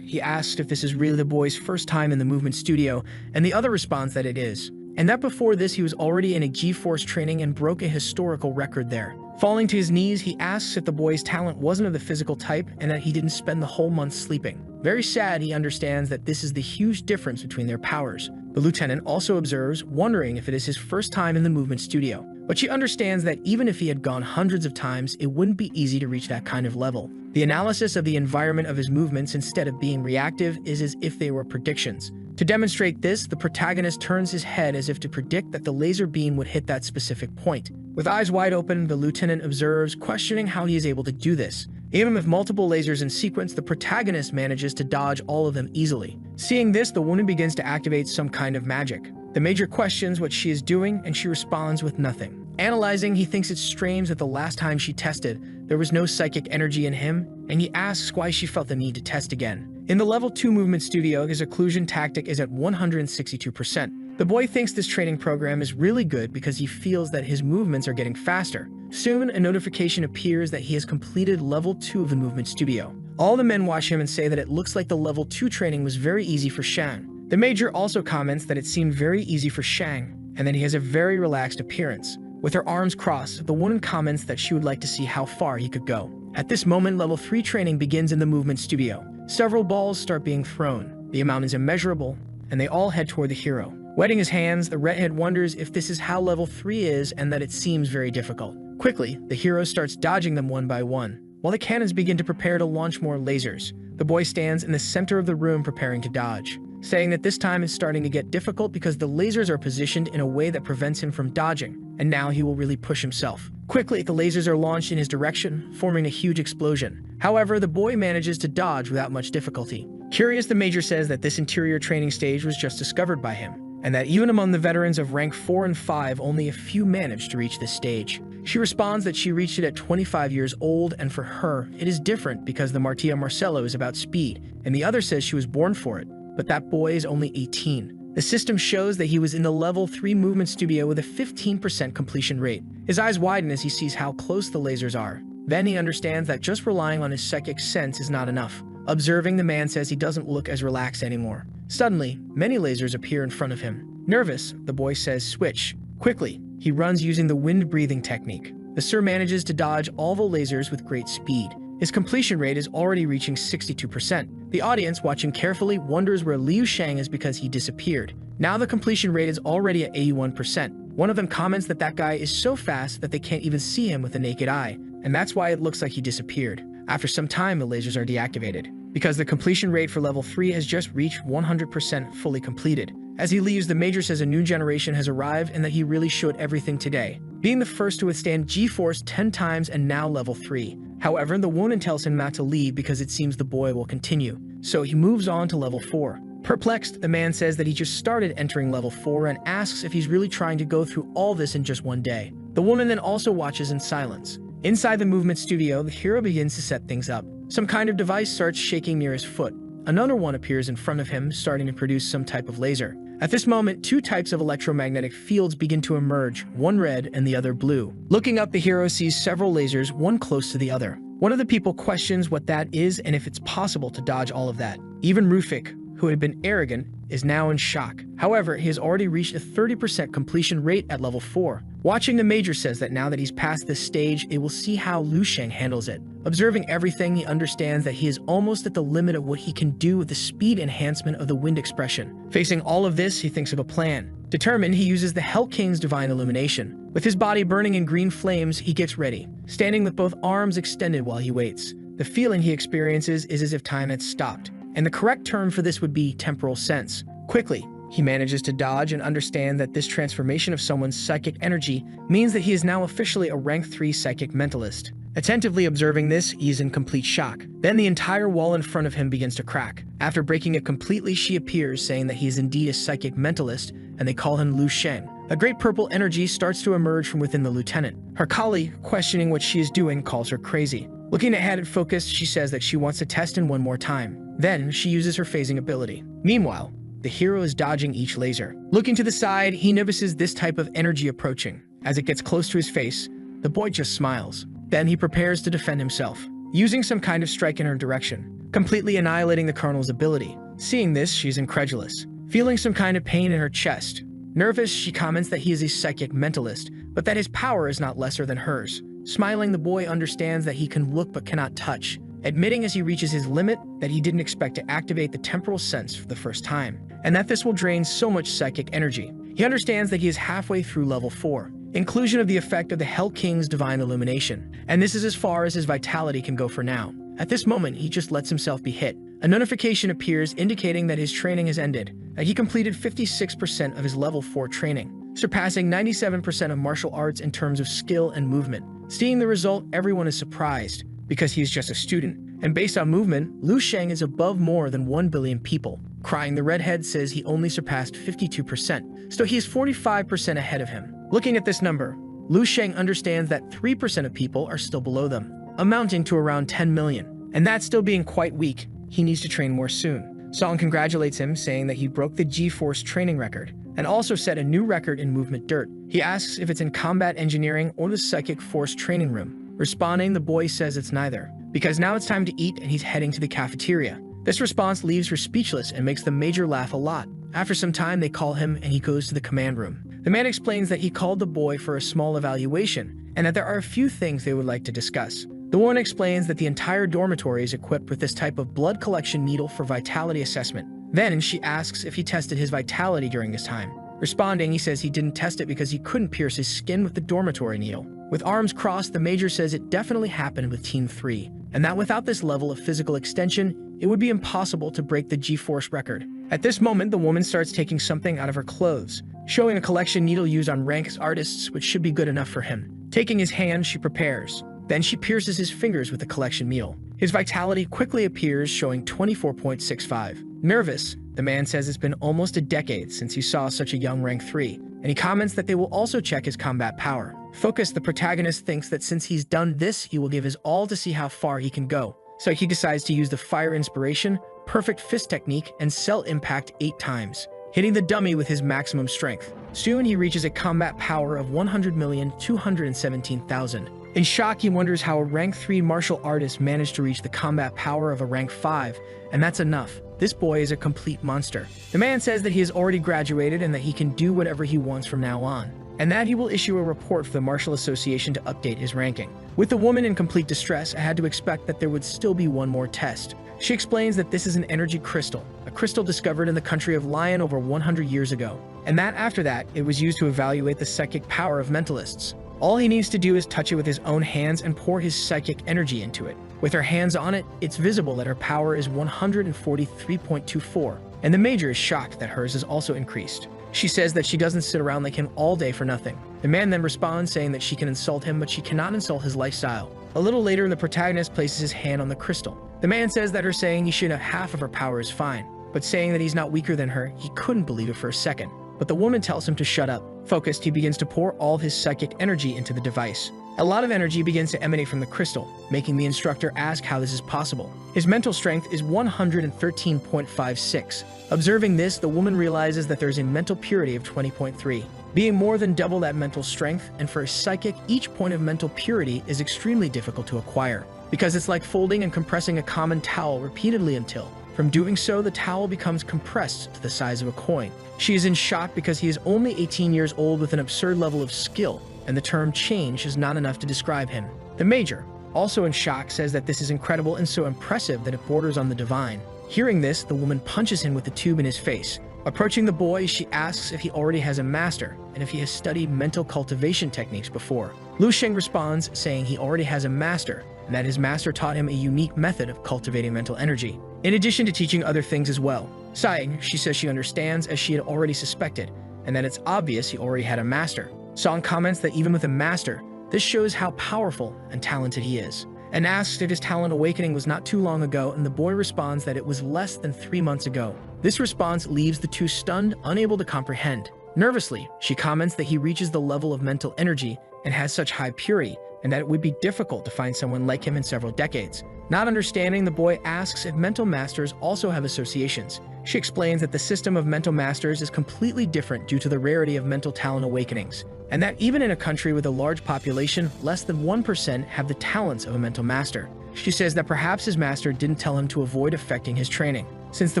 he asks if this is really the boy's first time in the movement studio, and the other responds that it is, and that before this he was already in a G-Force training and broke a historical record there. Falling to his knees, he asks if the boy's talent wasn't of the physical type and that he didn't spend the whole month sleeping. Very sad, he understands that this is the huge difference between their powers. The lieutenant also observes, wondering if it is his first time in the movement studio. But she understands that even if he had gone hundreds of times, it wouldn't be easy to reach that kind of level. The analysis of the environment of his movements instead of being reactive is as if they were predictions. To demonstrate this, the protagonist turns his head as if to predict that the laser beam would hit that specific point. With eyes wide open, the lieutenant observes, questioning how he is able to do this. Even with multiple lasers in sequence, the protagonist manages to dodge all of them easily. Seeing this, the woman begins to activate some kind of magic. The major questions what she is doing, and she responds with nothing. Analyzing, he thinks it's strange that the last time she tested, there was no psychic energy in him, and he asks why she felt the need to test again. In the level 2 movement studio, his occlusion tactic is at 162%. The boy thinks this training program is really good because he feels that his movements are getting faster. Soon, a notification appears that he has completed level 2 of the movement studio. All the men watch him and say that it looks like the level 2 training was very easy for Shang. The major also comments that it seemed very easy for Shang, and that he has a very relaxed appearance. With her arms crossed, the woman comments that she would like to see how far he could go. At this moment, level 3 training begins in the movement studio. Several balls start being thrown. The amount is immeasurable, and they all head toward the hero. Wetting his hands, the redhead wonders if this is how level 3 is and that it seems very difficult. Quickly, the hero starts dodging them one by one, while the cannons begin to prepare to launch more lasers. The boy stands in the center of the room preparing to dodge, saying that this time is starting to get difficult because the lasers are positioned in a way that prevents him from dodging, and now he will really push himself. Quickly, the lasers are launched in his direction, forming a huge explosion. However, the boy manages to dodge without much difficulty. Curious, the major says that this interior training stage was just discovered by him, and that even among the veterans of rank 4 and 5, only a few managed to reach this stage. She responds that she reached it at 25 years old, and for her, it is different because the Martia Marcello is about speed, and the other says she was born for it, but that boy is only 18. The system shows that he was in the level 3 movement studio with a 15% completion rate. His eyes widen as he sees how close the lasers are. Then he understands that just relying on his psychic sense is not enough. Observing, the man says he doesn't look as relaxed anymore. Suddenly, many lasers appear in front of him. Nervous, the boy says switch. Quickly, he runs using the wind-breathing technique. The Sir manages to dodge all the lasers with great speed. His completion rate is already reaching 62%. The audience, watching carefully, wonders where Liu Shang is because he disappeared. Now the completion rate is already at 81%. One of them comments that that guy is so fast that they can't even see him with the naked eye, and that's why it looks like he disappeared. After some time, the lasers are deactivated, because the completion rate for level 3 has just reached 100% fully completed. As he leaves, the Major says a new generation has arrived and that he really showed everything today, being the first to withstand G-Force 10 times and now level 3. However, the woman tells him not to leave because it seems the boy will continue, so he moves on to level 4. Perplexed, the man says that he just started entering level 4 and asks if he's really trying to go through all this in just one day. The woman then also watches in silence. Inside the movement studio, the hero begins to set things up. Some kind of device starts shaking near his foot. Another one appears in front of him, starting to produce some type of laser. At this moment, two types of electromagnetic fields begin to emerge, one red and the other blue. Looking up, the hero sees several lasers, one close to the other. One of the people questions what that is and if it's possible to dodge all of that. Even Rufik, who had been arrogant, is now in shock. However, he has already reached a 30% completion rate at level 4. Watching, the Major says that now that he's past this stage, it will see how Lu Sheng handles it. Observing everything, he understands that he is almost at the limit of what he can do with the speed enhancement of the wind expression. Facing all of this, he thinks of a plan. Determined, he uses the Hell King's divine illumination. With his body burning in green flames, he gets ready, standing with both arms extended while he waits. The feeling he experiences is as if time had stopped, and the correct term for this would be temporal sense. Quickly, he manages to dodge and understand that this transformation of someone's psychic energy means that he is now officially a rank 3 psychic mentalist. Attentively observing this, he is in complete shock. Then the entire wall in front of him begins to crack. After breaking it completely, she appears, saying that he is indeed a psychic mentalist, and they call him Lu Sheng. A great purple energy starts to emerge from within the lieutenant. Her colleague, questioning what she is doing, calls her crazy. Looking ahead and focused, she says that she wants to test in one more time. Then, she uses her phasing ability. Meanwhile, the hero is dodging each laser. Looking to the side, he notices this type of energy approaching. As it gets close to his face, the boy just smiles. Then he prepares to defend himself, using some kind of strike in her direction, completely annihilating the Colonel's ability. Seeing this, she's incredulous, feeling some kind of pain in her chest. Nervous, she comments that he is a psychic mentalist, but that his power is not lesser than hers. Smiling, the boy understands that he can look but cannot touch, admitting as he reaches his limit that he didn't expect to activate the temporal sense for the first time, and that this will drain so much psychic energy. He understands that he is halfway through level 4, inclusion of the effect of the Hell King's divine illumination, and this is as far as his vitality can go for now. At this moment, he just lets himself be hit. A notification appears indicating that his training has ended, that he completed 56% of his level 4 training, surpassing 97% of martial arts in terms of skill and movement. Seeing the result, everyone is surprised, because he is just a student, and based on movement, Lu Sheng is above more than 1 billion people. Crying, the redhead says he only surpassed 52%, so he is 45% ahead of him. Looking at this number, Lu Sheng understands that 3% of people are still below them, amounting to around 10 million, and that still being quite weak, he needs to train more soon. Song congratulates him, saying that he broke the G-Force training record, and also set a new record in movement dirt. He asks if it's in combat engineering or the psychic force training room. Responding, the boy says it's neither, because now it's time to eat and he's heading to the cafeteria. This response leaves her speechless and makes the Major laugh a lot. After some time, they call him and he goes to the command room. The man explains that he called the boy for a small evaluation and that there are a few things they would like to discuss. The woman explains that the entire dormitory is equipped with this type of blood collection needle for vitality assessment. Then she asks if he tested his vitality during this time. Responding, he says he didn't test it because he couldn't pierce his skin with the dormitory needle. With arms crossed, the Major says it definitely happened with Team 3, and that without this level of physical extension, it would be impossible to break the G-Force record. At this moment, the woman starts taking something out of her clothes, showing a collection needle used on rank artists, which should be good enough for him. Taking his hand, she prepares. Then she pierces his fingers with the collection needle. His vitality quickly appears, showing 24.65. Nervous, the man says it's been almost a decade since he saw such a young rank 3, and he comments that they will also check his combat power. Focused, the protagonist thinks that since he's done this, he will give his all to see how far he can go. So he decides to use the fire inspiration, perfect fist technique, and cell impact 8 times, hitting the dummy with his maximum strength. Soon he reaches a combat power of 100,217,000. In shock, he wonders how a rank 3 martial artist managed to reach the combat power of a rank 5, and that's enough. This boy is a complete monster. The man says that he has already graduated and that he can do whatever he wants from now on, and that he will issue a report for the Martial Association to update his ranking. With the woman in complete distress, I had to expect that there would still be one more test. She explains that this is an energy crystal, a crystal discovered in the country of Lion over 100 years ago, and that after that, it was used to evaluate the psychic power of mentalists. All he needs to do is touch it with his own hands and pour his psychic energy into it. With her hands on it, it's visible that her power is 143.24, and the Major is shocked that hers is also increased. She says that she doesn't sit around like him all day for nothing. The man then responds saying that she can insult him, but she cannot insult his lifestyle. A little later, the protagonist places his hand on the crystal. The man says that her saying he should have half of her power is fine, but saying that he's not weaker than her, he couldn't believe it for a second. But the woman tells him to shut up. Focused, he begins to pour all his psychic energy into the device. A lot of energy begins to emanate from the crystal, making the instructor ask how this is possible. His mental strength is 113.56. Observing this, the woman realizes that there's a mental purity of 20.3, being more than double that mental strength, and for a psychic, each point of mental purity is extremely difficult to acquire, because it's like folding and compressing a common towel repeatedly until, from doing so, the towel becomes compressed to the size of a coin. She is in shock because he is only 18 years old with an absurd level of skill, and the term change is not enough to describe him. The Major, also in shock, says that this is incredible and so impressive that it borders on the divine. Hearing this, the woman punches him with the tube in his face. Approaching the boy, she asks if he already has a master, and if he has studied mental cultivation techniques before. Lu Sheng responds, saying he already has a master, and that his master taught him a unique method of cultivating mental energy, in addition to teaching other things as well. Sighing, she says she understands, as she had already suspected, and that it's obvious he already had a master. Song comments that even with a master, this shows how powerful and talented he is, and asks if his talent awakening was not too long ago, and the boy responds that it was less than 3 months ago. This response leaves the two stunned, unable to comprehend. Nervously, she comments that he reaches the level of mental energy and has such high purity, and that it would be difficult to find someone like him in several decades. Not understanding, the boy asks if mental masters also have associations. She explains that the system of mental masters is completely different due to the rarity of mental talent awakenings, and that even in a country with a large population, less than 1% have the talents of a mental master. She says that perhaps his master didn't tell him to avoid affecting his training, since the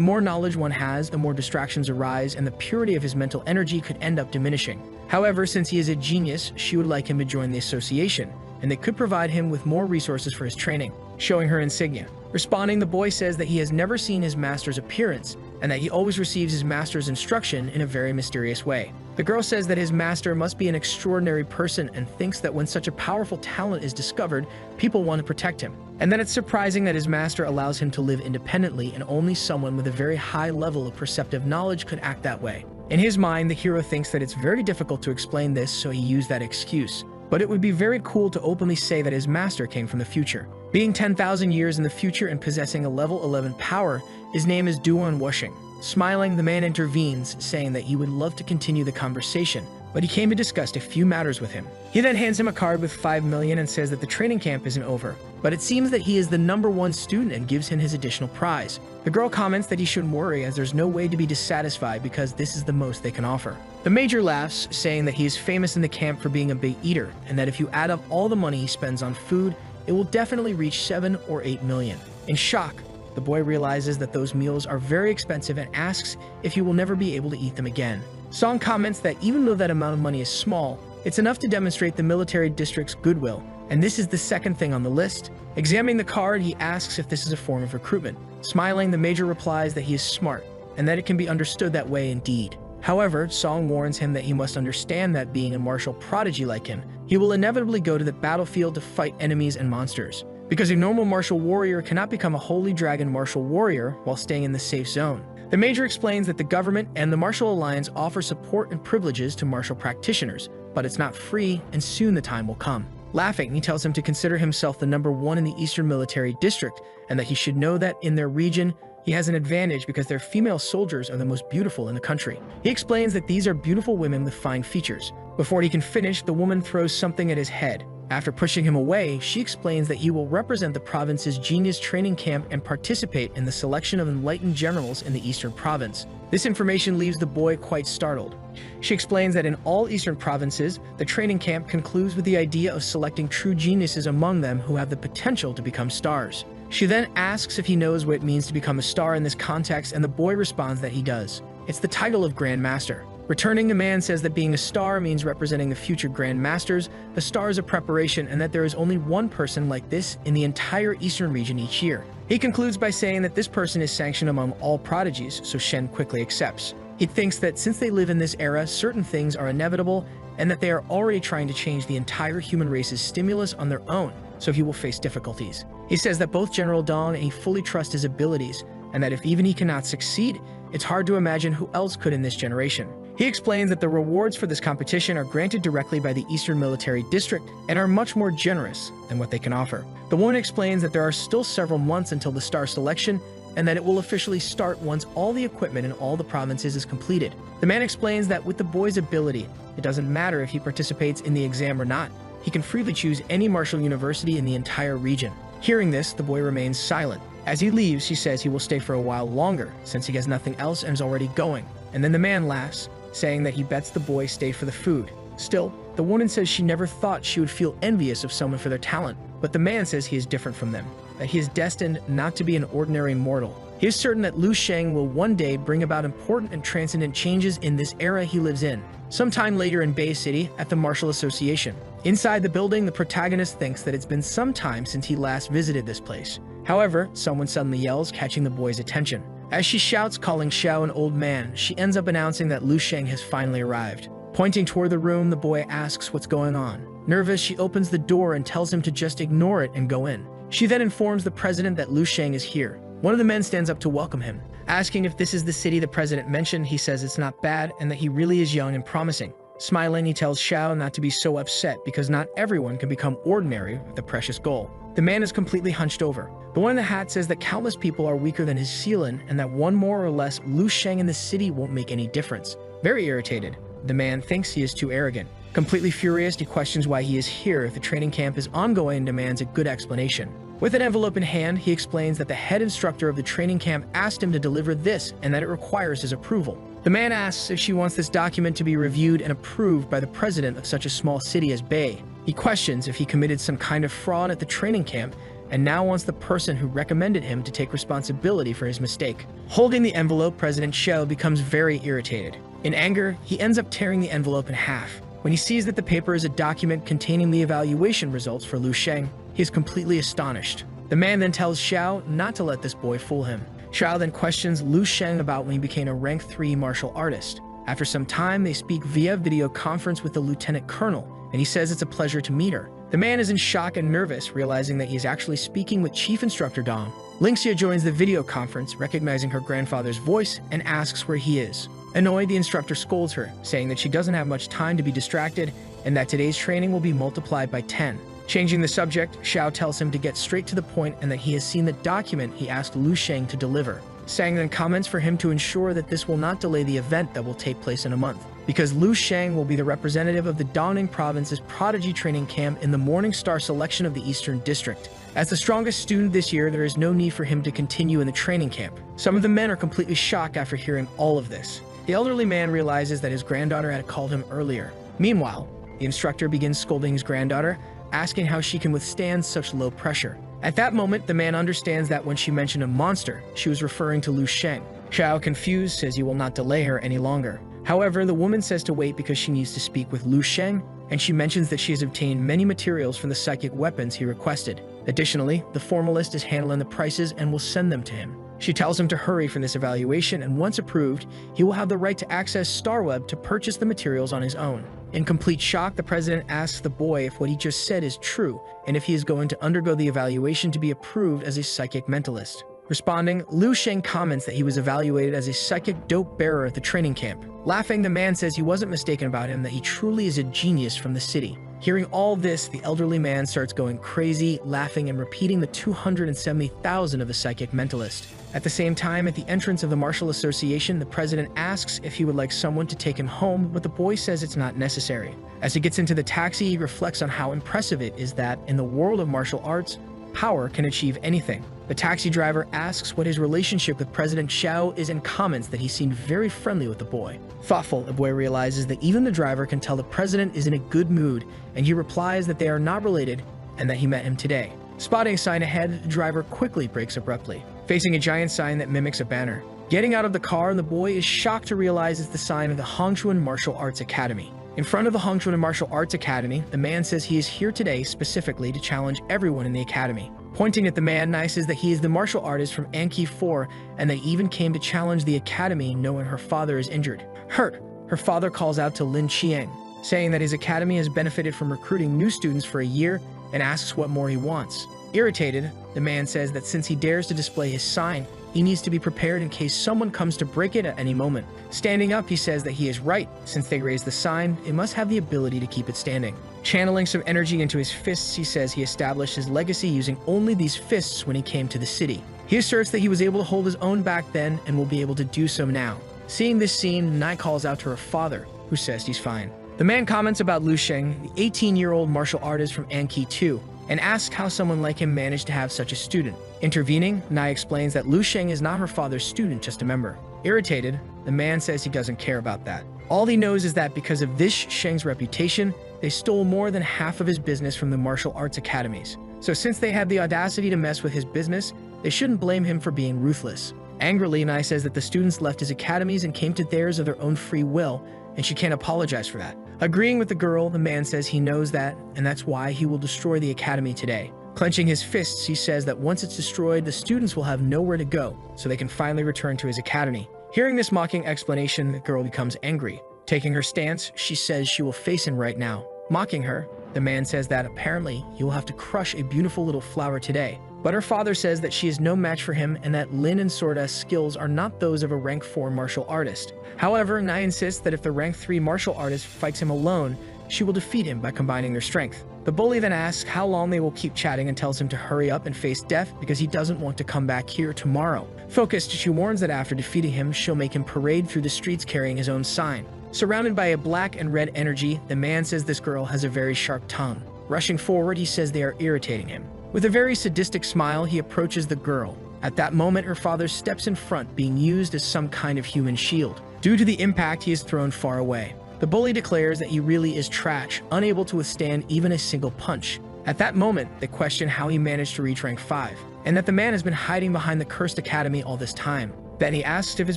more knowledge one has, the more distractions arise, and the purity of his mental energy could end up diminishing. However, since he is a genius, she would like him to join the association, and they could provide him with more resources for his training, showing her insignia. Responding, the boy says that he has never seen his master's appearance, and that he always receives his master's instruction in a very mysterious way. The girl says that his master must be an extraordinary person and thinks that when such a powerful talent is discovered, people want to protect him, and that it's surprising that his master allows him to live independently and only someone with a very high level of perceptive knowledge could act that way. In his mind, the hero thinks that it's very difficult to explain this, so he used that excuse. But it would be very cool to openly say that his master came from the future. Being 10,000 years in the future and possessing a level 11 power, his name is Duan Wushing. Smiling, the man intervenes, saying that he would love to continue the conversation, but he came to discuss a few matters with him. He then hands him a card with 5 million and says that the training camp isn't over, but it seems that he is the #1 student and gives him his additional prize. The girl comments that he shouldn't worry, as there's no way to be dissatisfied because this is the most they can offer. The Major laughs, saying that he is famous in the camp for being a big eater, and that if you add up all the money he spends on food, it will definitely reach 7 or 8 million. In shock, the boy realizes that those meals are very expensive and asks if he will never be able to eat them again. Song comments that even though that amount of money is small, it's enough to demonstrate the military district's goodwill, and this is the second thing on the list. Examining the card, he asks if this is a form of recruitment. Smiling, the Major replies that he is smart, and that it can be understood that way indeed. However, Song warns him that he must understand that being a martial prodigy like him, he will inevitably go to the battlefield to fight enemies and monsters, because a normal martial warrior cannot become a holy dragon martial warrior while staying in the safe zone. The Major explains that the government and the Martial Alliance offer support and privileges to martial practitioners, but it's not free, and soon the time will come. Laughing, he tells him to consider himself the #1 in the Eastern Military District, and that he should know that in their region, he has an advantage because their female soldiers are the most beautiful in the country. He explains that these are beautiful women with fine features. Before he can finish, the woman throws something at his head. After pushing him away, she explains that he will represent the province's genius training camp and participate in the selection of enlightened generals in the Eastern Province. This information leaves the boy quite startled. She explains that in all Eastern provinces, the training camp concludes with the idea of selecting true geniuses among them who have the potential to become stars. She then asks if he knows what it means to become a star in this context, and the boy responds that he does. It's the title of Grand Master. Returning, the man says that being a star means representing the future Grand Masters, the stars of preparation, and that there is only one person like this in the entire Eastern region each year. He concludes by saying that this person is sanctioned among all prodigies, so Shen quickly accepts. He thinks that since they live in this era, certain things are inevitable and that they are already trying to change the entire human race's stimulus on their own, so he will face difficulties. He says that both General Dong and he fully trusts his abilities, and that if even he cannot succeed, it's hard to imagine who else could in this generation. He explains that the rewards for this competition are granted directly by the Eastern Military District and are much more generous than what they can offer. The woman explains that there are still several months until the star selection, and that it will officially start once all the equipment in all the provinces is completed. The man explains that with the boy's ability, it doesn't matter if he participates in the exam or not. He can freely choose any martial university in the entire region. Hearing this, the boy remains silent. As he leaves, he says he will stay for a while longer, since he has nothing else and is already going. And then the man laughs, saying that he bets the boy stayed for the food. Still, the woman says she never thought she would feel envious of someone for their talent, but the man says he is different from them, that he is destined not to be an ordinary mortal. He is certain that Lu Sheng will one day bring about important and transcendent changes in this era he lives in. Sometime later in Bay City, at the Martial Association. Inside the building, the protagonist thinks that it's been some time since he last visited this place. However, someone suddenly yells, catching the boy's attention. As she shouts, calling Xiao an old man, she ends up announcing that Lu Sheng has finally arrived. Pointing toward the room, the boy asks what's going on. Nervous, she opens the door and tells him to just ignore it and go in. She then informs the president that Lu Sheng is here. One of the men stands up to welcome him. Asking if this is the city the president mentioned, he says it's not bad and that he really is young and promising. Smiling, he tells Xiao not to be so upset because not everyone can become ordinary with a precious goal. The man is completely hunched over. The one in the hat says that countless people are weaker than his ceiling and that one more or less Lu Sheng in the city won't make any difference. Very irritated, the man thinks he is too arrogant. Completely furious, he questions why he is here if the training camp is ongoing and demands a good explanation. With an envelope in hand, he explains that the head instructor of the training camp asked him to deliver this and that it requires his approval. The man asks if she wants this document to be reviewed and approved by the president of such a small city as Bay. He questions if he committed some kind of fraud at the training camp and now wants the person who recommended him to take responsibility for his mistake. Holding the envelope, President Xiao becomes very irritated. In anger, he ends up tearing the envelope in half. When he sees that the paper is a document containing the evaluation results for Lu Sheng, he is completely astonished. The man then tells Xiao not to let this boy fool him. Xiao then questions Lu Sheng about when he became a rank 3 martial artist. After some time, they speak via video conference with the lieutenant colonel, and he says it's a pleasure to meet her. The man is in shock and nervous, realizing that he is actually speaking with Chief Instructor Dong. Lingxia joins the video conference, recognizing her grandfather's voice, and asks where he is. Annoyed, the instructor scolds her, saying that she doesn't have much time to be distracted and that today's training will be multiplied by 10. Changing the subject, Xiao tells him to get straight to the point and that he has seen the document he asked Lu Sheng to deliver. Sang then comments for him to ensure that this will not delay the event that will take place in a month, because Lu Sheng will be the representative of the Dongning Province's Prodigy Training Camp in the Morning Star selection of the Eastern District. As the strongest student this year, there is no need for him to continue in the training camp. Some of the men are completely shocked after hearing all of this. The elderly man realizes that his granddaughter had called him earlier. Meanwhile, the instructor begins scolding his granddaughter, asking how she can withstand such low pressure. At that moment, the man understands that when she mentioned a monster, she was referring to Lu Sheng. Xiao, confused, says he will not delay her any longer. However, the woman says to wait because she needs to speak with Lu Sheng, and she mentions that she has obtained many materials from the psychic weapons he requested. Additionally, the formalist is handling the prices and will send them to him. She tells him to hurry for this evaluation, and once approved, he will have the right to access StarWeb to purchase the materials on his own. In complete shock, the president asks the boy if what he just said is true, and if he is going to undergo the evaluation to be approved as a psychic mentalist. Responding, Lu Sheng comments that he was evaluated as a psychic dope bearer at the training camp. Laughing, the man says he wasn't mistaken about him, that he truly is a genius from the city. Hearing all this, the elderly man starts going crazy, laughing and repeating the 270,000 of a psychic mentalist. At the same time, at the entrance of the Martial Association, the president asks if he would like someone to take him home, but the boy says it's not necessary. As he gets into the taxi, he reflects on how impressive it is that, in the world of martial arts, power can achieve anything. The taxi driver asks what his relationship with President Xiao is and comments that he seemed very friendly with the boy. Thoughtful, the boy realizes that even the driver can tell the president is in a good mood, and he replies that they are not related and that he met him today. Spotting a sign ahead, the driver quickly brakes abruptly, facing a giant sign that mimics a banner. Getting out of the car, the boy is shocked to realize it's the sign of the Hongchuan Martial Arts Academy. In front of the Hongchuan Martial Arts Academy, the man says he is here today specifically to challenge everyone in the academy. Pointing at the man, Nai says that he is the martial artist from Anki 4 and that he even came to challenge the academy knowing her father is injured. Hurt, her father calls out to Lin Qiang, saying that his academy has benefited from recruiting new students for a year and asks what more he wants. Irritated, the man says that since he dares to display his sign, he needs to be prepared in case someone comes to break it at any moment. Standing up, he says that he is right. Since they raised the sign, it must have the ability to keep it standing. Channeling some energy into his fists, he says he established his legacy using only these fists when he came to the city. He asserts that he was able to hold his own back then and will be able to do so now. Seeing this scene, Nai calls out to her father, who says he's fine. The man comments about Lu Sheng, the 18-year-old martial artist from Anki 2, and asks how someone like him managed to have such a student. Intervening, Nai explains that Lu Sheng is not her father's student, just a member. Irritated, the man says he doesn't care about that. All he knows is that because of this Sheng's reputation, they stole more than half of his business from the martial arts academies. So since they had the audacity to mess with his business, they shouldn't blame him for being ruthless. Angrily, Nai says that the students left his academies and came to theirs of their own free will, and she can't apologize for that. Agreeing with the girl, the man says he knows that, and that's why he will destroy the academy today. Clenching his fists, he says that once it's destroyed, the students will have nowhere to go, so they can finally return to his academy. Hearing this mocking explanation, the girl becomes angry. Taking her stance, she says she will face him right now. Mocking her, the man says that apparently he will have to crush a beautiful little flower today. But her father says that she is no match for him and that Lin and Sorda's skills are not those of a rank 4 martial artist. However, Nai insists that if the rank 3 martial artist fights him alone, she will defeat him by combining their strength. The bully then asks how long they will keep chatting and tells him to hurry up and face death because he doesn't want to come back here tomorrow. Focused, she warns that after defeating him, she'll make him parade through the streets carrying his own sign. Surrounded by a black and red energy, the man says this girl has a very sharp tongue. Rushing forward, he says they are irritating him. With a very sadistic smile, he approaches the girl. At that moment, her father steps in front, being used as some kind of human shield. Due to the impact, he is thrown far away. The bully declares that he really is trash, unable to withstand even a single punch. At that moment, they question how he managed to reach rank 5, and that the man has been hiding behind the cursed academy all this time. Then he asks if it's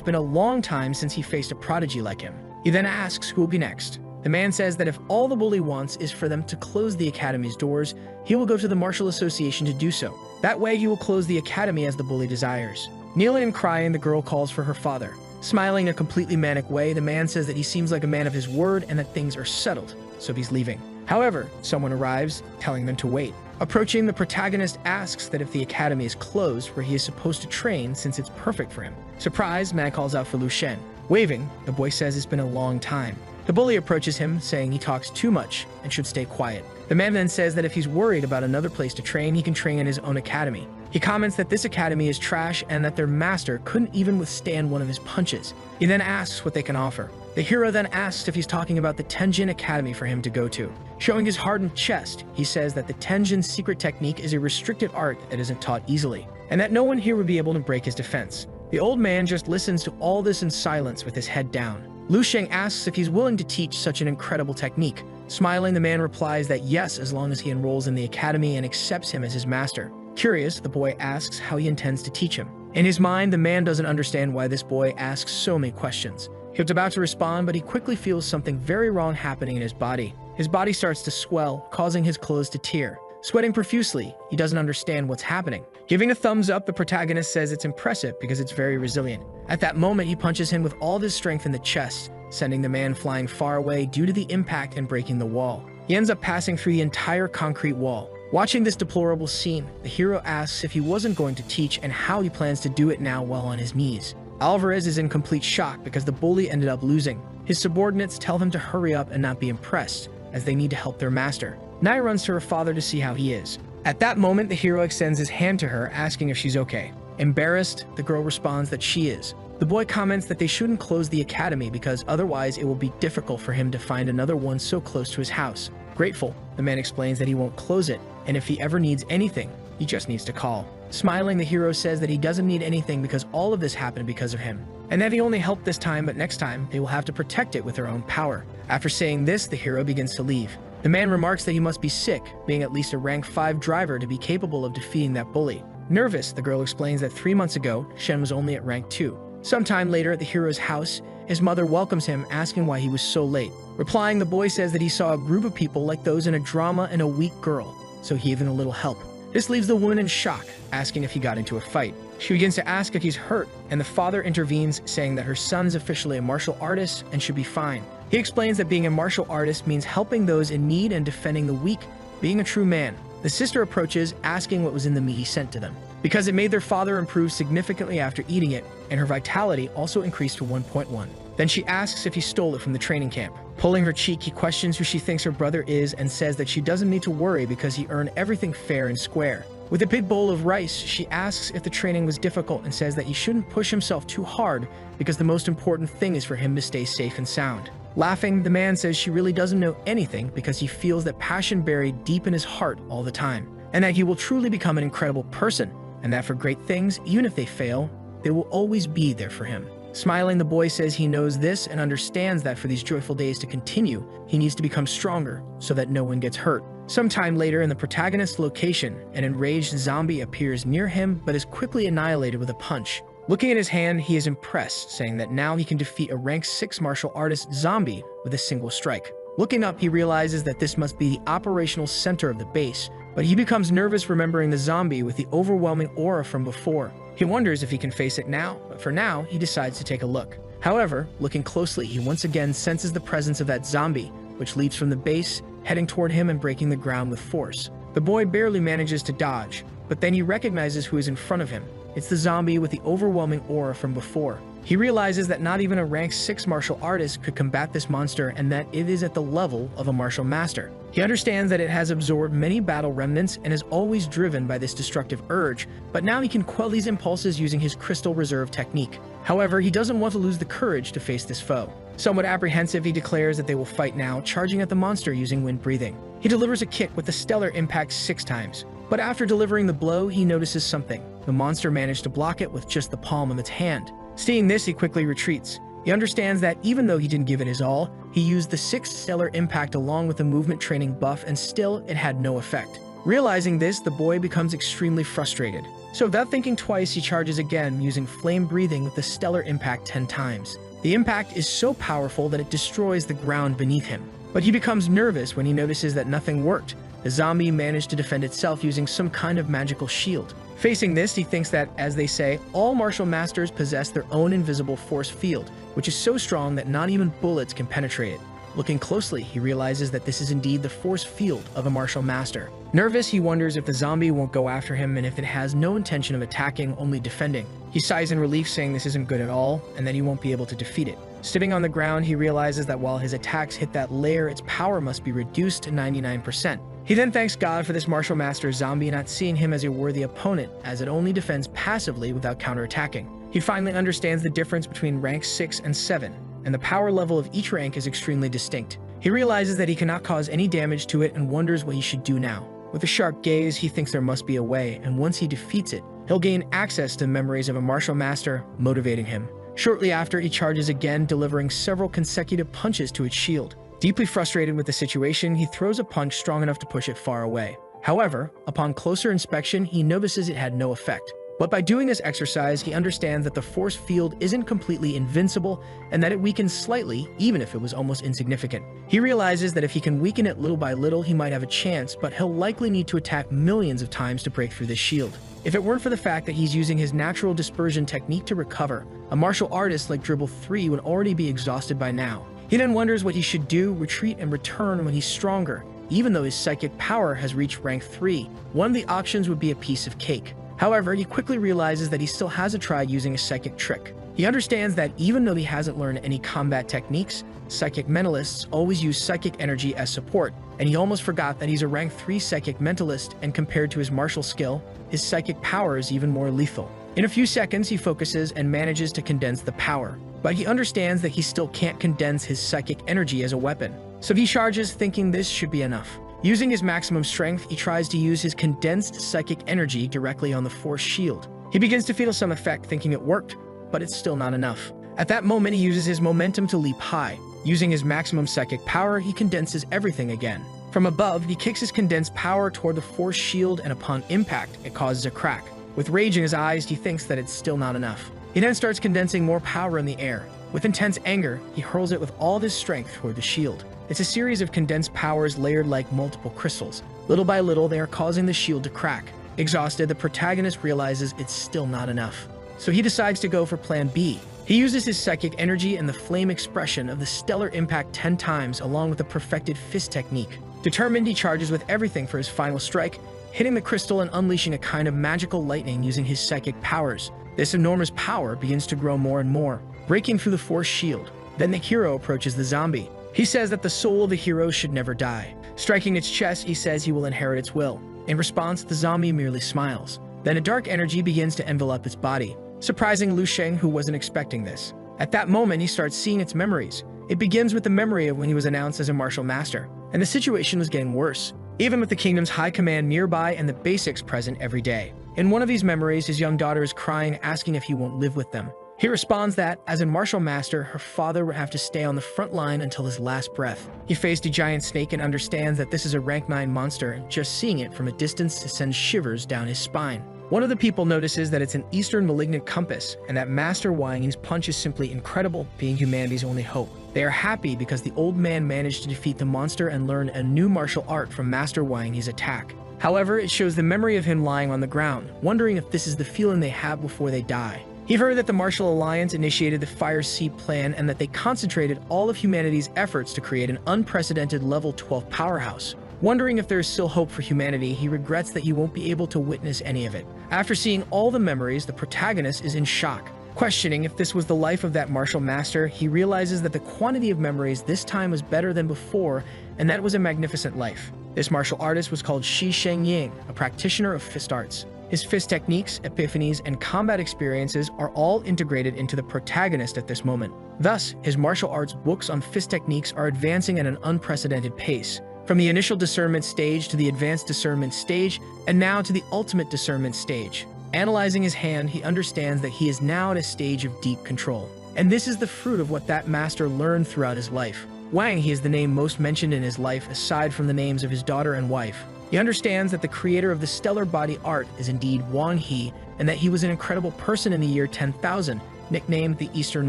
been a long time since he faced a prodigy like him. He then asks who will be next. The man says that if all the bully wants is for them to close the academy's doors, he will go to the Martial Association to do so. That way he will close the academy as the bully desires. Kneeling and crying, the girl calls for her father. Smiling in a completely manic way, the man says that he seems like a man of his word and that things are settled, so he's leaving. However, someone arrives, telling them to wait. Approaching, the protagonist asks that if the academy is closed where he is supposed to train since it's perfect for him. Surprised, man calls out for Lu Shen. Waving, the boy says it's been a long time. The bully approaches him, saying he talks too much and should stay quiet. The man then says that if he's worried about another place to train, he can train in his own academy. He comments that this academy is trash and that their master couldn't even withstand one of his punches. He then asks what they can offer. The hero then asks if he's talking about the Tenjin Academy for him to go to. Showing his hardened chest, he says that the Tenjin secret technique is a restricted art that isn't taught easily, and that no one here would be able to break his defense. The old man just listens to all this in silence with his head down. Lu Sheng asks if he's willing to teach such an incredible technique. Smiling, the man replies that yes, as long as he enrolls in the academy and accepts him as his master. Curious, the boy asks how he intends to teach him. In his mind, the man doesn't understand why this boy asks so many questions. He was about to respond, but he quickly feels something very wrong happening in his body. His body starts to swell, causing his clothes to tear. Sweating profusely, he doesn't understand what's happening. Giving a thumbs up, the protagonist says it's impressive because it's very resilient. At that moment, he punches him with all his strength in the chest, sending the man flying far away due to the impact and breaking the wall. He ends up passing through the entire concrete wall. Watching this deplorable scene, the hero asks if he wasn't going to teach and how he plans to do it now while on his knees. Alvarez is in complete shock because the bully ended up losing. His subordinates tell him to hurry up and not be impressed, as they need to help their master. Nai runs to her father to see how he is. At that moment, the hero extends his hand to her, asking if she's okay. Embarrassed, the girl responds that she is. The boy comments that they shouldn't close the academy because otherwise it will be difficult for him to find another one so close to his house. Grateful, the man explains that he won't close it, and if he ever needs anything, he just needs to call. Smiling, the hero says that he doesn't need anything because all of this happened because of him, and that he only helped this time, but next time they will have to protect it with their own power. After saying this, the hero begins to leave. The man remarks that he must be sick, being at least a rank 5 driver to be capable of defeating that bully. Nervous, the girl explains that 3 months ago, Shen was only at rank 2. Sometime later at the hero's house, his mother welcomes him, asking why he was so late. Replying, the boy says that he saw a group of people like those in a drama and a weak girl, so he gave him a little help. This leaves the woman in shock, asking if he got into a fight. She begins to ask if he's hurt, and the father intervenes, saying that her son is officially a martial artist and should be fine. He explains that being a martial artist means helping those in need and defending the weak, being a true man. The sister approaches, asking what was in the meat he sent to them, because it made their father improve significantly after eating it, and her vitality also increased to 1.1. Then she asks if he stole it from the training camp. Pulling her cheek, he questions who she thinks her brother is and says that she doesn't need to worry because he earned everything fair and square. With a big bowl of rice, she asks if the training was difficult and says that he shouldn't push himself too hard because the most important thing is for him to stay safe and sound. Laughing, the man says she really doesn't know anything because he feels that passion buried deep in his heart all the time, and that he will truly become an incredible person, and that for great things, even if they fail, they will always be there for him. Smiling, the boy says he knows this and understands that for these joyful days to continue, he needs to become stronger so that no one gets hurt. Sometime later in the protagonist's location, an enraged zombie appears near him but is quickly annihilated with a punch. Looking at his hand, he is impressed, saying that now he can defeat a rank 6 martial artist zombie with a single strike. Looking up, he realizes that this must be the operational center of the base, but he becomes nervous remembering the zombie with the overwhelming aura from before. He wonders if he can face it now, but for now, he decides to take a look. However, looking closely, he once again senses the presence of that zombie, which leaps from the base, heading toward him and breaking the ground with force. The boy barely manages to dodge, but then he recognizes who is in front of him. It's the zombie with the overwhelming aura from before. He realizes that not even a rank 6 martial artist could combat this monster and that it is at the level of a martial master. He understands that it has absorbed many battle remnants and is always driven by this destructive urge, but now he can quell these impulses using his crystal reserve technique. However, he doesn't want to lose the courage to face this foe. Somewhat apprehensive, he declares that they will fight now, charging at the monster using wind breathing. He delivers a kick with the stellar impact 6 times, but after delivering the blow, he notices something. The monster managed to block it with just the palm of its hand. Seeing this, he quickly retreats. He understands that even though he didn't give it his all, he used the 6th stellar impact along with the movement training buff and still it had no effect. Realizing this, the boy becomes extremely frustrated. So without thinking twice, he charges again using flame breathing with the stellar impact 10 times. The impact is so powerful that it destroys the ground beneath him. But he becomes nervous when he notices that nothing worked. The zombie managed to defend itself using some kind of magical shield. Facing this, he thinks that, as they say, all martial masters possess their own invisible force field, which is so strong that not even bullets can penetrate it. Looking closely, he realizes that this is indeed the force field of a martial master. Nervous, he wonders if the zombie won't go after him and if it has no intention of attacking, only defending. He sighs in relief, saying this isn't good at all, and that he won't be able to defeat it. Sitting on the ground, he realizes that while his attacks hit that layer, its power must be reduced to 99%. He then thanks God for this martial master zombie not seeing him as a worthy opponent, as it only defends passively without counterattacking. He finally understands the difference between rank 6 and 7, and the power level of each rank is extremely distinct. He realizes that he cannot cause any damage to it and wonders what he should do now. With a sharp gaze, he thinks there must be a way, and once he defeats it, he'll gain access to the memories of a martial master, motivating him. Shortly after, he charges again, delivering several consecutive punches to its shield. Deeply frustrated with the situation, he throws a punch strong enough to push it far away. However, upon closer inspection, he notices it had no effect. But by doing this exercise, he understands that the force field isn't completely invincible and that it weakens slightly, even if it was almost insignificant. He realizes that if he can weaken it little by little, he might have a chance, but he'll likely need to attack millions of times to break through this shield. If it weren't for the fact that he's using his natural dispersion technique to recover, a martial artist like Dribble 3 would already be exhausted by now. He then wonders what he should do, retreat and return when he's stronger. Even though his psychic power has reached rank 3, one of the options would be a piece of cake. However, he quickly realizes that he still hasn't tried using a psychic trick. He understands that even though he hasn't learned any combat techniques, psychic mentalists always use psychic energy as support, and he almost forgot that he's a rank 3 psychic mentalist, and compared to his martial skill, his psychic power is even more lethal. In a few seconds, he focuses and manages to condense the power, but he understands that he still can't condense his psychic energy as a weapon. So he charges, thinking this should be enough. Using his maximum strength, he tries to use his condensed psychic energy directly on the force shield. He begins to feel some effect, thinking it worked, but it's still not enough. At that moment, he uses his momentum to leap high. Using his maximum psychic power, he condenses everything again. From above, he kicks his condensed power toward the force shield, and upon impact, it causes a crack. With rage in his eyes, he thinks that it's still not enough. He then starts condensing more power in the air. With intense anger, he hurls it with all of his strength toward the shield. It's a series of condensed powers layered like multiple crystals. Little by little, they are causing the shield to crack. Exhausted, the protagonist realizes it's still not enough. So he decides to go for plan B. He uses his psychic energy and the flame expression of the stellar impact 10 times along with a perfected fist technique. Determined, he charges with everything for his final strike, hitting the crystal and unleashing a kind of magical lightning using his psychic powers. This enormous power begins to grow more and more, breaking through the force shield. Then the hero approaches the zombie. He says that the soul of the hero should never die. Striking its chest, he says he will inherit its will. In response, the zombie merely smiles. Then a dark energy begins to envelop its body, surprising Lu Sheng, who wasn't expecting this. At that moment, he starts seeing its memories. It begins with the memory of when he was announced as a martial master, and the situation was getting worse, even with the kingdom's high command nearby and the basics present every day. In one of these memories, his young daughter is crying, asking if he won't live with them. He responds that, as a martial master, her father would have to stay on the front line until his last breath. He faced a giant snake and understands that this is a rank 9 monster, and just seeing it from a distance sends shivers down his spine. One of the people notices that it's an Eastern malignant compass, and that Master Wang Ying's punch is simply incredible, being humanity's only hope. They are happy because the old man managed to defeat the monster and learn a new martial art from Master Wang Ying's attack. However, it shows the memory of him lying on the ground, wondering if this is the feeling they have before they die. He heard that the Martial Alliance initiated the Fire Sea Plan and that they concentrated all of humanity's efforts to create an unprecedented level 12 powerhouse. Wondering if there is still hope for humanity, he regrets that he won't be able to witness any of it. After seeing all the memories, the protagonist is in shock. Questioning if this was the life of that martial master, he realizes that the quantity of memories this time was better than before, and that was a magnificent life. This martial artist was called Shi Sheng Ying, a practitioner of fist arts. His fist techniques, epiphanies, and combat experiences are all integrated into the protagonist at this moment. Thus, his martial arts books on fist techniques are advancing at an unprecedented pace. From the initial discernment stage to the advanced discernment stage, and now to the ultimate discernment stage. Analyzing his hand, he understands that he is now at a stage of deep control. And this is the fruit of what that master learned throughout his life. Wang He is the name most mentioned in his life aside from the names of his daughter and wife. He understands that the creator of the stellar body art is indeed Wang He, and that he was an incredible person in the year 10,000, nicknamed the Eastern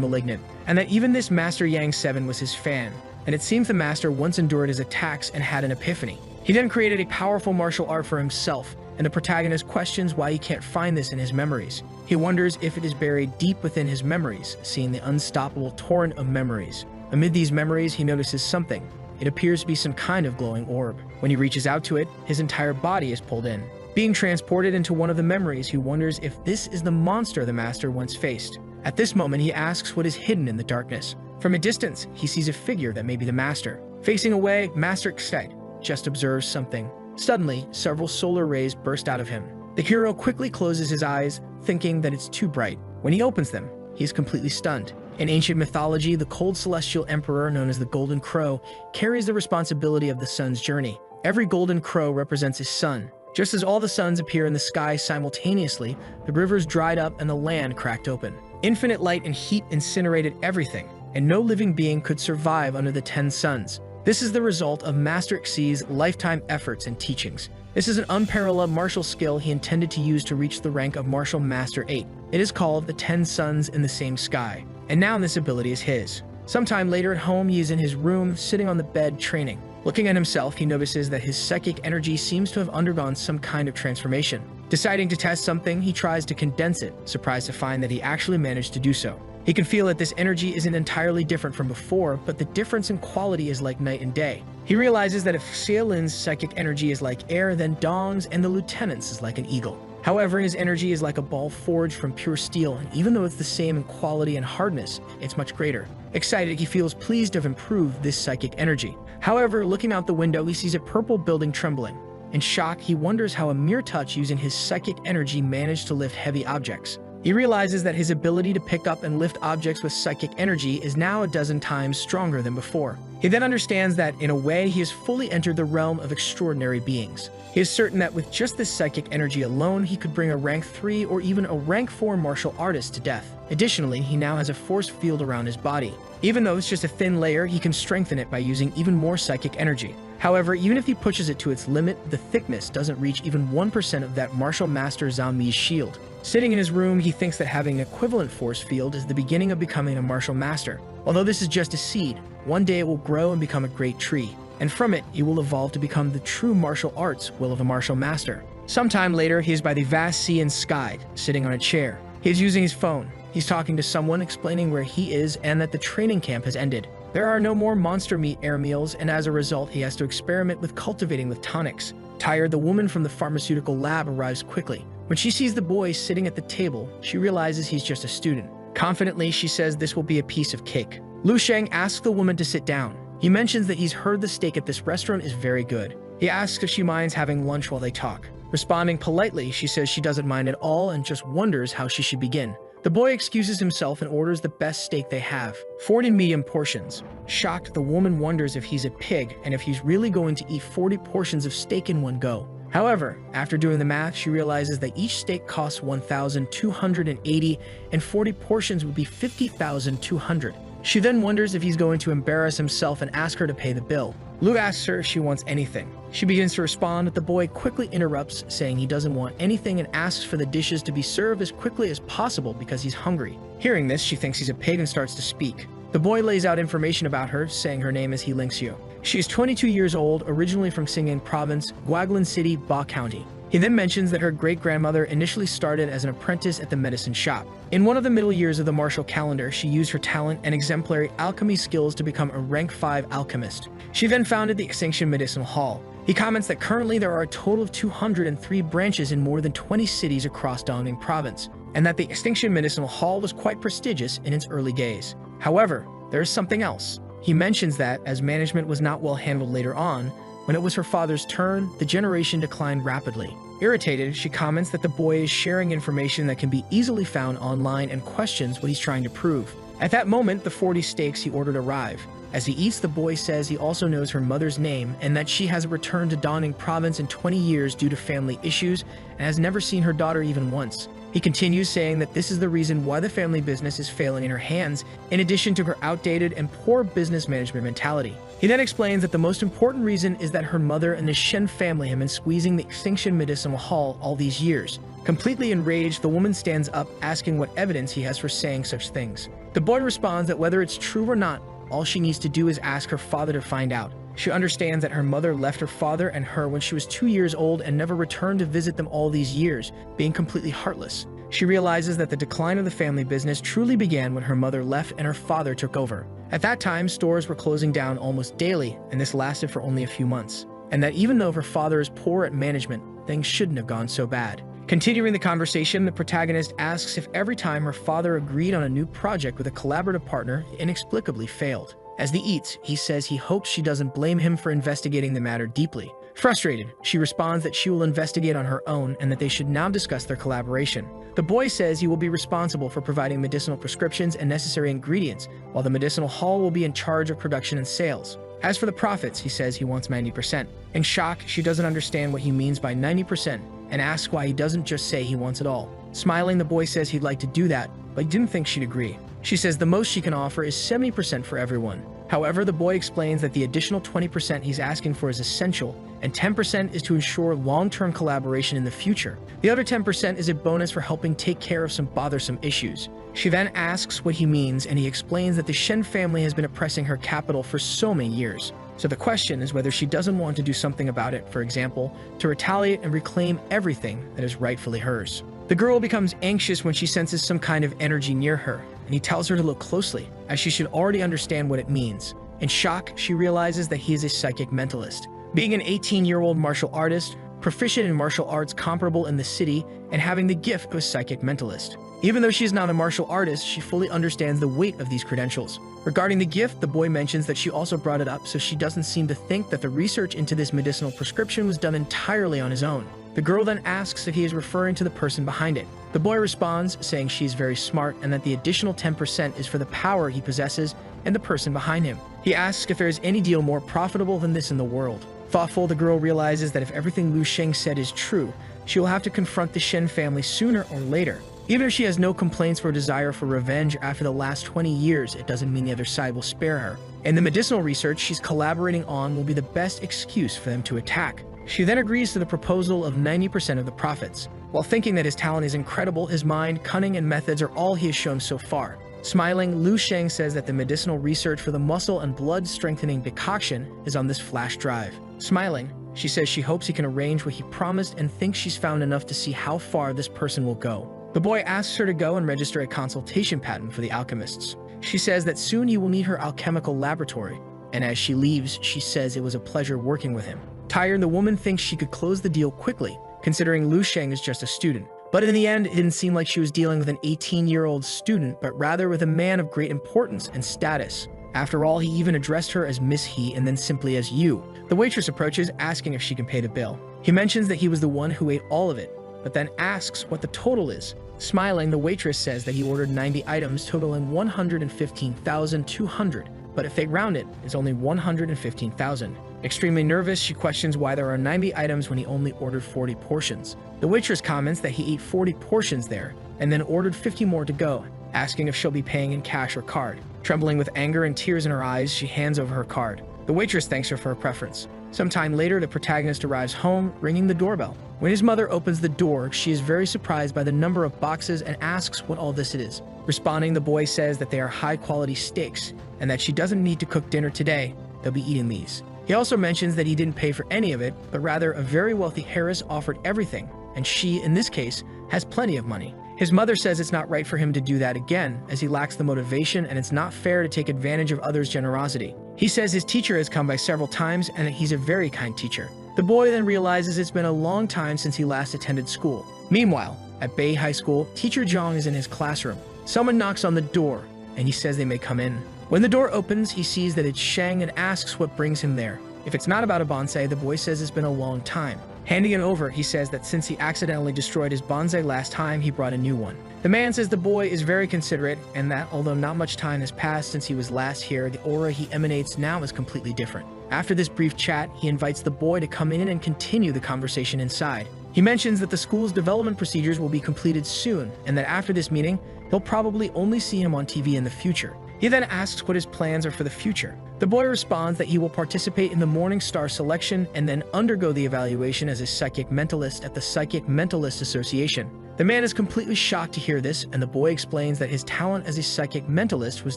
Malignant, and that even this Master Yang 7 was his fan. And it seems the master once endured his attacks and had an epiphany. He then created a powerful martial art for himself, and the protagonist questions why he can't find this in his memories. He wonders if it is buried deep within his memories, seeing the unstoppable torrent of memories. Amid these memories, he notices something. It appears to be some kind of glowing orb. When he reaches out to it, his entire body is pulled in. Being transported into one of the memories, he wonders if this is the monster the master once faced. At this moment, he asks what is hidden in the darkness. From a distance, he sees a figure that may be the master. Facing away, Master Xtide just observes something. Suddenly, several solar rays burst out of him. The hero quickly closes his eyes, thinking that it's too bright. When he opens them, he is completely stunned. In ancient mythology, the cold celestial emperor, known as the Golden Crow, carries the responsibility of the sun's journey. Every golden crow represents his sun. Just as all the suns appear in the sky simultaneously, the rivers dried up and the land cracked open. Infinite light and heat incinerated everything, and no living being could survive under the 10 suns. This is the result of Master Xi's lifetime efforts and teachings. This is an unparalleled martial skill he intended to use to reach the rank of Martial Master 8. It is called the 10 Suns in the Same Sky, and now this ability is his. Sometime later at home, he is in his room, sitting on the bed, training. Looking at himself, he notices that his psychic energy seems to have undergone some kind of transformation. Deciding to test something, he tries to condense it, surprised to find that he actually managed to do so. He can feel that this energy isn't entirely different from before, but the difference in quality is like night and day. He realizes that if Xiaolin's psychic energy is like air, then Dong's and the lieutenant's is like an eagle. However, his energy is like a ball forged from pure steel, and even though it's the same in quality and hardness, it's much greater. Excited, he feels pleased to have improved this psychic energy. However, looking out the window, he sees a purple building trembling. In shock, he wonders how a mere touch using his psychic energy managed to lift heavy objects. He realizes that his ability to pick up and lift objects with psychic energy is now a dozen times stronger than before. He then understands that, in a way, he has fully entered the realm of extraordinary beings. He is certain that with just this psychic energy alone, he could bring a rank 3 or even a rank 4 martial artist to death. Additionally, he now has a force field around his body. Even though it's just a thin layer, he can strengthen it by using even more psychic energy. However, even if he pushes it to its limit, the thickness doesn't reach even 1% of that martial master Zhao Mi's shield. Sitting in his room, he thinks that having an equivalent force field is the beginning of becoming a martial master. Although this is just a seed, one day it will grow and become a great tree, and from it, he will evolve to become the true martial arts will of a martial master. Sometime later, he is by the vast sea and sky, sitting on a chair. He is using his phone. He's talking to someone, explaining where he is and that the training camp has ended. There are no more monster meat air meals, and as a result, he has to experiment with cultivating with tonics. Tired, the woman from the pharmaceutical lab arrives quickly. When she sees the boy sitting at the table, she realizes he's just a student. Confidently, she says this will be a piece of cake. Lu Sheng asks the woman to sit down. He mentions that he's heard the steak at this restaurant is very good. He asks if she minds having lunch while they talk. Responding politely, she says she doesn't mind at all and just wonders how she should begin. The boy excuses himself and orders the best steak they have, 40 medium portions. Shocked, the woman wonders if he's a pig and if he's really going to eat 40 portions of steak in one go. However, after doing the math, she realizes that each steak costs 1,280 and 40 portions would be 50,200. She then wonders if he's going to embarrass himself and ask her to pay the bill. Lu asks her if she wants anything. She begins to respond, but the boy quickly interrupts, saying he doesn't want anything and asks for the dishes to be served as quickly as possible because he's hungry. Hearing this, she thinks he's a pig and starts to speak. The boy lays out information about her, saying her name is Heelingxiu. She is 22 years old, originally from Xing'an Province, Guaguan City, Ba County. He then mentions that her great-grandmother initially started as an apprentice at the medicine shop. In one of the middle years of the martial calendar, she used her talent and exemplary alchemy skills to become a rank 5 alchemist. She then founded the Extinction Medicinal Hall. He comments that currently there are a total of 203 branches in more than 20 cities across Dongning Province, and that the Extinction Medicinal Hall was quite prestigious in its early days. However, there is something else. He mentions that, as management was not well handled later on, when it was her father's turn, the generation declined rapidly. Irritated, she comments that the boy is sharing information that can be easily found online and questions what he's trying to prove. At that moment, the 40 steaks he ordered arrive. As he eats, the boy says he also knows her mother's name and that she hasn't returned to Dongning Province in 20 years due to family issues and has never seen her daughter even once. He continues saying that this is the reason why the family business is failing in her hands, in addition to her outdated and poor business management mentality. He then explains that the most important reason is that her mother and the Shen family have been squeezing the Extinction Medicinal Hall all these years. Completely enraged, the woman stands up, asking what evidence he has for saying such things. The boy responds that whether it's true or not, all she needs to do is ask her father to find out. She understands that her mother left her father and her when she was 2 years old and never returned to visit them all these years, being completely heartless. She realizes that the decline of the family business truly began when her mother left and her father took over. At that time, stores were closing down almost daily, and this lasted for only a few months. And that even though her father is poor at management, things shouldn't have gone so bad. Continuing the conversation, the protagonist asks if every time her father agreed on a new project with a collaborative partner, he inexplicably failed. As he eats, he says he hopes she doesn't blame him for investigating the matter deeply. Frustrated, she responds that she will investigate on her own and that they should now discuss their collaboration. The boy says he will be responsible for providing medicinal prescriptions and necessary ingredients, while the medicinal hall will be in charge of production and sales. As for the profits, he says he wants 90%. In shock, she doesn't understand what he means by 90% and asks why he doesn't just say he wants it all. Smiling, the boy says he'd like to do that, but he didn't think she'd agree. She says the most she can offer is 70% for everyone. However, the boy explains that the additional 20% he's asking for is essential, and 10% is to ensure long-term collaboration in the future. The other 10% is a bonus for helping take care of some bothersome issues. She then asks what he means, and he explains that the Shen family has been oppressing her capital for so many years. So the question is whether she doesn't want to do something about it, for example, to retaliate and reclaim everything that is rightfully hers. The girl becomes anxious when she senses some kind of energy near her, and he tells her to look closely, as she should already understand what it means. In shock, she realizes that he is a psychic mentalist. Being an 18-year-old martial artist, proficient in martial arts comparable in the city, and having the gift of a psychic mentalist. Even though she is not a martial artist, she fully understands the weight of these credentials. Regarding the gift, the boy mentions that she also brought it up so she doesn't seem to think that the research into this medicinal prescription was done entirely on his own. The girl then asks if he is referring to the person behind it. The boy responds, saying she is very smart and that the additional 10% is for the power he possesses and the person behind him. He asks if there is any deal more profitable than this in the world. Thoughtful, the girl realizes that if everything Lu Sheng said is true, she will have to confront the Shen family sooner or later. Even if she has no complaints or desire for revenge after the last 20 years, it doesn't mean the other side will spare her. And the medicinal research she's collaborating on will be the best excuse for them to attack. She then agrees to the proposal of 90% of the profits. While thinking that his talent is incredible, his mind, cunning, and methods are all he has shown so far. Smiling, Lu Sheng says that the medicinal research for the muscle and blood strengthening decoction is on this flash drive. Smiling, she says she hopes he can arrange what he promised and thinks she's found enough to see how far this person will go. The boy asks her to go and register a consultation patent for the alchemists. She says that soon he will need her alchemical laboratory, and as she leaves, she says it was a pleasure working with him. Tired, the woman thinks she could close the deal quickly, considering Lu Sheng is just a student. But in the end, it didn't seem like she was dealing with an 18-year-old student, but rather with a man of great importance and status. After all, he even addressed her as Miss He and then simply as you. The waitress approaches, asking if she can pay the bill. He mentions that he was the one who ate all of it, but then asks what the total is. Smiling, the waitress says that he ordered 90 items totaling 115,200, but if they round it, it's only 115,000. Extremely nervous, she questions why there are 90 items when he only ordered 40 portions. The waitress comments that he ate 40 portions there, and then ordered 50 more to go, asking if she'll be paying in cash or card. Trembling with anger and tears in her eyes, she hands over her card. The waitress thanks her for her preference. Sometime later, the protagonist arrives home, ringing the doorbell. When his mother opens the door, she is very surprised by the number of boxes and asks what all this is. Responding, the boy says that they are high-quality steaks, and that she doesn't need to cook dinner today, they'll be eating these. He also mentions that he didn't pay for any of it, but rather a very wealthy heiress offered everything, and she, in this case, has plenty of money. His mother says it's not right for him to do that again, as he lacks the motivation and it's not fair to take advantage of others' generosity. He says his teacher has come by several times and that he's a very kind teacher. The boy then realizes it's been a long time since he last attended school. Meanwhile, at Bay High School, teacher Zhang is in his classroom. Someone knocks on the door, and he says they may come in. When the door opens, he sees that it's Shang and asks what brings him there. If it's not about a bonsai, the boy says it's been a long time. Handing it over, he says that since he accidentally destroyed his bonsai last time, he brought a new one. The man says the boy is very considerate and that although not much time has passed since he was last here, the aura he emanates now is completely different. After this brief chat, he invites the boy to come in and continue the conversation inside. He mentions that the school's development procedures will be completed soon and that after this meeting, he'll probably only see him on TV in the future. He then asks what his plans are for the future. The boy responds that he will participate in the Morning Star selection and then undergo the evaluation as a psychic mentalist at the Psychic Mentalist Association. The man is completely shocked to hear this, and the boy explains that his talent as a psychic mentalist was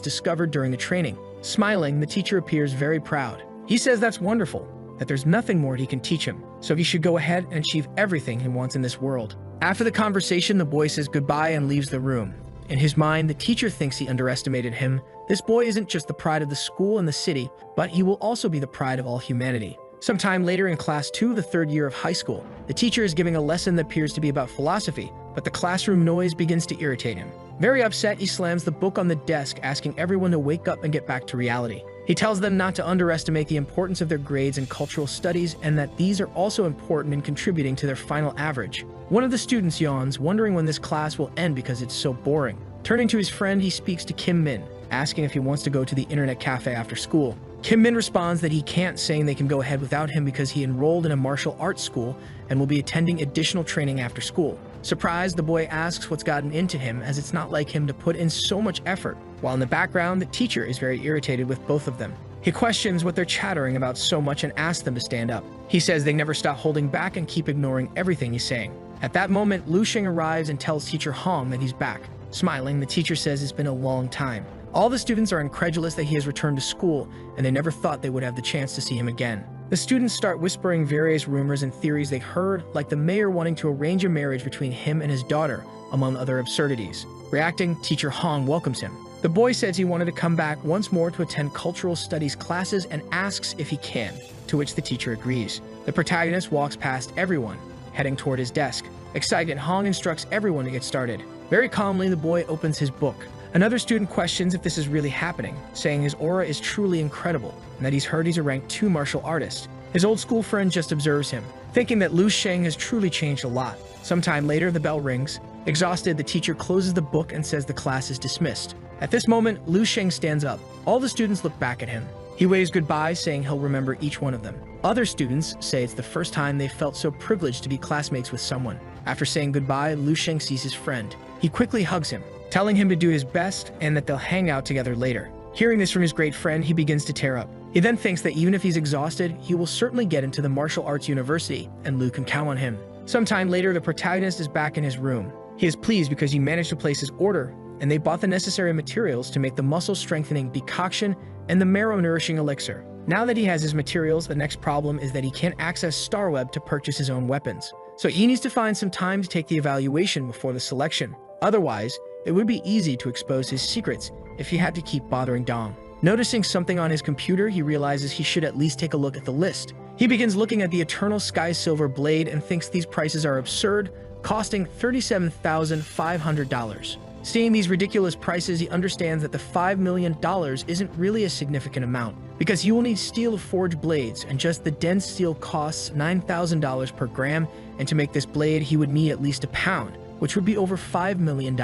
discovered during the training. Smiling, the teacher appears very proud. He says that's wonderful, that there's nothing more he can teach him, so he should go ahead and achieve everything he wants in this world. After the conversation, the boy says goodbye and leaves the room. In his mind, the teacher thinks he underestimated him. This boy isn't just the pride of the school and the city, but he will also be the pride of all humanity. Sometime later in class 2 of the 3rd year of high school, the teacher is giving a lesson that appears to be about philosophy, but the classroom noise begins to irritate him. Very upset, he slams the book on the desk, asking everyone to wake up and get back to reality. He tells them not to underestimate the importance of their grades and cultural studies and that these are also important in contributing to their final average. One of the students yawns, wondering when this class will end because it's so boring. Turning to his friend, he speaks to Kim Min, asking if he wants to go to the internet cafe after school. Kim Min responds that he can't, saying they can go ahead without him because he enrolled in a martial arts school and will be attending additional training after school. Surprised, the boy asks what's gotten into him, as it's not like him to put in so much effort, while in the background, the teacher is very irritated with both of them. He questions what they're chattering about so much and asks them to stand up. He says they never stop holding back and keep ignoring everything he's saying. At that moment, Lu Sheng arrives and tells teacher Hong that he's back. Smiling, the teacher says it's been a long time. All the students are incredulous that he has returned to school, and they never thought they would have the chance to see him again. The students start whispering various rumors and theories they heard, like the mayor wanting to arrange a marriage between him and his daughter, among other absurdities. Reacting, teacher Hong welcomes him. The boy says he wanted to come back once more to attend cultural studies classes and asks if he can, to which the teacher agrees. The protagonist walks past everyone, heading toward his desk. Excited, Hong instructs everyone to get started. Very calmly, the boy opens his book. Another student questions if this is really happening, saying his aura is truly incredible, and that he's heard he's a rank 2 martial artist. His old school friend just observes him, thinking that Lu Sheng has truly changed a lot. Sometime later, the bell rings. Exhausted, the teacher closes the book and says the class is dismissed. At this moment, Lu Sheng stands up. All the students look back at him. He waves goodbye, saying he'll remember each one of them. Other students say it's the first time they felt so privileged to be classmates with someone. After saying goodbye, Lu Sheng sees his friend. He quickly hugs him, telling him to do his best and that they'll hang out together later. Hearing this from his great friend, he begins to tear up. He then thinks that even if he's exhausted, he will certainly get into the martial arts university, and Lu can count on him. Sometime later, the protagonist is back in his room. He is pleased because he managed to place his order, and they bought the necessary materials to make the muscle-strengthening decoction and the marrow-nourishing elixir. Now that he has his materials, the next problem is that he can't access Starweb to purchase his own weapons. So he needs to find some time to take the evaluation before the selection. Otherwise, it would be easy to expose his secrets if he had to keep bothering Dong. Noticing something on his computer, he realizes he should at least take a look at the list. He begins looking at the Eternal Sky Silver blade and thinks these prices are absurd, costing $37,500. Seeing these ridiculous prices, he understands that the $5 million isn't really a significant amount, because he will need steel to forge blades, and just the dense steel costs $9,000 per gram, and to make this blade, he would need at least a pound, which would be over $5 million.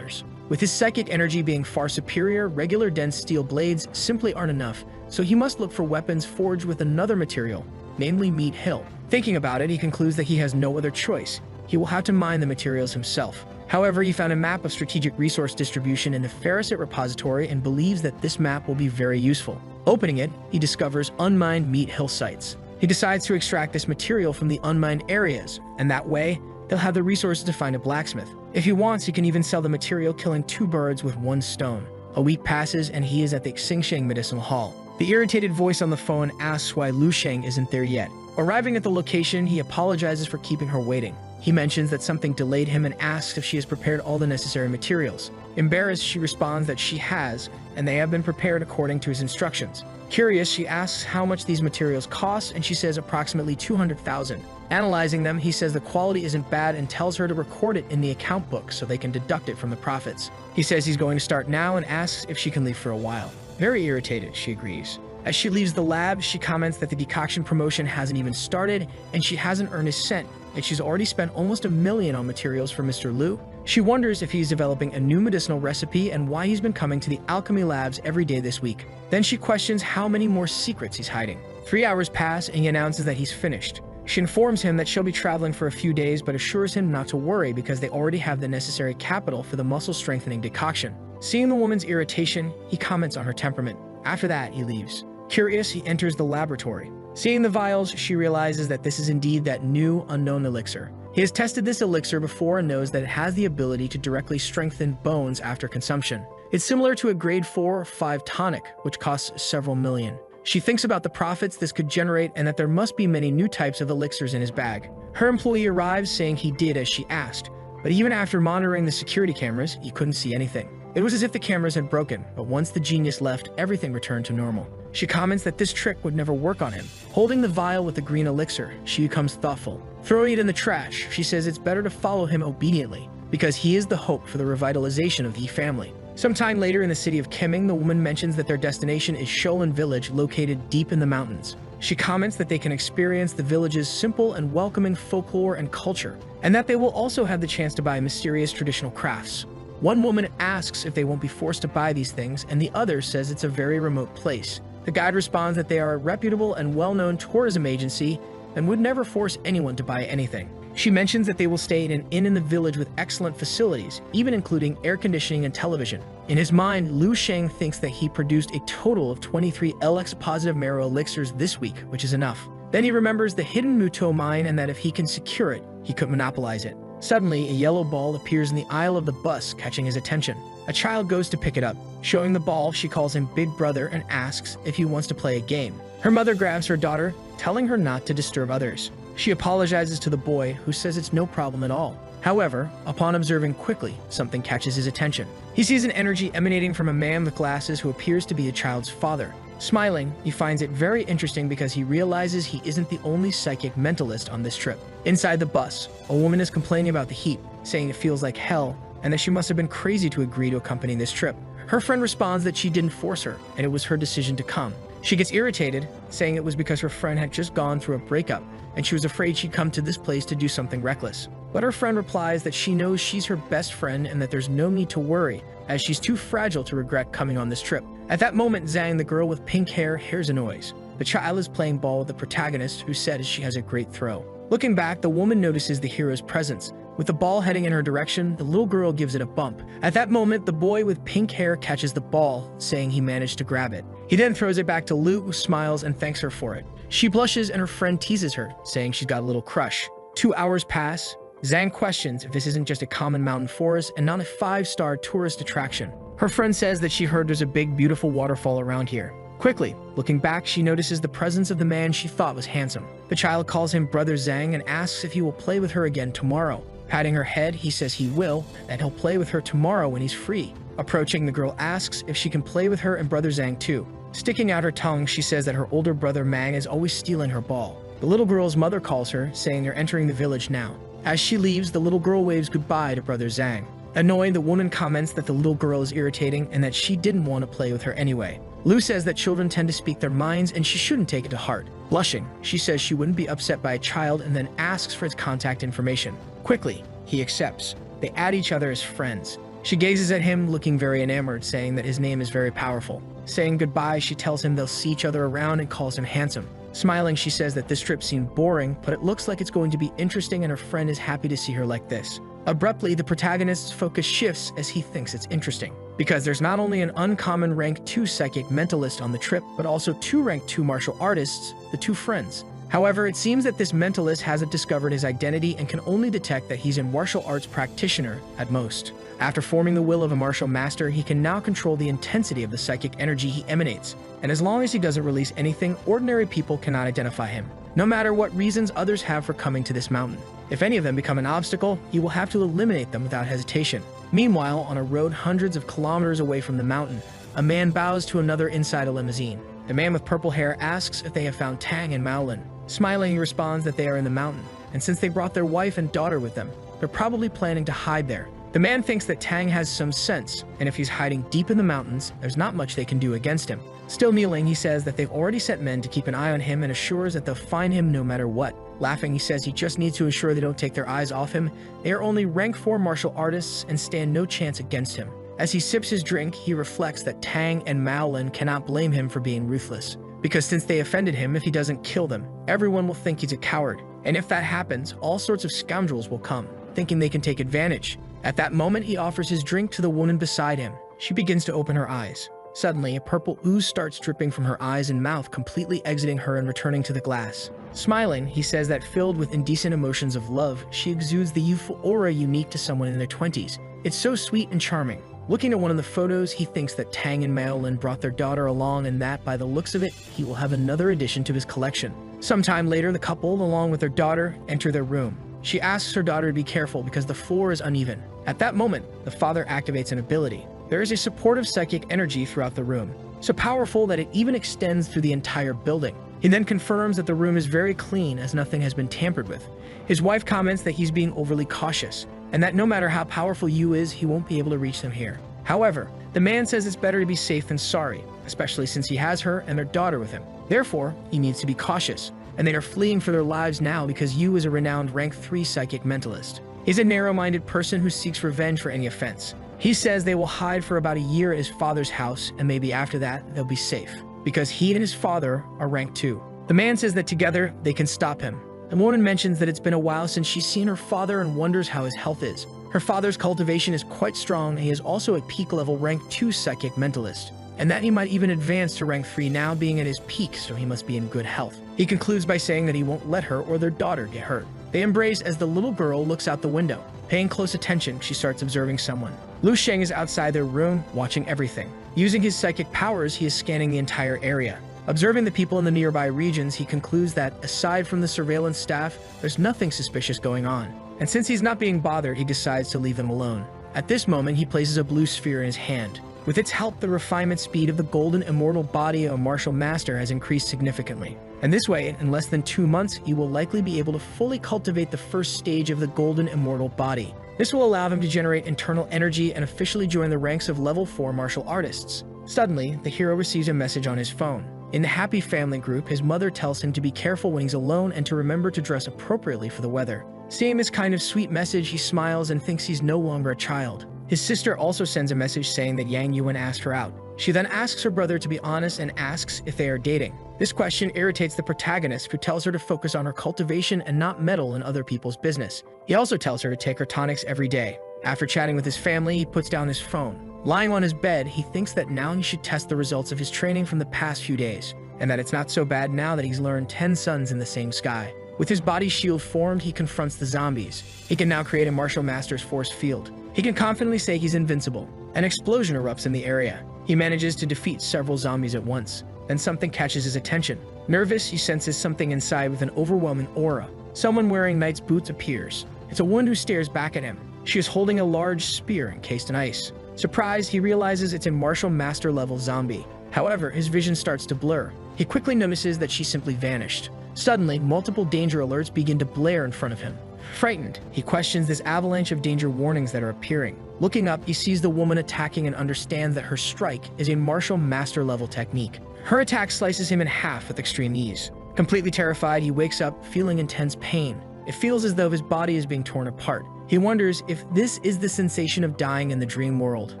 With his psychic energy being far superior, regular dense steel blades simply aren't enough, so he must look for weapons forged with another material, namely Meat Hill. Thinking about it, he concludes that he has no other choice. He will have to mine the materials himself. However, he found a map of strategic resource distribution in the Ferricet repository and believes that this map will be very useful. Opening it, he discovers unmined Meat Hill sites. He decides to extract this material from the unmined areas, and that way, he'll have the resources to find a blacksmith. If he wants, he can even sell the material, killing 2 birds with 1 stone. A week passes, and he is at the Xingsheng Medicinal Hall. The irritated voice on the phone asks why Lu Sheng isn't there yet. Arriving at the location, he apologizes for keeping her waiting. He mentions that something delayed him and asks if she has prepared all the necessary materials. Embarrassed, she responds that she has, and they have been prepared according to his instructions. Curious, she asks how much these materials cost, and she says approximately 200,000. Analyzing them, he says the quality isn't bad and tells her to record it in the account book so they can deduct it from the profits. He says he's going to start now and asks if she can leave for a while. Very irritated, she agrees. As she leaves the lab, she comments that the decoction promotion hasn't even started and she hasn't earned a cent, and she's already spent almost $1 million on materials for Mr. Lu. She wonders if he's developing a new medicinal recipe and why he's been coming to the alchemy labs every day this week. Then she questions how many more secrets he's hiding. 3 hours pass and he announces that he's finished. She informs him that she'll be traveling for a few days but assures him not to worry because they already have the necessary capital for the muscle-strengthening decoction. Seeing the woman's irritation, he comments on her temperament. After that, he leaves. Curious, he enters the laboratory. Seeing the vials, she realizes that this is indeed that new, unknown elixir. He has tested this elixir before and knows that it has the ability to directly strengthen bones after consumption. It's similar to a grade 4 or 5 tonic, which costs several million. She thinks about the profits this could generate and that there must be many new types of elixirs in his bag. Her employee arrives saying he did as she asked, but even after monitoring the security cameras, he couldn't see anything. It was as if the cameras had broken, but once the genius left, everything returned to normal. She comments that this trick would never work on him. Holding the vial with the green elixir, she becomes thoughtful. Throwing it in the trash, she says it's better to follow him obediently, because he is the hope for the revitalization of the family. Sometime later in the city of Kemming, the woman mentions that their destination is Sholin Village, located deep in the mountains. She comments that they can experience the village's simple and welcoming folklore and culture, and that they will also have the chance to buy mysterious traditional crafts. One woman asks if they won't be forced to buy these things, and the other says it's a very remote place. The guide responds that they are a reputable and well-known tourism agency and would never force anyone to buy anything. She mentions that they will stay in an inn in the village with excellent facilities, even including air conditioning and television. In his mind, Lu Sheng thinks that he produced a total of 23 LX-positive marrow elixirs this week, which is enough. Then he remembers the hidden Muto mine and that if he can secure it, he could monopolize it. Suddenly, a yellow ball appears in the aisle of the bus, catching his attention. A child goes to pick it up. Showing the ball, she calls him Big Brother and asks if he wants to play a game. Her mother grabs her daughter, telling her not to disturb others. She apologizes to the boy, who says it's no problem at all. However, upon observing quickly, something catches his attention. He sees an energy emanating from a man with glasses who appears to be a child's father. Smiling, he finds it very interesting because he realizes he isn't the only psychic mentalist on this trip. Inside the bus, a woman is complaining about the heat, saying it feels like hell, and that she must have been crazy to agree to accompany this trip. Her friend responds that she didn't force her, and it was her decision to come. She gets irritated, saying it was because her friend had just gone through a breakup, and she was afraid she'd come to this place to do something reckless. But her friend replies that she knows she's her best friend and that there's no need to worry, as she's too fragile to regret coming on this trip. At that moment, Zhang, the girl with pink hair, hears a noise. The child is playing ball with the protagonist, who says she has a great throw. Looking back, the woman notices the hero's presence, With the ball heading in her direction, the little girl gives it a bump. At that moment, the boy with pink hair catches the ball, saying he managed to grab it. He then throws it back to Lu, smiles and thanks her for it. She blushes and her friend teases her, saying she's got a little crush. 2 hours pass. Zhang questions if this isn't just a common mountain forest and not a 5-star tourist attraction. Her friend says that she heard there's a big, beautiful waterfall around here. Quickly, looking back, she notices the presence of the man she thought was handsome. The child calls him Brother Zhang and asks if he will play with her again tomorrow. Patting her head, he says he will, and he'll play with her tomorrow when he's free. Approaching, the girl asks if she can play with her and Brother Zhang too. Sticking out her tongue, she says that her older brother Mang is always stealing her ball. The little girl's mother calls her, saying they're entering the village now. As she leaves, the little girl waves goodbye to Brother Zhang. Annoyed, the woman comments that the little girl is irritating and that she didn't want to play with her anyway. Lu says that children tend to speak their minds and she shouldn't take it to heart. Blushing, she says she wouldn't be upset by a child and then asks for its contact information. Quickly, he accepts. They add each other as friends. She gazes at him, looking very enamored, saying that his name is very powerful. Saying goodbye, she tells him they'll see each other around and calls him handsome. Smiling, she says that this trip seemed boring, but it looks like it's going to be interesting and her friend is happy to see her like this. Abruptly, the protagonist's focus shifts as he thinks it's interesting, because there's not only an uncommon rank 2 psychic mentalist on the trip, but also 2 rank 2 martial artists, the 2 friends. However, it seems that this mentalist hasn't discovered his identity and can only detect that he's a martial arts practitioner at most. After forming the will of a martial master, he can now control the intensity of the psychic energy he emanates, and as long as he doesn't release anything, ordinary people cannot identify him, no matter what reasons others have for coming to this mountain. If any of them become an obstacle, he will have to eliminate them without hesitation. Meanwhile, on a road hundreds of kilometers away from the mountain, a man bows to another inside a limousine. The man with purple hair asks if they have found Tang and Maolin. Smiling, he responds that they are in the mountain, and since they brought their wife and daughter with them, they're probably planning to hide there. The man thinks that Tang has some sense, and if he's hiding deep in the mountains, there's not much they can do against him. Still kneeling, he says that they've already sent men to keep an eye on him and assures that they'll find him no matter what. Laughing, he says he just needs to ensure they don't take their eyes off him. They are only rank 4 martial artists and stand no chance against him. As he sips his drink, he reflects that Tang and Maolin cannot blame him for being ruthless, because since they offended him, if he doesn't kill them, everyone will think he's a coward. And if that happens, all sorts of scoundrels will come, thinking they can take advantage. At that moment, he offers his drink to the woman beside him. She begins to open her eyes. Suddenly, a purple ooze starts dripping from her eyes and mouth, completely exiting her and returning to the glass. Smiling, he says that filled with indecent emotions of love, she exudes the youthful aura unique to someone in their 20s. It's so sweet and charming. Looking at one of the photos, he thinks that Tang and Maolin brought their daughter along and that, by the looks of it, he will have another addition to his collection. Sometime later, the couple, along with their daughter, enter their room. She asks her daughter to be careful because the floor is uneven. At that moment, the father activates an ability. There is a supportive psychic energy throughout the room, so powerful that it even extends through the entire building. He then confirms that the room is very clean as nothing has been tampered with. His wife comments that he's being overly cautious, and that no matter how powerful Yu is, he won't be able to reach them here. However, the man says it's better to be safe than sorry, especially since he has her and their daughter with him. Therefore, he needs to be cautious, and they are fleeing for their lives now because Yu is a renowned rank 3 psychic mentalist. He's a narrow-minded person who seeks revenge for any offense. He says they will hide for about a year at his father's house, and maybe after that, they'll be safe, because he and his father are rank 2. The man says that together, they can stop him. The woman mentions that it's been a while since she's seen her father and wonders how his health is. Her father's cultivation is quite strong, and he is also a peak level rank 2 psychic mentalist, and that he might even advance to rank 3 now, being at his peak, so he must be in good health. He concludes by saying that he won't let her or their daughter get hurt. They embrace as the little girl looks out the window. Paying close attention, she starts observing someone. Lu Sheng is outside their room, watching everything. Using his psychic powers, he is scanning the entire area. Observing the people in the nearby regions, he concludes that, aside from the surveillance staff, there's nothing suspicious going on. And since he's not being bothered, he decides to leave them alone. At this moment, he places a blue sphere in his hand. With its help, the refinement speed of the golden immortal body of a martial master has increased significantly. And this way, in less than 2 months, he will likely be able to fully cultivate the first stage of the golden immortal body. This will allow him to generate internal energy and officially join the ranks of level 4 martial artists. Suddenly, the hero receives a message on his phone. In the happy family group, his mother tells him to be careful when he's alone and to remember to dress appropriately for the weather. Seeing this kind of sweet message, he smiles and thinks he's no longer a child. His sister also sends a message saying that Yang Yuan asked her out. She then asks her brother to be honest and asks if they are dating. This question irritates the protagonist, who tells her to focus on her cultivation and not meddle in other people's business. He also tells her to take her tonics every day. After chatting with his family, he puts down his phone. Lying on his bed, he thinks that now he should test the results of his training from the past few days, and that it's not so bad now that he's learned 10 suns in the same sky. With his body shield formed, he confronts the zombies. He can now create a martial master's force field. He can confidently say he's invincible. An explosion erupts in the area. He manages to defeat several zombies at once. Then something catches his attention. Nervous, he senses something inside with an overwhelming aura. Someone wearing knight's boots appears. It's a woman who stares back at him. She is holding a large spear encased in ice. Surprised, he realizes it's a martial master level zombie. However, his vision starts to blur. He quickly notices that she simply vanished. Suddenly, multiple danger alerts begin to blare in front of him. Frightened, he questions this avalanche of danger warnings that are appearing. Looking up, he sees the woman attacking and understands that her strike is a martial master level technique. Her attack slices him in half with extreme ease. Completely terrified, he wakes up feeling intense pain. It feels as though his body is being torn apart. He wonders if this is the sensation of dying in the dream world.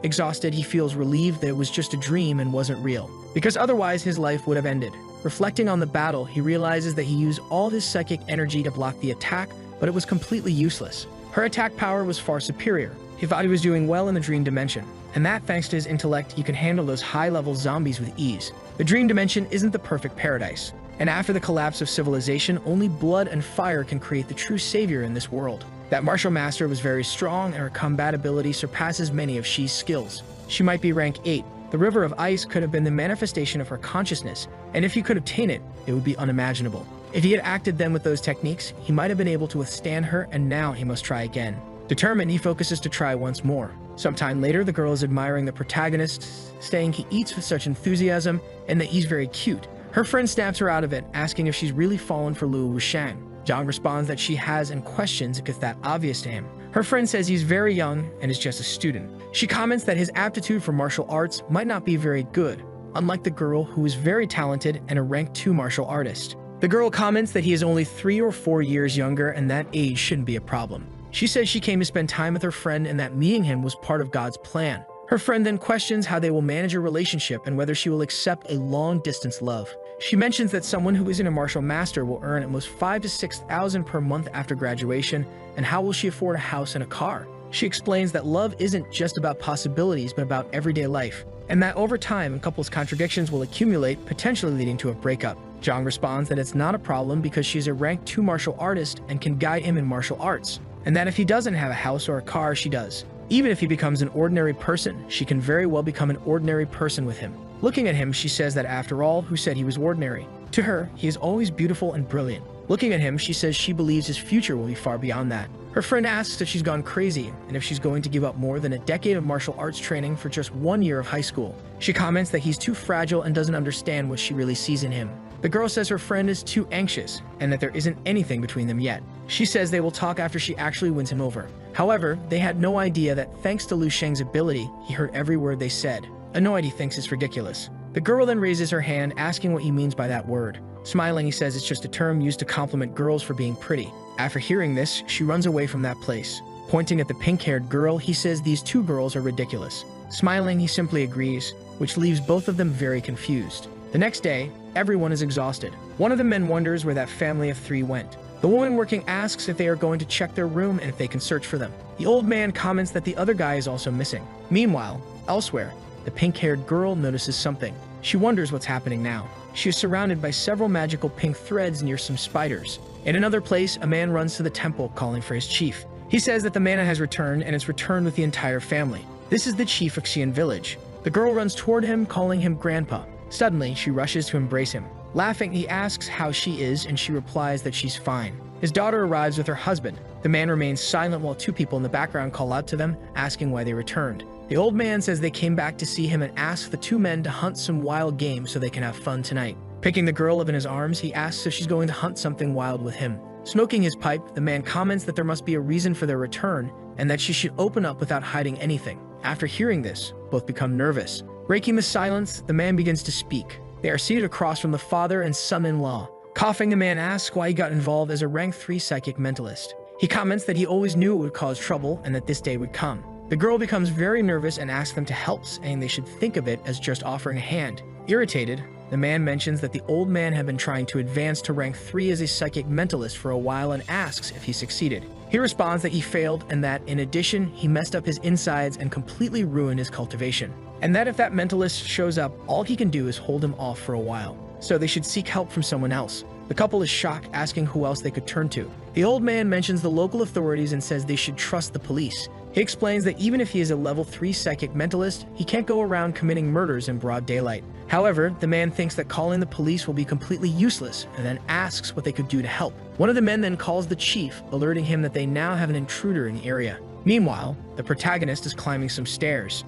Exhausted, he feels relieved that it was just a dream and wasn't real, because otherwise his life would have ended. Reflecting on the battle, he realizes that he used all his psychic energy to block the attack, but it was completely useless. Her attack power was far superior. He thought he was doing well in the dream dimension, and that thanks to his intellect, he can handle those high-level zombies with ease. The dream dimension isn't the perfect paradise, and after the collapse of civilization, only blood and fire can create the true savior in this world. That martial master was very strong, and her combat ability surpasses many of Shi's skills. She might be rank 8. The river of ice could have been the manifestation of her consciousness, and if he could obtain it, it would be unimaginable. If he had acted then with those techniques, he might have been able to withstand her, and now he must try again. Determined, he focuses to try once more. Sometime later, the girl is admiring the protagonist, saying he eats with such enthusiasm and that he's very cute. Her friend snaps her out of it, asking if she's really fallen for Luo Wushang. Zhang responds that she has and questions if it's that obvious to him. Her friend says he's very young and is just a student. She comments that his aptitude for martial arts might not be very good, unlike the girl who is very talented and a rank 2 martial artist. The girl comments that he is only 3 or 4 years younger and that age shouldn't be a problem. She says she came to spend time with her friend and that meeting him was part of God's plan. Her friend then questions how they will manage a relationship and whether she will accept a long-distance love. She mentions that someone who isn't a martial master will earn at most 5,000 to 6,000 per month after graduation, and how will she afford a house and a car? She explains that love isn't just about possibilities but about everyday life, and that over time, couples' contradictions will accumulate, potentially leading to a breakup. Zhang responds that it's not a problem because she's a rank 2 martial artist and can guide him in martial arts, and that if he doesn't have a house or a car, she does. Even if he becomes an ordinary person, she can very well become an ordinary person with him. Looking at him, she says that after all, who said he was ordinary? To her, he is always beautiful and brilliant. Looking at him, she says she believes his future will be far beyond that. Her friend asks if she's gone crazy and if she's going to give up more than a decade of martial arts training for just 1 year of high school. She comments that he's too fragile and doesn't understand what she really sees in him. The girl says her friend is too anxious and that there isn't anything between them yet. She says they will talk after she actually wins him over. However, they had no idea that thanks to Lu Sheng's ability, he heard every word they said. Annoyed, he thinks it's ridiculous. The girl then raises her hand, asking what he means by that word. Smiling, he says it's just a term used to compliment girls for being pretty. After hearing this, she runs away from that place. Pointing at the pink-haired girl, he says these 2 girls are ridiculous. Smiling, he simply agrees, which leaves both of them very confused. The next day, everyone is exhausted. One of the men wonders where that family of 3 went. The woman working asks if they are going to check their room and if they can search for them. The old man comments that the other guy is also missing. Meanwhile, elsewhere, the pink-haired girl notices something. She wonders what's happening now. She is surrounded by several magical pink threads near some spiders. In another place, a man runs to the temple calling for his chief. He says that the mana has returned and it's returned with the entire family. This is the chief of Xian village. The girl runs toward him, calling him grandpa. Suddenly, she rushes to embrace him. Laughing, he asks how she is and she replies that she's fine. His daughter arrives with her husband. The man remains silent while 2 people in the background call out to them, asking why they returned. The old man says they came back to see him and asks the 2 men to hunt some wild game so they can have fun tonight. Picking the girl up in his arms, he asks if she's going to hunt something wild with him. Smoking his pipe, the man comments that there must be a reason for their return and that she should open up without hiding anything. After hearing this, both become nervous. Breaking the silence, the man begins to speak. They are seated across from the father and son-in-law. Coughing, the man asks why he got involved as a rank 3 psychic mentalist. He comments that he always knew it would cause trouble and that this day would come. The girl becomes very nervous and asks them to help, saying they should think of it as just offering a hand. Irritated, The man mentions that the old man had been trying to advance to rank 3 as a psychic mentalist for a while and asks if he succeeded. He responds that he failed and that, in addition, he messed up his insides and completely ruined his cultivation. And that if that mentalist shows up, all he can do is hold him off for a while. So they should seek help from someone else. The couple is shocked, asking who else they could turn to. The old man mentions the local authorities and says they should trust the police. He explains that even if he is a level 3 psychic mentalist, he can't go around committing murders in broad daylight. However, the man thinks that calling the police will be completely useless and then asks what they could do to help. One of the men then calls the chief, alerting him that they now have an intruder in the area. Meanwhile, the protagonist is climbing some stairs.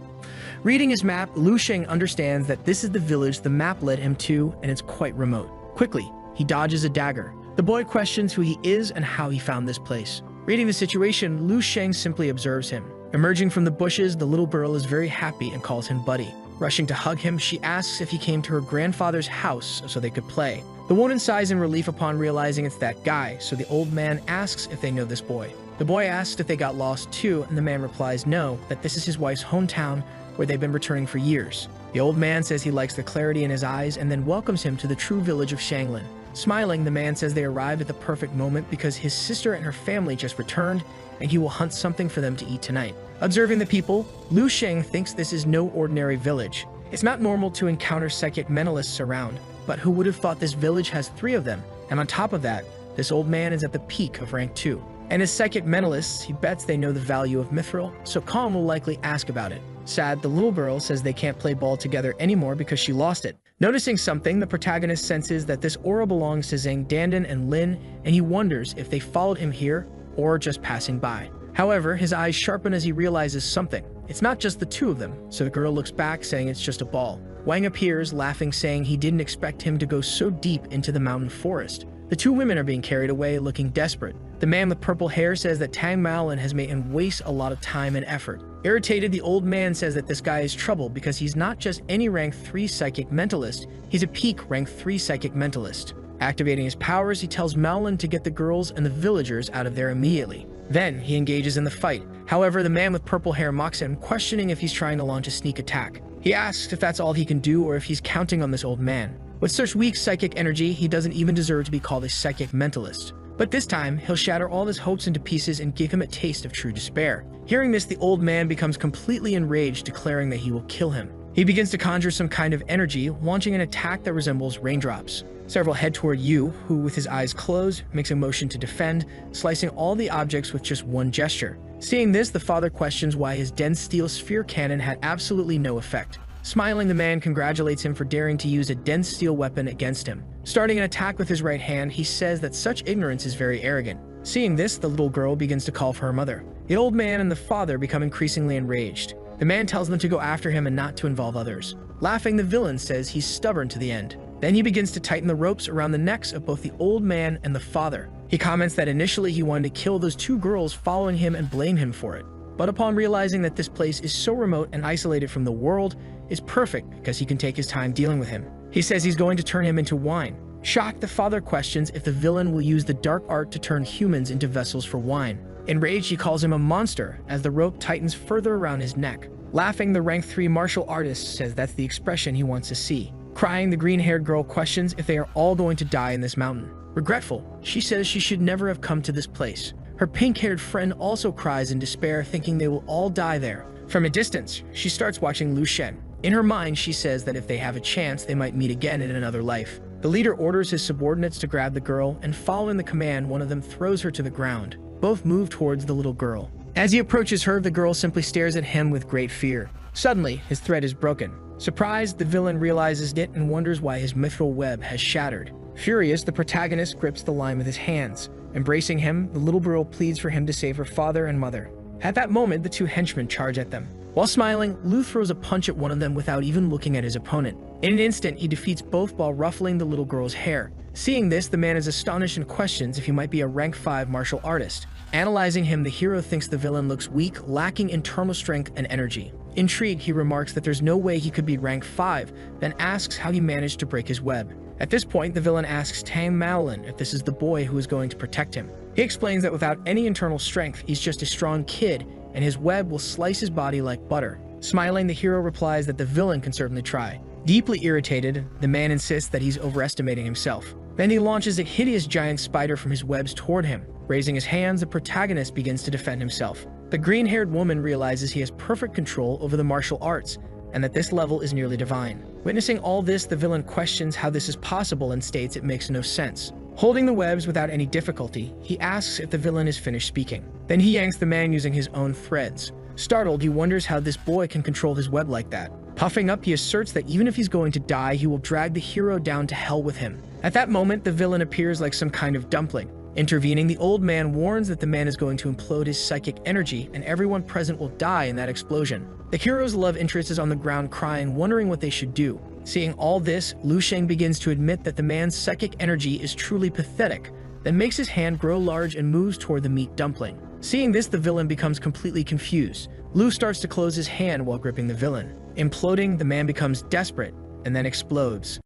Reading his map, Lu Sheng understands that this is the village the map led him to, and it's quite remote. Quickly, he dodges a dagger. The boy questions who he is and how he found this place. Reading the situation, Lu Sheng simply observes him. Emerging from the bushes, the little girl is very happy and calls him buddy. Rushing to hug him, she asks if he came to her grandfather's house so they could play. The woman sighs in relief upon realizing it's that guy, so the old man asks if they know this boy. The boy asks if they got lost too, and the man replies no, that this is his wife's hometown where they've been returning for years. The old man says he likes the clarity in his eyes and then welcomes him to the true village of Shanglin. Smiling, the man says they arrived at the perfect moment because his sister and her family just returned and he will hunt something for them to eat tonight. Observing the people, Lu Sheng thinks this is no ordinary village. It's not normal to encounter psychic mentalists around, but who would have thought this village has 3 of them? And on top of that, this old man is at the peak of rank 2. And as psychic mentalists, he bets they know the value of mithril, so Kong will likely ask about it. Sad, the little girl says they can't play ball together anymore because she lost it. Noticing something, the protagonist senses that this aura belongs to Zhang Dandan and Lin, and he wonders if they followed him here or just passing by. However, his eyes sharpen as he realizes something. It's not just the 2 of them, so the girl looks back saying it's just a ball. Wang appears, laughing, saying he didn't expect him to go so deep into the mountain forest. The 2 women are being carried away, looking desperate. The man with purple hair says that Tang Maolin has made him waste a lot of time and effort. Irritated, the old man says that this guy is trouble because he's not just any rank 3 psychic mentalist, he's a peak rank 3 psychic mentalist. Activating his powers, he tells Maolin to get the girls and the villagers out of there immediately. Then, he engages in the fight. However, the man with purple hair mocks him, questioning if he's trying to launch a sneak attack. He asks if that's all he can do or if he's counting on this old man. With such weak psychic energy, he doesn't even deserve to be called a psychic mentalist. But this time, he'll shatter all his hopes into pieces and give him a taste of true despair. Hearing this, the old man becomes completely enraged, declaring that he will kill him. He begins to conjure some kind of energy, launching an attack that resembles raindrops. Several head toward Yu, who, with his eyes closed, makes a motion to defend, slicing all the objects with just one gesture. Seeing this, the father questions why his dense steel sphere cannon had absolutely no effect. Smiling, the man congratulates him for daring to use a dense steel weapon against him. Starting an attack with his right hand, he says that such ignorance is very arrogant. Seeing this, the little girl begins to call for her mother. The old man and the father become increasingly enraged. The man tells them to go after him and not to involve others. Laughing, the villain says he's stubborn to the end. Then he begins to tighten the ropes around the necks of both the old man and the father. He comments that initially he wanted to kill those 2 girls following him and blame him for it. But upon realizing that this place is so remote and isolated from the world, is perfect because he can take his time dealing with him. He says he's going to turn him into wine. Shocked, the father questions if the villain will use the dark art to turn humans into vessels for wine. Enraged, he calls him a monster as the rope tightens further around his neck. Laughing, the rank 3 martial artist says that's the expression he wants to see. Crying, the green-haired girl questions if they are all going to die in this mountain. Regretful, she says she should never have come to this place. Her pink-haired friend also cries in despair, thinking they will all die there. From a distance, she starts watching Lu Shen. In her mind, she says that if they have a chance, they might meet again in another life. The leader orders his subordinates to grab the girl, and following the command, one of them throws her to the ground. Both move towards the little girl. As he approaches her, the girl simply stares at him with great fear. Suddenly, his thread is broken. Surprised, the villain realizes it and wonders why his mithril web has shattered. Furious, the protagonist grips the line with his hands. Embracing him, the little girl pleads for him to save her father and mother. At that moment, the 2 henchmen charge at them. While smiling, Lu throws a punch at one of them without even looking at his opponent. In an instant, he defeats both while ruffling the little girl's hair. Seeing this, the man is astonished and questions if he might be a rank 5 martial artist. Analyzing him, the hero thinks the villain looks weak, lacking internal strength and energy. Intrigued, he remarks that there's no way he could be rank 5, then asks how he managed to break his web. At this point, the villain asks Tang Maolin if this is the boy who is going to protect him. He explains that without any internal strength, he's just a strong kid, and his web will slice his body like butter. Smiling, the hero replies that the villain can certainly try. Deeply irritated, the man insists that he's overestimating himself. Then he launches a hideous giant spider from his webs toward him. Raising his hands, the protagonist begins to defend himself. The green-haired woman realizes he has perfect control over the martial arts, and that this level is nearly divine. Witnessing all this, the villain questions how this is possible and states it makes no sense. Holding the webs without any difficulty, he asks if the villain is finished speaking. Then he yanks the man using his own threads. Startled, he wonders how this boy can control his web like that. Puffing up, he asserts that even if he's going to die, he will drag the hero down to hell with him. At that moment, the villain appears like some kind of dumpling. Intervening, the old man warns that the man is going to implode his psychic energy and everyone present will die in that explosion. The hero's love interest is on the ground crying, wondering what they should do. Seeing all this, Lu Sheng begins to admit that the man's psychic energy is truly pathetic, then makes his hand grow large and moves toward the meat dumpling. Seeing this, the villain becomes completely confused. Lu starts to close his hand while gripping the villain. Imploding, the man becomes desperate and then explodes.